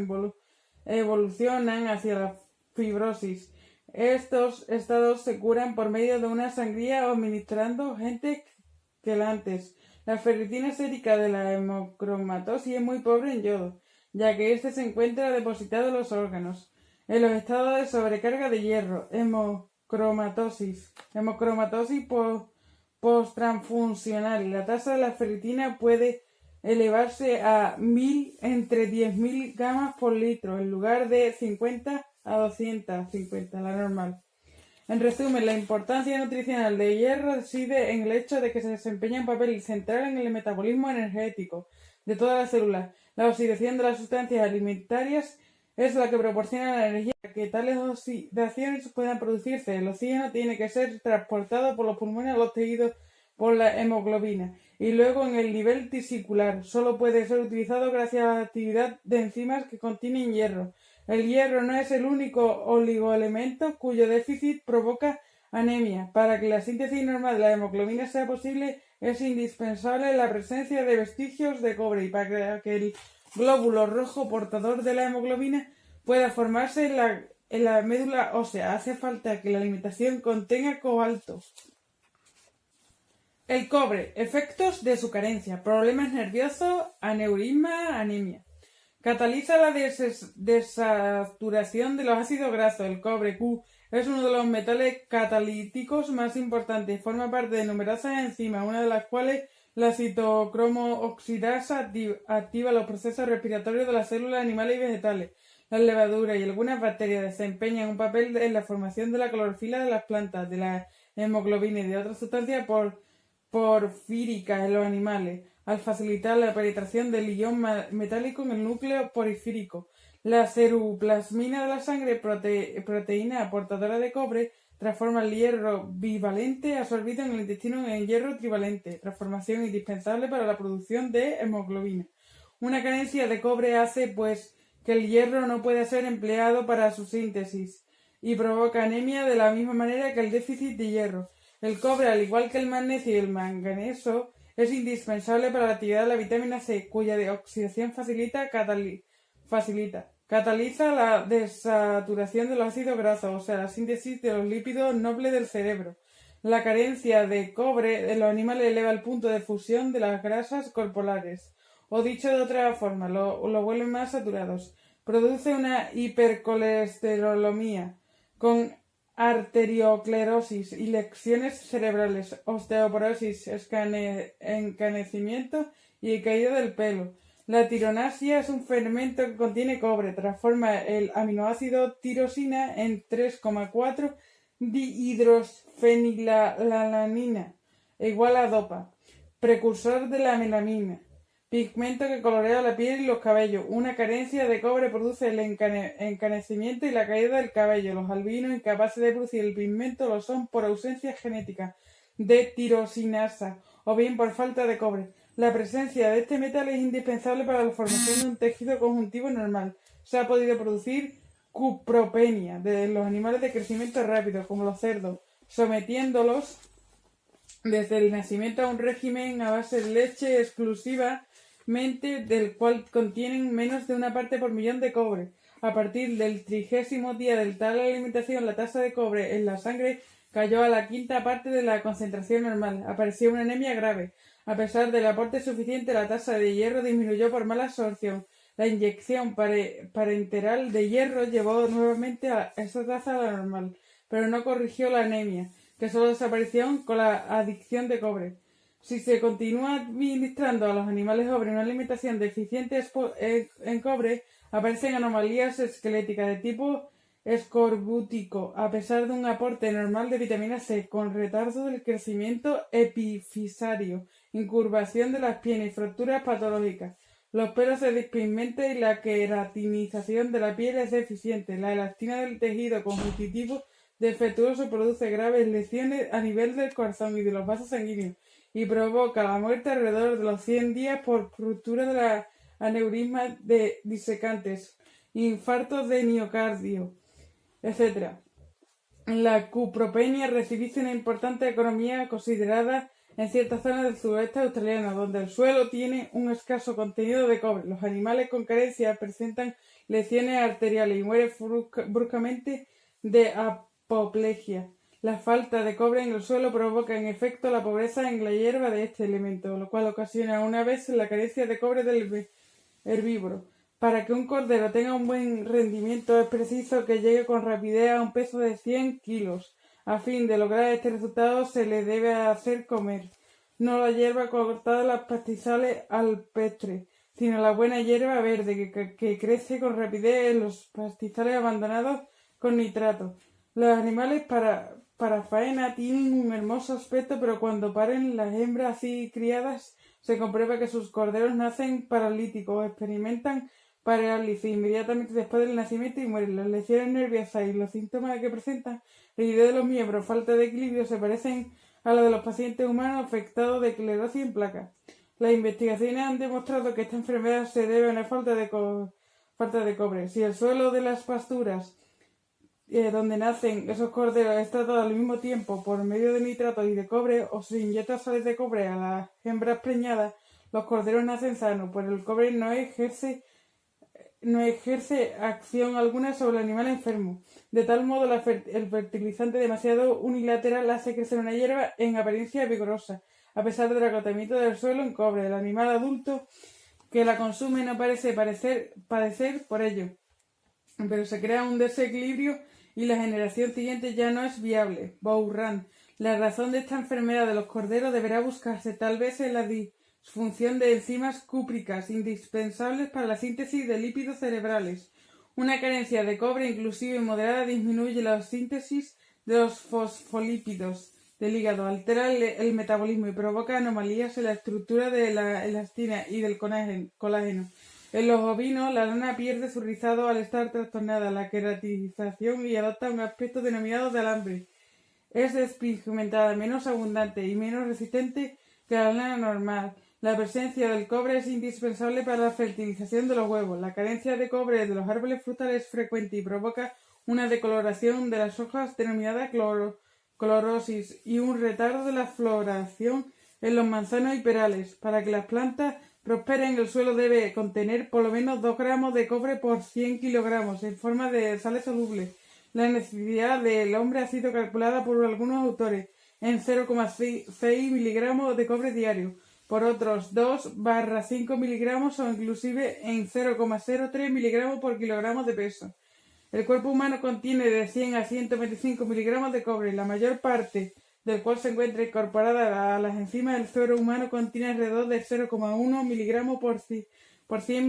evolucionan hacia la fibrosis. Estos estados se curan por medio de una sangría o administrando agentes quelantes. La ferritina sérica de la hemocromatosis es muy pobre en yodo, ya que éste se encuentra depositado en los órganos. En los estados de sobrecarga de hierro, hemocromatosis posttransfusional, la tasa de la ferritina puede elevarse a 1000 entre 10.000 gamas por litro, en lugar de 50 a 250, la normal. En resumen, la importancia nutricional del hierro reside en el hecho de que se desempeña un papel central en el metabolismo energético de todas las células. La oxidación de las sustancias alimentarias es la que proporciona la energía para que tales oxidaciones puedan producirse. El oxígeno tiene que ser transportado por los pulmones a los tejidos por la hemoglobina y luego en el nivel tisicular. Solo puede ser utilizado gracias a la actividad de enzimas que contienen hierro. El hierro no es el único oligoelemento cuyo déficit provoca anemia. Para que la síntesis normal de la hemoglobina sea posible, es indispensable la presencia de vestigios de cobre, y para que el glóbulo rojo portador de la hemoglobina pueda formarse en la médula ósea, hace falta que la alimentación contenga cobalto. El cobre. Efectos de su carencia. Problemas nerviosos, aneurisma, anemia. Cataliza la desaturación de los ácidos grasos. El cobre Q es uno de los metales catalíticos más importantes. Forma parte de numerosas enzimas, una de las cuales la citocromo-oxidasa activa los procesos respiratorios de las células animales y vegetales. Las levaduras y algunas bacterias desempeñan un papel en la formación de la clorofila de las plantas, de la hemoglobina y de otras sustancias porfíricas en los animales, al facilitar la penetración del ion metálico en el núcleo porfírico. La ceruplasmina de la sangre, proteína portadora de cobre, transforma el hierro bivalente absorbido en el intestino en hierro trivalente, transformación indispensable para la producción de hemoglobina. Una carencia de cobre hace, pues, que el hierro no pueda ser empleado para su síntesis y provoca anemia de la misma manera que el déficit de hierro. El cobre, al igual que el magnesio y el manganeso, es indispensable para la actividad de la vitamina C, cuya oxidación cataliza la desaturación de los ácidos grasos, o sea, la síntesis de los lípidos nobles del cerebro. La carencia de cobre en los animales eleva el punto de fusión de las grasas corporales, o dicho de otra forma, lo vuelven más saturados. Produce una hipercolesterolemia con arteriosclerosis y lesiones cerebrales, osteoporosis, encanecimiento y caída del pelo. La tironasia es un fermento que contiene cobre, transforma el aminoácido tirosina en 3,4 dihidrosfenilalanina, igual a dopa, precursor de la melamina, pigmento que colorea la piel y los cabellos. Una carencia de cobre produce el encanecimiento y la caída del cabello. Los albinos incapaces de producir el pigmento lo son por ausencia genética de tirosinasa o bien por falta de cobre. La presencia de este metal es indispensable para la formación de un tejido conjuntivo normal. Se ha podido producir cupropenia de los animales de crecimiento rápido, como los cerdos, sometiéndolos desde el nacimiento a un régimen a base de leche exclusivamente del cual contienen menos de una parte por millón de cobre. A partir del 30º día de tal alimentación, la tasa de cobre en la sangre cayó a la quinta parte de la concentración normal. Apareció una anemia grave. A pesar del aporte suficiente, la tasa de hierro disminuyó por mala absorción. La inyección parenteral de hierro llevó nuevamente a esa tasa a la normal, pero no corrigió la anemia, que solo desapareció con la adición de cobre. Si se continúa administrando a los animales sobre una alimentación deficiente en cobre, aparecen anomalías esqueléticas de tipo escorbútico, a pesar de un aporte normal de vitamina C, con retardo del crecimiento epifisario, incurvación de las piernas y fracturas patológicas. Los pelos se despigmentan y la queratinización de la piel es deficiente. La elastina del tejido conjuntivo defectuoso produce graves lesiones a nivel del corazón y de los vasos sanguíneos y provoca la muerte alrededor de los 100 días por ruptura de la aneurismas disecantes, infartos de miocardio, etc. La cupropenia recibe una importante economía considerada en ciertas zonas del suroeste australiano, donde el suelo tiene un escaso contenido de cobre. Los animales con carencia presentan lesiones arteriales y mueren bruscamente de apoplejía. La falta de cobre en el suelo provoca en efecto la pobreza en la hierba de este elemento, lo cual ocasiona una vez la carencia de cobre del herbívoro. Para que un cordero tenga un buen rendimiento es preciso que llegue con rapidez a un peso de 100 kilos. A fin de lograr este resultado se le debe hacer comer no la hierba cortada de los pastizales alpestres, sino la buena hierba verde que crece con rapidez en los pastizales abandonados con nitrato. Los animales para faena tienen un hermoso aspecto, pero cuando paren las hembras así criadas se comprueba que sus corderos nacen paralíticos, experimentan parálisis inmediatamente después del nacimiento y mueren. Las lesiones nerviosas y los síntomas que presentan, rigidez de los miembros, falta de equilibrio, se parecen a los de los pacientes humanos afectados de esclerosis en placas. Las investigaciones han demostrado que esta enfermedad se debe a una falta de cobre. Si el suelo de las pasturas donde nacen esos corderos es tratado al mismo tiempo por medio de nitratos y de cobre, o se inyecta sales de cobre a las hembras preñadas, los corderos nacen sanos, pues el cobre no ejerce acción alguna sobre el animal enfermo. De tal modo, el fertilizante demasiado unilateral hace crecer una hierba en apariencia vigorosa, a pesar del agotamiento del suelo en cobre. El animal adulto que la consume no parece padecer por ello, pero se crea un desequilibrio y la generación siguiente ya no es viable. Bourran. La razón de esta enfermedad de los corderos deberá buscarse tal vez en la disfunción de enzimas cúpricas indispensables para la síntesis de lípidos cerebrales. Una carencia de cobre inclusive moderada disminuye la síntesis de los fosfolípidos del hígado, altera el metabolismo y provoca anomalías en la estructura de la elastina y del colágeno. En los ovinos, la lana pierde su rizado al estar trastornada, la queratinización y adopta un aspecto denominado de alambre. Es despigmentada, menos abundante y menos resistente que la lana normal. La presencia del cobre es indispensable para la fertilización de los huevos. La carencia de cobre de los árboles frutales es frecuente y provoca una decoloración de las hojas denominada clorosis y un retardo de la floración en los manzanos y perales. Para que las plantas prosperen, el suelo debe contener por lo menos 2 gramos de cobre por 100 kilogramos en forma de sales solubles. La necesidad del hombre ha sido calculada por algunos autores en 0,6 miligramos de cobre diario, por otros 2/5 miligramos o inclusive en 0,03 miligramos por kilogramo de peso. El cuerpo humano contiene de 100 a 125 miligramos de cobre, la mayor parte del cual se encuentra incorporada a las enzimas del suero humano contiene alrededor de 0,1 miligramos por 100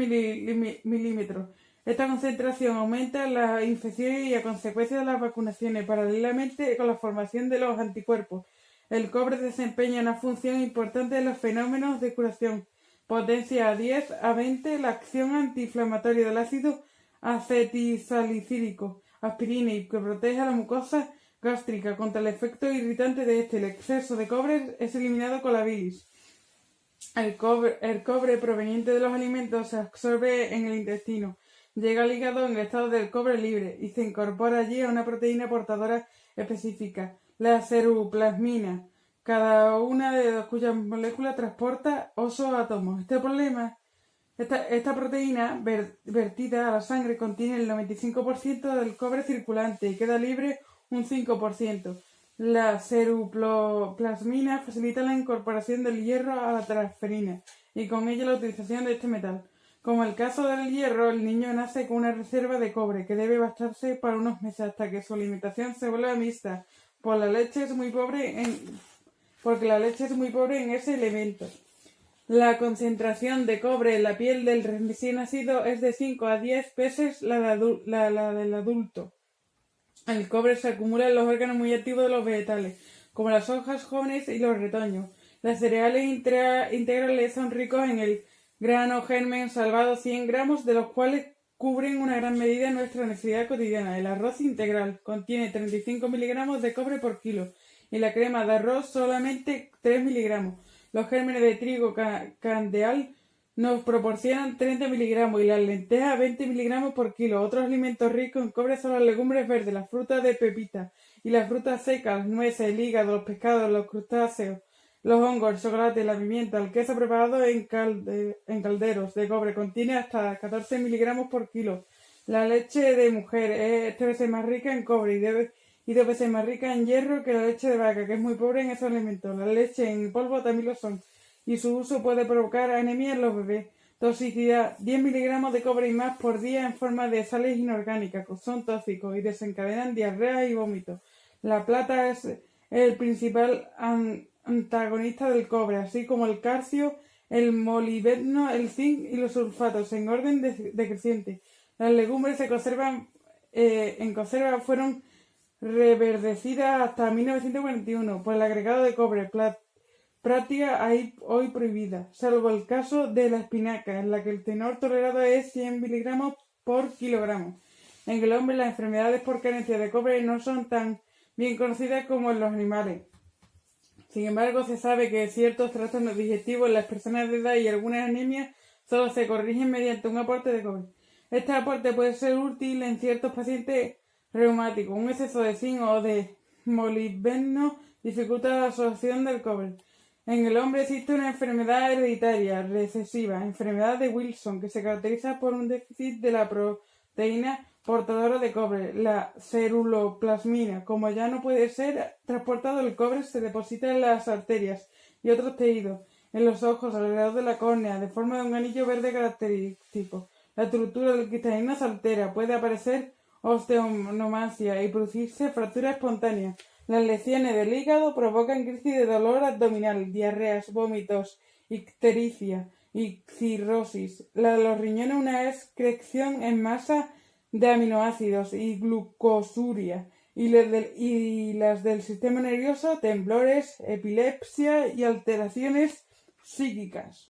milímetros. Esta concentración aumenta las infecciones y a consecuencia de las vacunaciones, paralelamente con la formación de los anticuerpos. El cobre desempeña una función importante en los fenómenos de curación. Potencia a 10 a 20 la acción antiinflamatoria del ácido acetilsalicílico, aspirina, y que protege a la mucosa gástrica contra el efecto irritante de este. El exceso de cobre es eliminado con la bilis. El cobre proveniente de los alimentos se absorbe en el intestino, llega al hígado en el estado del cobre libre y se incorpora allí a una proteína portadora específica, la ceruloplasmina, cada una de cuyas moléculas transporta 8 átomos. Esta proteína vertida a la sangre contiene el 95% del cobre circulante y queda libre un 5%. La ceruloplasmina facilita la incorporación del hierro a la transferina y con ello la utilización de este metal. Como el caso del hierro, el niño nace con una reserva de cobre que debe bastarse para unos meses hasta que su alimentación se vuelva mixta, porque la leche es muy pobre en ese elemento. La concentración de cobre en la piel del recién nacido es de 5 a 10 veces la del adulto. El cobre se acumula en los órganos muy activos de los vegetales, como las hojas jóvenes y los retoños. Los cereales integrales son ricos en el grano germen salvado 100 gramos, de los cuales cubren una gran medida nuestra necesidad cotidiana. El arroz integral contiene 35 miligramos de cobre por kilo y la crema de arroz solamente 3 miligramos. Los gérmenes de trigo candeal nos proporcionan 30 miligramos y las lentejas 20 miligramos por kilo. Otros alimentos ricos en cobre son las legumbres verdes, las frutas de pepita y las frutas secas, las nueces, el hígado, los pescados, los crustáceos, los hongos, el chocolate, la pimienta, el queso preparado en calderos de cobre contiene hasta 14 miligramos por kilo. La leche de mujer es 3 veces más rica en cobre y 2 veces más rica en hierro que la leche de vaca, que es muy pobre en esos elementos. La leche en polvo también lo son, y su uso puede provocar anemia en los bebés. Toxicidad: 10 miligramos de cobre y más por día en forma de sales inorgánicas, son tóxicos y desencadenan diarrea y vómitos. La plata es el principal antagonista del cobre, así como el calcio, el molibdeno, el zinc y los sulfatos, en orden decreciente. Las legumbres se conservan en conserva fueron reverdecidas hasta 1941 por el agregado de cobre, práctica hoy prohibida, salvo el caso de la espinaca, en la que el tenor tolerado es 100 miligramos por kilogramo. En el hombre, las enfermedades por carencia de cobre no son tan bien conocidas como en los animales. Sin embargo, se sabe que ciertos trastornos digestivos en las personas de edad y algunas anemias solo se corrigen mediante un aporte de cobre. Este aporte puede ser útil en ciertos pacientes reumáticos. Un exceso de zinc o de molibdeno dificulta la absorción del cobre. En el hombre existe una enfermedad hereditaria recesiva, enfermedad de Wilson, que se caracteriza por un déficit de la proteína portadora de cobre, la ceruloplasmina. Como ya no puede ser transportado, el cobre se deposita en las arterias y otros tejidos, en los ojos, alrededor de la córnea, de forma de un anillo verde característico. La estructura del cristalino se altera, puede aparecer osteonomasia y producirse fractura espontánea. Las lesiones del hígado provocan crisis de dolor abdominal, diarreas, vómitos, ictericia y cirrosis. La de los riñones, una excreción en masa de aminoácidos y glucosuria. Y las del sistema nervioso, temblores, epilepsia y alteraciones psíquicas.